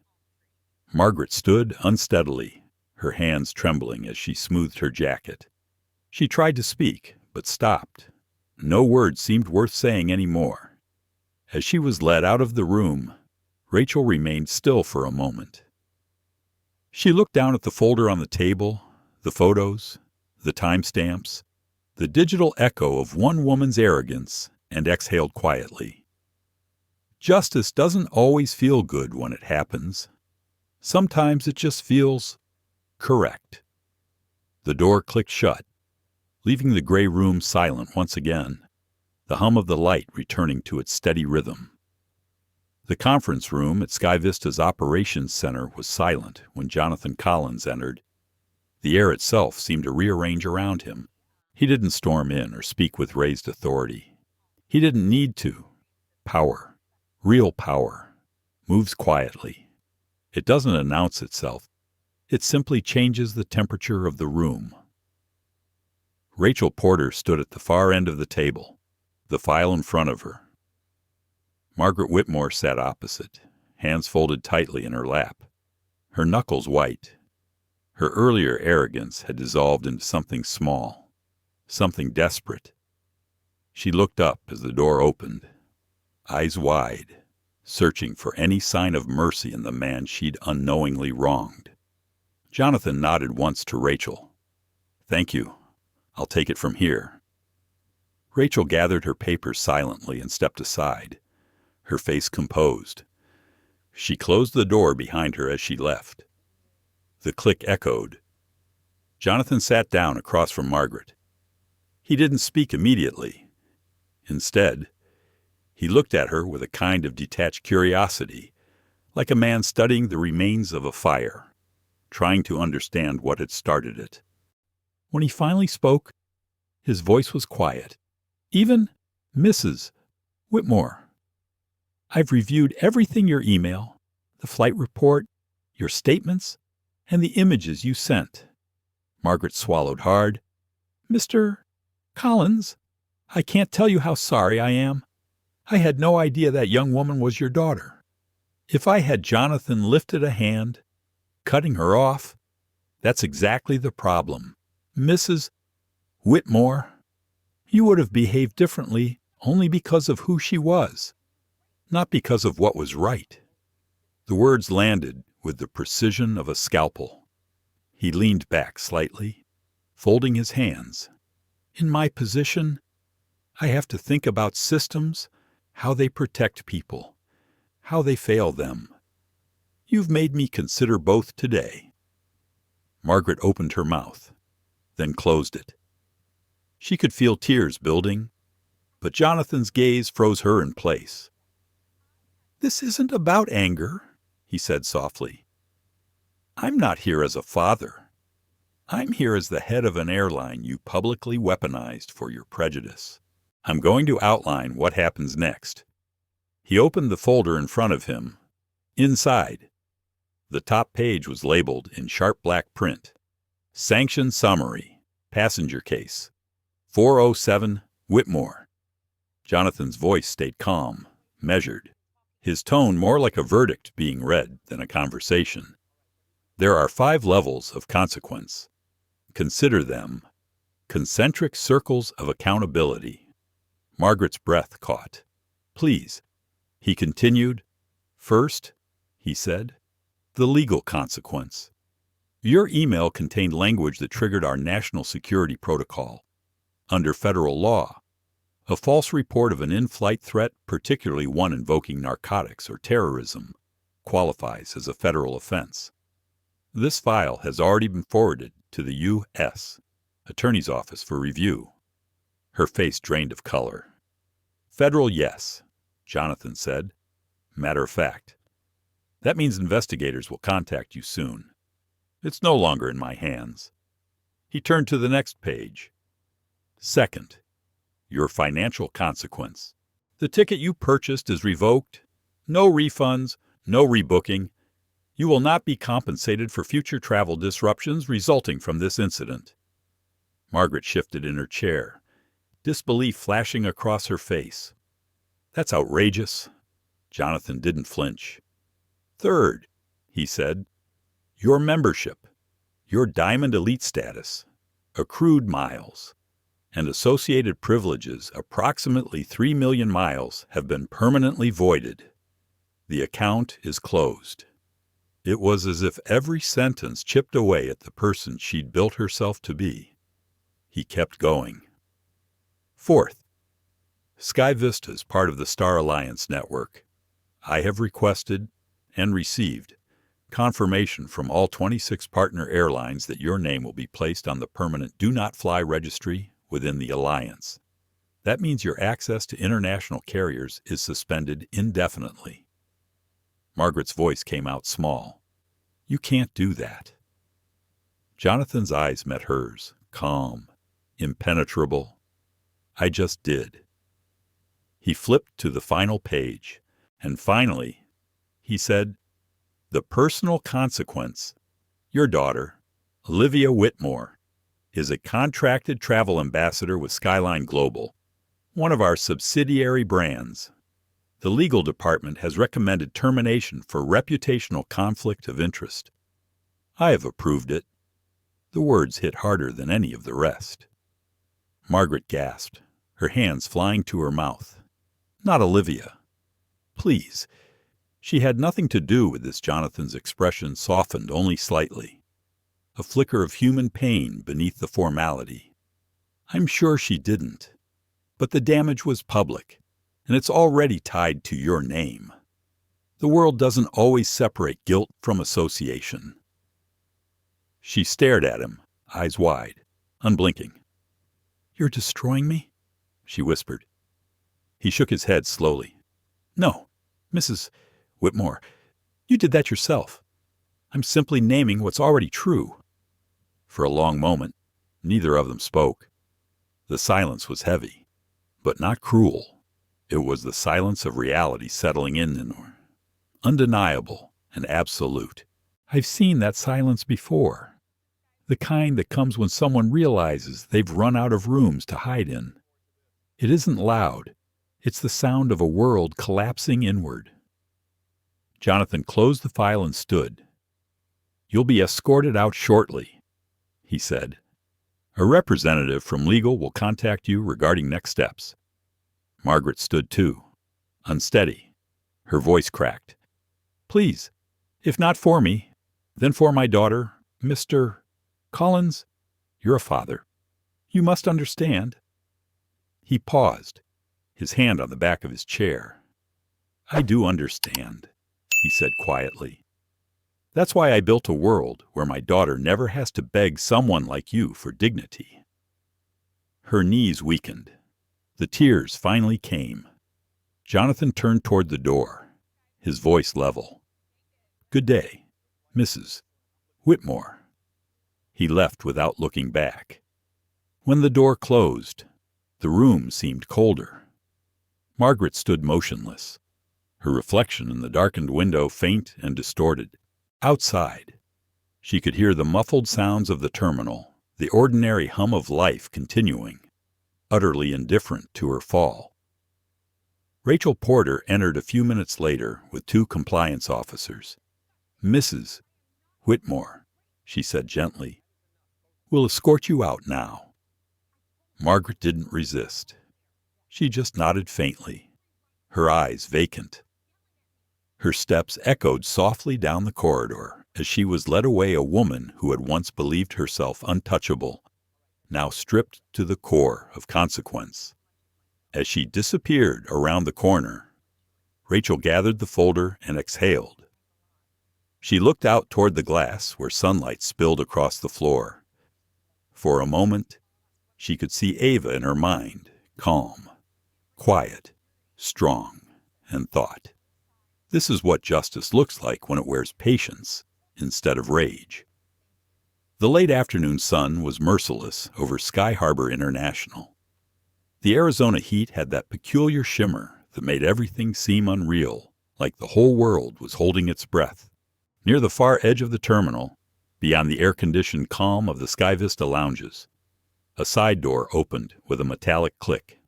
Margaret stood unsteadily, her hands trembling as she smoothed her jacket. She tried to speak, but stopped. No words seemed worth saying any more. As she was led out of the room, Rachel remained still for a moment. She looked down at the folder on the table, the photos, the timestamps, the digital echo of one woman's arrogance, and exhaled quietly. Justice doesn't always feel good when it happens. Sometimes it just feels correct. The door clicked shut, leaving the gray room silent once again, the hum of the light returning to its steady rhythm. The conference room at SkyVista's operations center was silent when Jonathan Collins entered. The air itself seemed to rearrange around him. He didn't storm in or speak with raised authority. He didn't need to. Power, real power, moves quietly. It doesn't announce itself. It simply changes the temperature of the room. Rachel Porter stood at the far end of the table, the file in front of her. Margaret Whitmore sat opposite, hands folded tightly in her lap, her knuckles white. Her earlier arrogance had dissolved into something small, something desperate. She looked up as the door opened, eyes wide, searching for any sign of mercy in the man she'd unknowingly wronged. Jonathan nodded once to Rachel. "Thank you. I'll take it from here." Rachel gathered her papers silently and stepped aside, her face composed. She closed the door behind her as she left. The click echoed. Jonathan sat down across from Margaret. He didn't speak immediately. Instead, he looked at her with a kind of detached curiosity, like a man studying the remains of a fire, trying to understand what had started it. When he finally spoke, his voice was quiet. "Even Mrs. Whitmore, I've reviewed everything, your email, the flight report, your statements, and the images you sent." Margaret swallowed hard. "Mr. Collins, I can't tell you how sorry I am. I had no idea that young woman was your daughter. If I had Jonathan lifted a hand, cutting her off, that's exactly the problem. Mrs. Whitmore, you would have behaved differently only because of who she was, not because of what was right." The words landed with the precision of a scalpel. He leaned back slightly, folding his hands. "In my position, I have to think about systems, how they protect people, how they fail them. You've made me consider both today." Margaret opened her mouth, then closed it. She could feel tears building, but Jonathan's gaze froze her in place. "This isn't about anger," he said softly. "I'm not here as a father. I'm here as the head of an airline you publicly weaponized for your prejudice. I'm going to outline what happens next." He opened the folder in front of him. Inside, the top page was labeled in sharp black print, "Sanction Summary, Passenger Case, 407 Whitmore." Jonathan's voice stayed calm, measured, his tone more like a verdict being read than a conversation. "There are 5 levels of consequence. Consider them concentric circles of accountability." Margaret's breath caught. "Please," he continued. "First," he said, "the legal consequence. Your email contained language that triggered our national security protocol. Under federal law, a false report of an in-flight threat, particularly one invoking narcotics or terrorism, qualifies as a federal offense. This file has already been forwarded to the U.S. Attorney's Office for review." Her face drained of color. "Federal, yes," Jonathan said. "Matter of fact. That means investigators will contact you soon. It's no longer in my hands." He turned to the next page. "Second, your financial consequence. The ticket you purchased is revoked. No refunds, no rebooking. You will not be compensated for future travel disruptions resulting from this incident." Margaret shifted in her chair, disbelief flashing across her face. "That's outrageous." Jonathan didn't flinch. "Third," he said, "your membership, your Diamond Elite status, accrued miles, and associated privileges, approximately 3 million miles, have been permanently voided. The account is closed." It was as if every sentence chipped away at the person she'd built herself to be. He kept going. "Fourth, SkyVista is part of the Star Alliance network. I have requested and received confirmation from all 26 partner airlines that your name will be placed on the permanent Do Not Fly registry within the Alliance. That means your access to international carriers is suspended indefinitely." Margaret's voice came out small. "You can't do that." Jonathan's eyes met hers, calm, impenetrable. "I just did." He flipped to the final page, and finally, he said, "The personal consequence. Your daughter, Olivia Whitmore, is a contracted travel ambassador with Skyline Global, one of our subsidiary brands. The legal department has recommended termination for reputational conflict of interest. I have approved it." The words hit harder than any of the rest. Margaret gasped, her hands flying to her mouth. "Not Olivia. Please." She had nothing to do with this. Jonathan's expression softened only slightly. A flicker of human pain beneath the formality. "I'm sure she didn't. But the damage was public, and it's already tied to your name. The world doesn't always separate guilt from association." She stared at him, eyes wide, unblinking. "You're destroying me?" she whispered. He shook his head slowly. "No, Mrs. Whitmore, you did that yourself. I'm simply naming what's already true." For a long moment, neither of them spoke. The silence was heavy, but not cruel. It was the silence of reality settling in undeniable and absolute. I've seen that silence before. The kind that comes when someone realizes they've run out of rooms to hide in. It isn't loud. It's the sound of a world collapsing inward. Jonathan closed the file and stood. "You'll be escorted out shortly," he said. "A representative from legal will contact you regarding next steps." Margaret stood too, unsteady. Her voice cracked. "Please, if not for me, then for my daughter, Mr. Collins. You're a father. You must understand." He paused, his hand on the back of his chair. "I do understand," he said quietly. "That's why I built a world where my daughter never has to beg someone like you for dignity." Her knees weakened. The tears finally came. Jonathan turned toward the door, his voice level. "Good day, Mrs. Whitmore." He left without looking back. When the door closed, the room seemed colder. Margaret stood motionless, her reflection in the darkened window faint and distorted. Outside, she could hear the muffled sounds of the terminal, the ordinary hum of life continuing, utterly indifferent to her fall. Rachel Porter entered a few minutes later with 2 compliance officers. "Mrs. Whitmore," she said gently, "we'll escort you out now." Margaret didn't resist. She just nodded faintly, her eyes vacant. Her steps echoed softly down the corridor as she was led away, a woman who had once believed herself untouchable, now stripped to the core of consequence. As she disappeared around the corner, Rachel gathered the folder and exhaled. She looked out toward the glass where sunlight spilled across the floor. For a moment, she could see Ava in her mind, calm, quiet, strong, and thought, "This is what justice looks like when it wears patience instead of rage." The late afternoon sun was merciless over Sky Harbor International. The Arizona heat had that peculiar shimmer that made everything seem unreal, like the whole world was holding its breath. Near the far edge of the terminal, beyond the air-conditioned calm of the SkyVista lounges, a side door opened with a metallic click.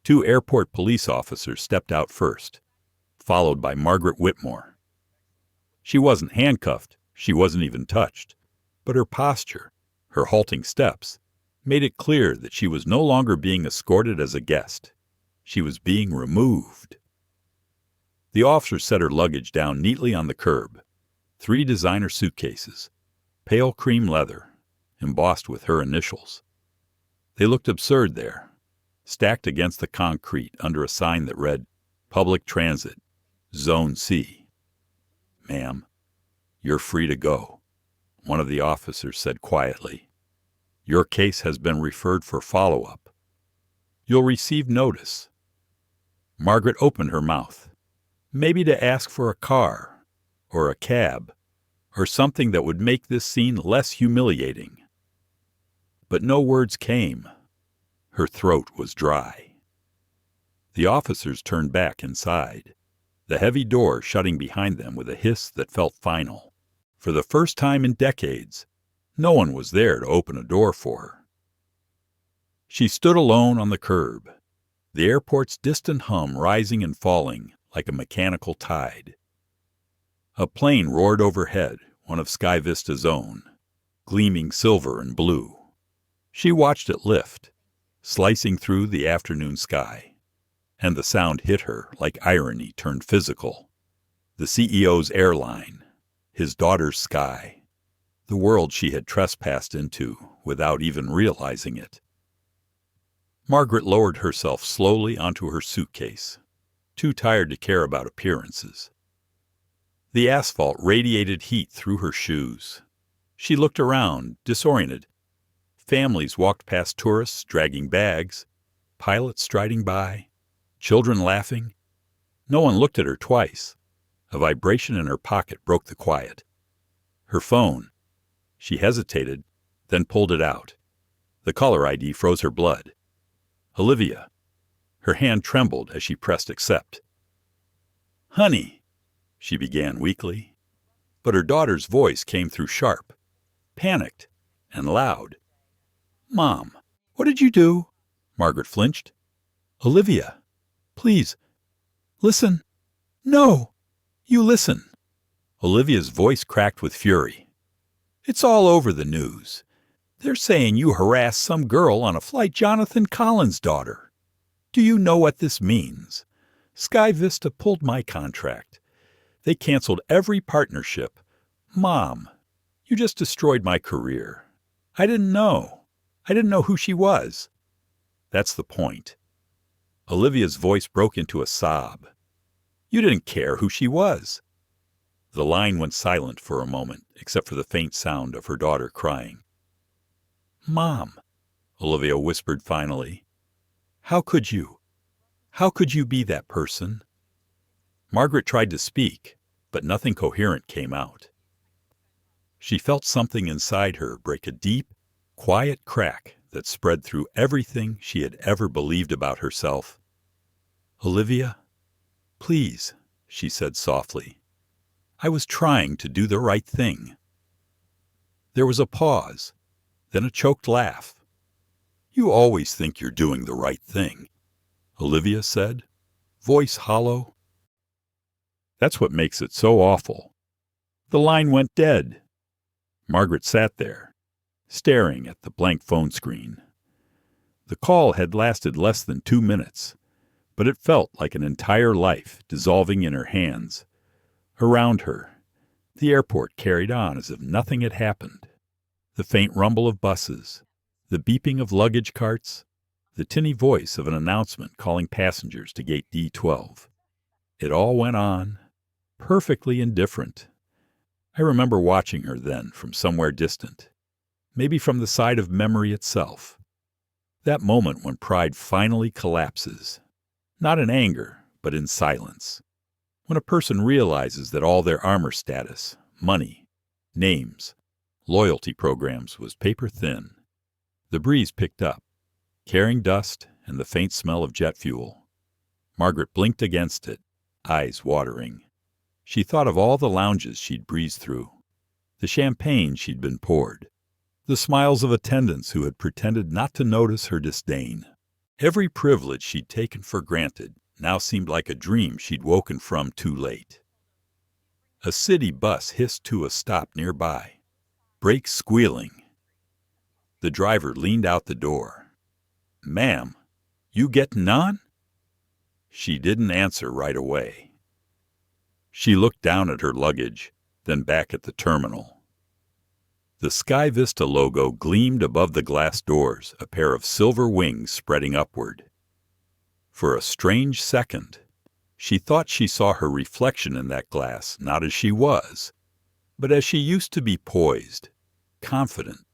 2 airport police officers stepped out first, followed by Margaret Whitmore. She wasn't handcuffed, she wasn't even touched, but her posture, her halting steps, made it clear that she was no longer being escorted as a guest. She was being removed. The officer set her luggage down neatly on the curb. 3 designer suitcases, pale cream leather, embossed with her initials. They looked absurd there, stacked against the concrete under a sign that read, "Public Transit, Zone C." "Ma'am, you're free to go," one of the officers said quietly. "Your case has been referred for follow-up. You'll receive notice." Margaret opened her mouth, maybe to ask for a car, or a cab, or something that would make this scene less humiliating. But no words came. Her throat was dry. The officers turned back inside, the heavy door shutting behind them with a hiss that felt final. For the first time in decades, no one was there to open a door for her. She stood alone on the curb, the airport's distant hum rising and falling like a mechanical tide. A plane roared overhead, one of SkyVista's own, gleaming silver and blue. She watched it lift, slicing through the afternoon sky, and the sound hit her like irony turned physical. The CEO's airline, his daughter's sky, the world she had trespassed into without even realizing it. Margaret lowered herself slowly onto her suitcase, too tired to care about appearances. The asphalt radiated heat through her shoes. She looked around, disoriented. Families walked past tourists dragging bags, pilots striding by, children laughing. No one looked at her twice. A vibration in her pocket broke the quiet. Her phone. She hesitated, then pulled it out. The caller ID froze her blood. Olivia. Her hand trembled as she pressed accept. "Honey," she began weakly, but her daughter's voice came through sharp, panicked, and loud. "Mom, what did you do?" Margaret flinched. "Olivia, please, listen." "No, you listen." Olivia's voice cracked with fury. "It's all over the news. They're saying you harassed some girl on a flight, Jonathan Collins' daughter. Do you know what this means? SkyVista pulled my contract. They canceled every partnership. Mom, you just destroyed my career. I didn't know. I didn't know who she was." That's the point. Olivia's voice broke into a sob. "You didn't care who she was." The line went silent for a moment, except for the faint sound of her daughter crying. "Mom," Olivia whispered finally, How could you? How could you be that person?" Margaret tried to speak, but nothing coherent came out. She felt something inside her break a deep, quiet crack that spread through everything she had ever believed about herself. "Olivia, please," she said softly. "I was trying to do the right thing." There was a pause, then a choked laugh. "You always think you're doing the right thing," Olivia said, voice hollow. "That's what makes it so awful." The line went dead. Margaret sat there, staring at the blank phone screen. The call had lasted less than 2 minutes, but it felt like an entire life dissolving in her hands. Around her, the airport carried on as if nothing had happened. The faint rumble of buses, the beeping of luggage carts, the tinny voice of an announcement calling passengers to gate D12. It all went on, perfectly indifferent. I remember watching her then from somewhere distant, maybe from the side of memory itself. That moment when pride finally collapses, not in anger, but in silence. When a person realizes that all their armor status, money, names, loyalty programs was paper thin. The breeze picked up, carrying dust and the faint smell of jet fuel. Margaret blinked against it, eyes watering. She thought of all the lounges she'd breezed through, the champagne she'd been poured, the smiles of attendants who had pretended not to notice her disdain. Every privilege she'd taken for granted now seemed like a dream she'd woken from too late. A city bus hissed to a stop nearby, brakes squealing. The driver leaned out the door. "Ma'am, you getting on?" She didn't answer right away. She looked down at her luggage, then back at the terminal. The SkyVista logo gleamed above the glass doors, a pair of silver wings spreading upward. For a strange second, she thought she saw her reflection in that glass not as she was, but as she used to be poised, confident,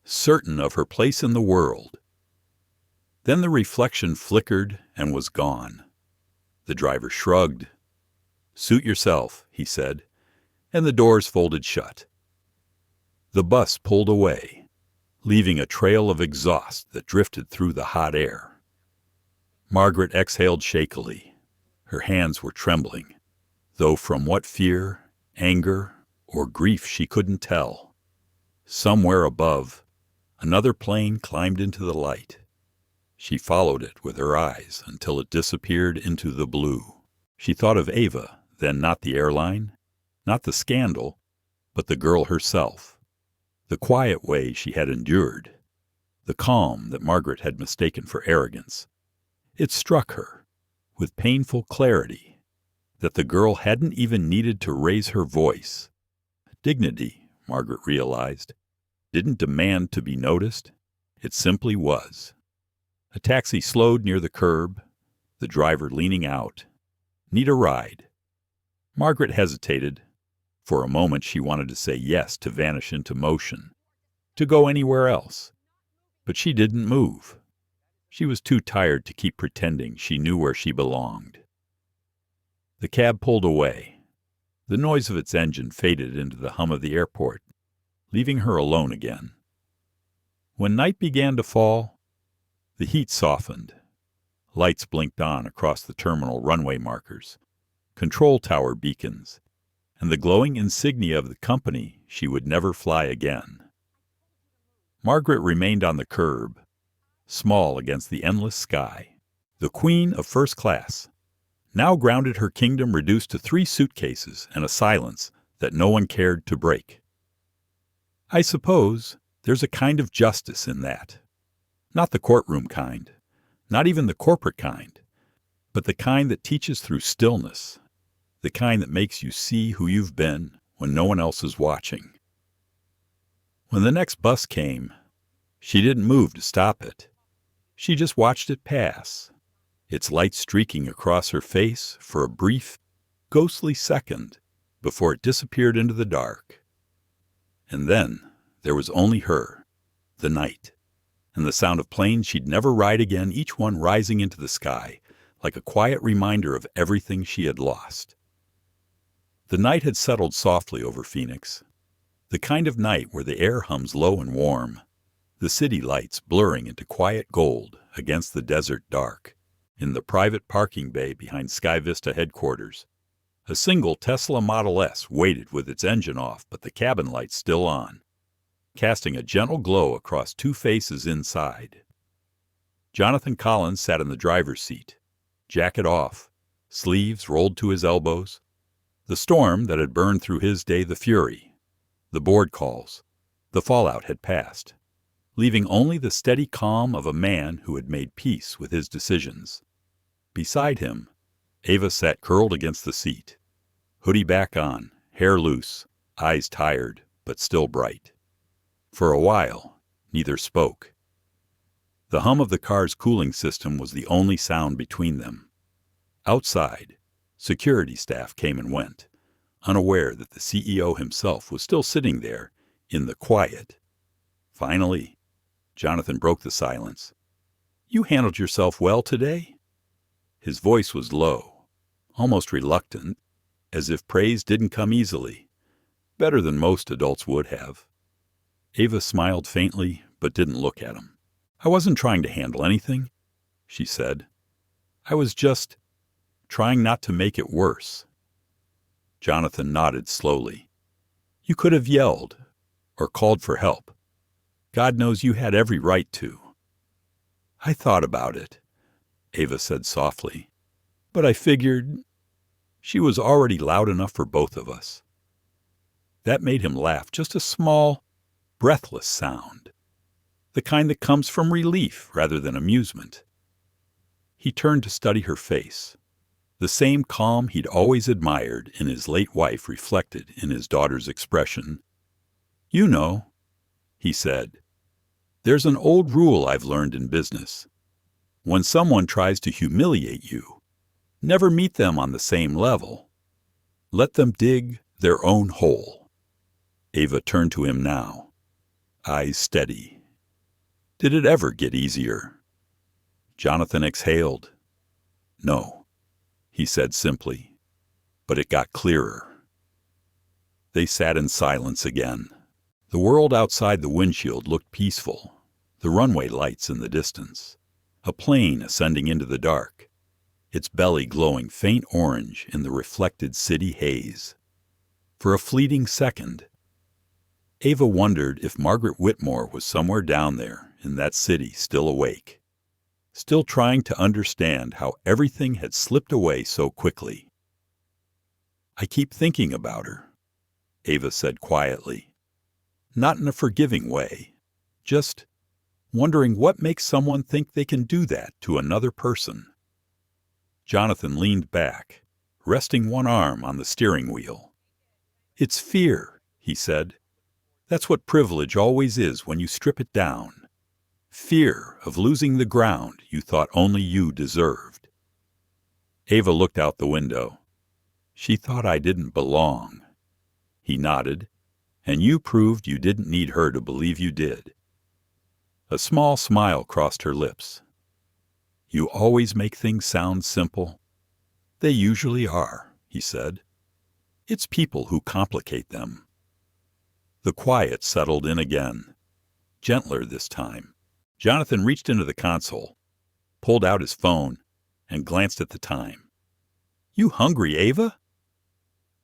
certain of her place in the world. Then the reflection flickered and was gone. The driver shrugged. "Suit yourself," he said, and the doors folded shut. The bus pulled away, leaving a trail of exhaust that drifted through the hot air. Margaret exhaled shakily. Her hands were trembling, though from what fear, anger, or grief she couldn't tell. Somewhere above, another plane climbed into the light. She followed it with her eyes until it disappeared into the blue. She thought of Ava, then not the airline, not the scandal, but the girl herself. The quiet way she had endured, the calm that Margaret had mistaken for arrogance. It struck her, with painful clarity, that the girl hadn't even needed to raise her voice. Dignity, Margaret realized, didn't demand to be noticed. It simply was. A taxi slowed near the curb, the driver leaning out. Need a ride? Margaret hesitated. For a moment she wanted to say yes to vanish into motion, to go anywhere else. But she didn't move. She was too tired to keep pretending she knew where she belonged. The cab pulled away. The noise of its engine faded into the hum of the airport, leaving her alone again. When night began to fall, the heat softened. Lights blinked on across the terminal runway markers, control tower beacons, and the glowing insignia of the company she would never fly again. Margaret remained on the curb, small against the endless sky. The queen of first class, now grounded, her kingdom reduced to 3 suitcases and a silence that no one cared to break. I suppose there's a kind of justice in that. Not the courtroom kind, not even the corporate kind, but the kind that teaches through stillness, the kind that makes you see who you've been when no one else is watching. When the next bus came, she didn't move to stop it. She just watched it pass, its light streaking across her face for a brief, ghostly second before it disappeared into the dark. And then there was only her, the night, and the sound of planes she'd never ride again, each one rising into the sky like a quiet reminder of everything she had lost. The night had settled softly over Phoenix, the kind of night where the air hums low and warm, the city lights blurring into quiet gold against the desert dark. In the private parking bay behind SkyVista headquarters, a single Tesla Model S waited with its engine off but the cabin lights still on, casting a gentle glow across 2 faces inside. Jonathan Collins sat in the driver's seat, jacket off, sleeves rolled to his elbows. The storm that had burned through his day, the fury, the board calls, the fallout had passed, leaving only the steady calm of a man who had made peace with his decisions. Beside him, Ava sat curled against the seat, hoodie back on, hair loose, eyes tired, but still bright. For a while, neither spoke. The hum of the car's cooling system was the only sound between them. Outside, security staff came and went, unaware that the CEO himself was still sitting there in the quiet. Finally, Jonathan broke the silence. You handled yourself well today? His voice was low, almost reluctant, as if praise didn't come easily, better than most adults would have. Ava smiled faintly, but didn't look at him. I wasn't trying to handle anything, she said. I was just trying not to make it worse. Jonathan nodded slowly. You could have yelled or called for help. God knows you had every right to. I thought about it, Ava said softly, but I figured she was already loud enough for both of us. That made him laugh, just a small, breathless sound, the kind that comes from relief rather than amusement. He turned to study her face, the same calm he'd always admired in his late wife reflected in his daughter's expression. You know, he said, there's an old rule I've learned in business. When someone tries to humiliate you, never meet them on the same level. Let them dig their own hole. Ava turned to him now, eyes steady. Did it ever get easier? Jonathan exhaled. No, he said simply, but it got clearer. They sat in silence again. The world outside the windshield looked peaceful, the runway lights in the distance, a plane ascending into the dark, its belly glowing faint orange in the reflected city haze. For a fleeting second, Ava wondered if Margaret Whitmore was somewhere down there in that city still awake, still trying to understand how everything had slipped away so quickly. "I keep thinking about her," Ava said quietly. Not in a forgiving way, just wondering what makes someone think they can do that to another person. Jonathan leaned back, resting one arm on the steering wheel. "It's fear," he said. "That's what privilege always is when you strip it down. Fear of losing the ground you thought only you deserved." Ava looked out the window. "She thought I didn't belong." He nodded. "And you proved you didn't need her to believe you did." A small smile crossed her lips. "You always make things sound simple." "They usually are," he said. "It's people who complicate them." The quiet settled in again, gentler this time. Jonathan reached into the console, pulled out his phone, and glanced at the time. "You hungry, Ava?"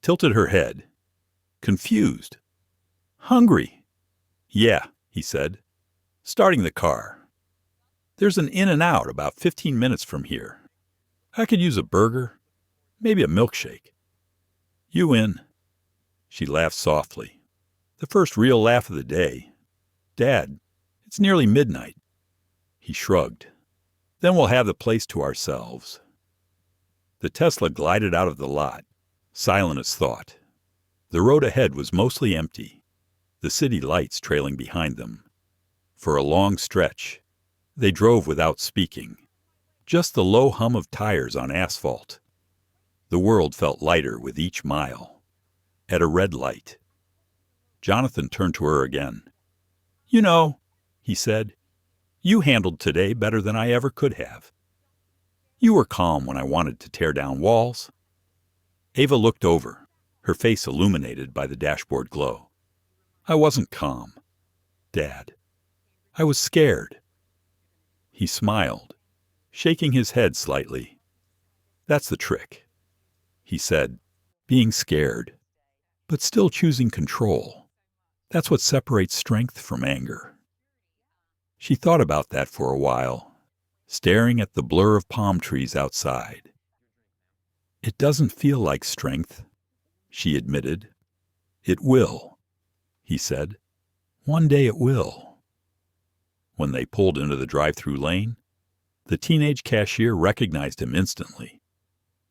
Tilted her head, confused. "Hungry?" "Yeah," he said, starting the car. "There's an In-N-Out about 15 minutes from here. I could use a burger, maybe a milkshake." "You in?" She laughed softly. The first real laugh of the day. "Dad, it's nearly midnight." He shrugged. "Then we'll have the place to ourselves." The Tesla glided out of the lot, silent as thought. The road ahead was mostly empty, the city lights trailing behind them. For a long stretch, they drove without speaking, just the low hum of tires on asphalt. The world felt lighter with each mile. At a red light, Jonathan turned to her again. "You know," he said, "you handled today better than I ever could have. You were calm when I wanted to tear down walls." Ava looked over, her face illuminated by the dashboard glow. "I wasn't calm, Dad. I was scared." He smiled, shaking his head slightly. "That's the trick," he said, "being scared, but still choosing control. That's what separates strength from anger." She thought about that for a while, staring at the blur of palm trees outside. "It doesn't feel like strength," she admitted. "It will," he said. "One day it will." When they pulled into the drive-through lane, the teenage cashier recognized him instantly.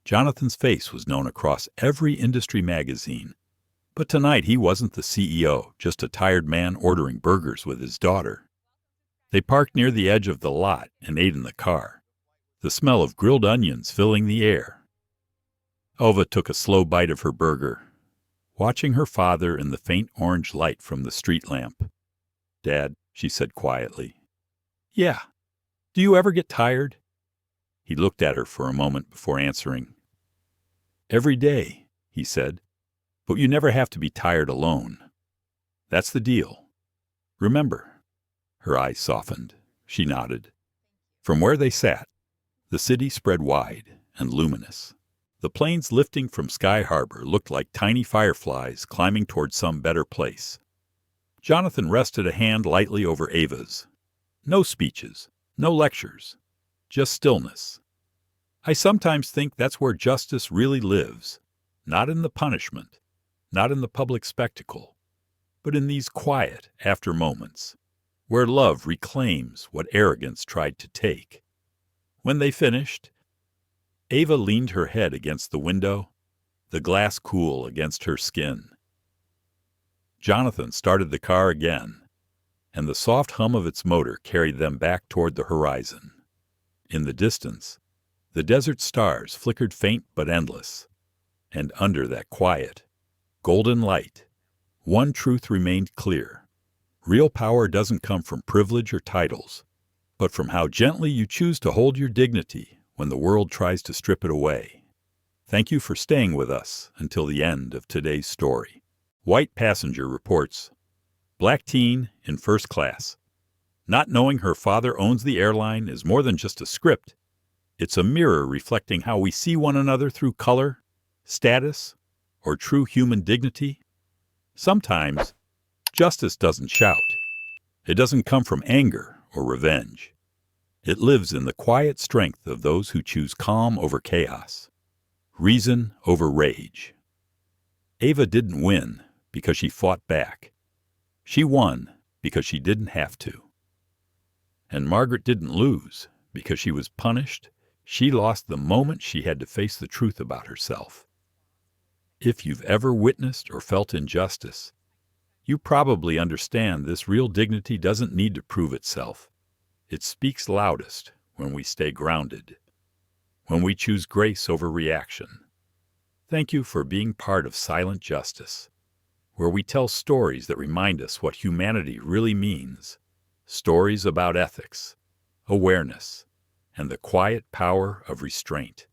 Jonathan's face was known across every industry magazine, but tonight he wasn't the CEO, just a tired man ordering burgers with his daughter. They parked near the edge of the lot and ate in the car, the smell of grilled onions filling the air. Ava took a slow bite of her burger, watching her father in the faint orange light from the street lamp. "Dad," she said quietly. "Yeah. Do you ever get tired?" He looked at her for a moment before answering. "Every day," he said, "but you never have to be tired alone. That's the deal. Remember." Her eyes softened. She nodded. From where they sat, the city spread wide and luminous. The planes lifting from Sky Harbor looked like tiny fireflies climbing toward some better place. Jonathan rested a hand lightly over Ava's. No speeches, no lectures, just stillness. "I sometimes think that's where justice really lives, not in the punishment, not in the public spectacle, but in these quiet after moments, where love reclaims what arrogance tried to take." When they finished, Ava leaned her head against the window, the glass cool against her skin. Jonathan started the car again, and the soft hum of its motor carried them back toward the horizon. In the distance, the desert stars flickered faint but endless, and under that quiet, golden light, one truth remained clear. Real power doesn't come from privilege or titles, but from how gently you choose to hold your dignity when the world tries to strip it away. Thank you for staying with us until the end of today's story. White passenger reports, Black teen in first class. Not knowing her father owns the airline is more than just a script. It's a mirror reflecting how we see one another through color, status, or true human dignity. Sometimes, justice doesn't shout. It doesn't come from anger or revenge. It lives in the quiet strength of those who choose calm over chaos, reason over rage. Ava didn't win because she fought back. She won because she didn't have to. And Margaret didn't lose because she was punished. She lost the moment she had to face the truth about herself. If you've ever witnessed or felt injustice, you probably understand this real dignity doesn't need to prove itself. It speaks loudest when we stay grounded, when we choose grace over reaction. Thank you for being part of Silent Justice, where we tell stories that remind us what humanity really means, stories about ethics, awareness, and the quiet power of restraint.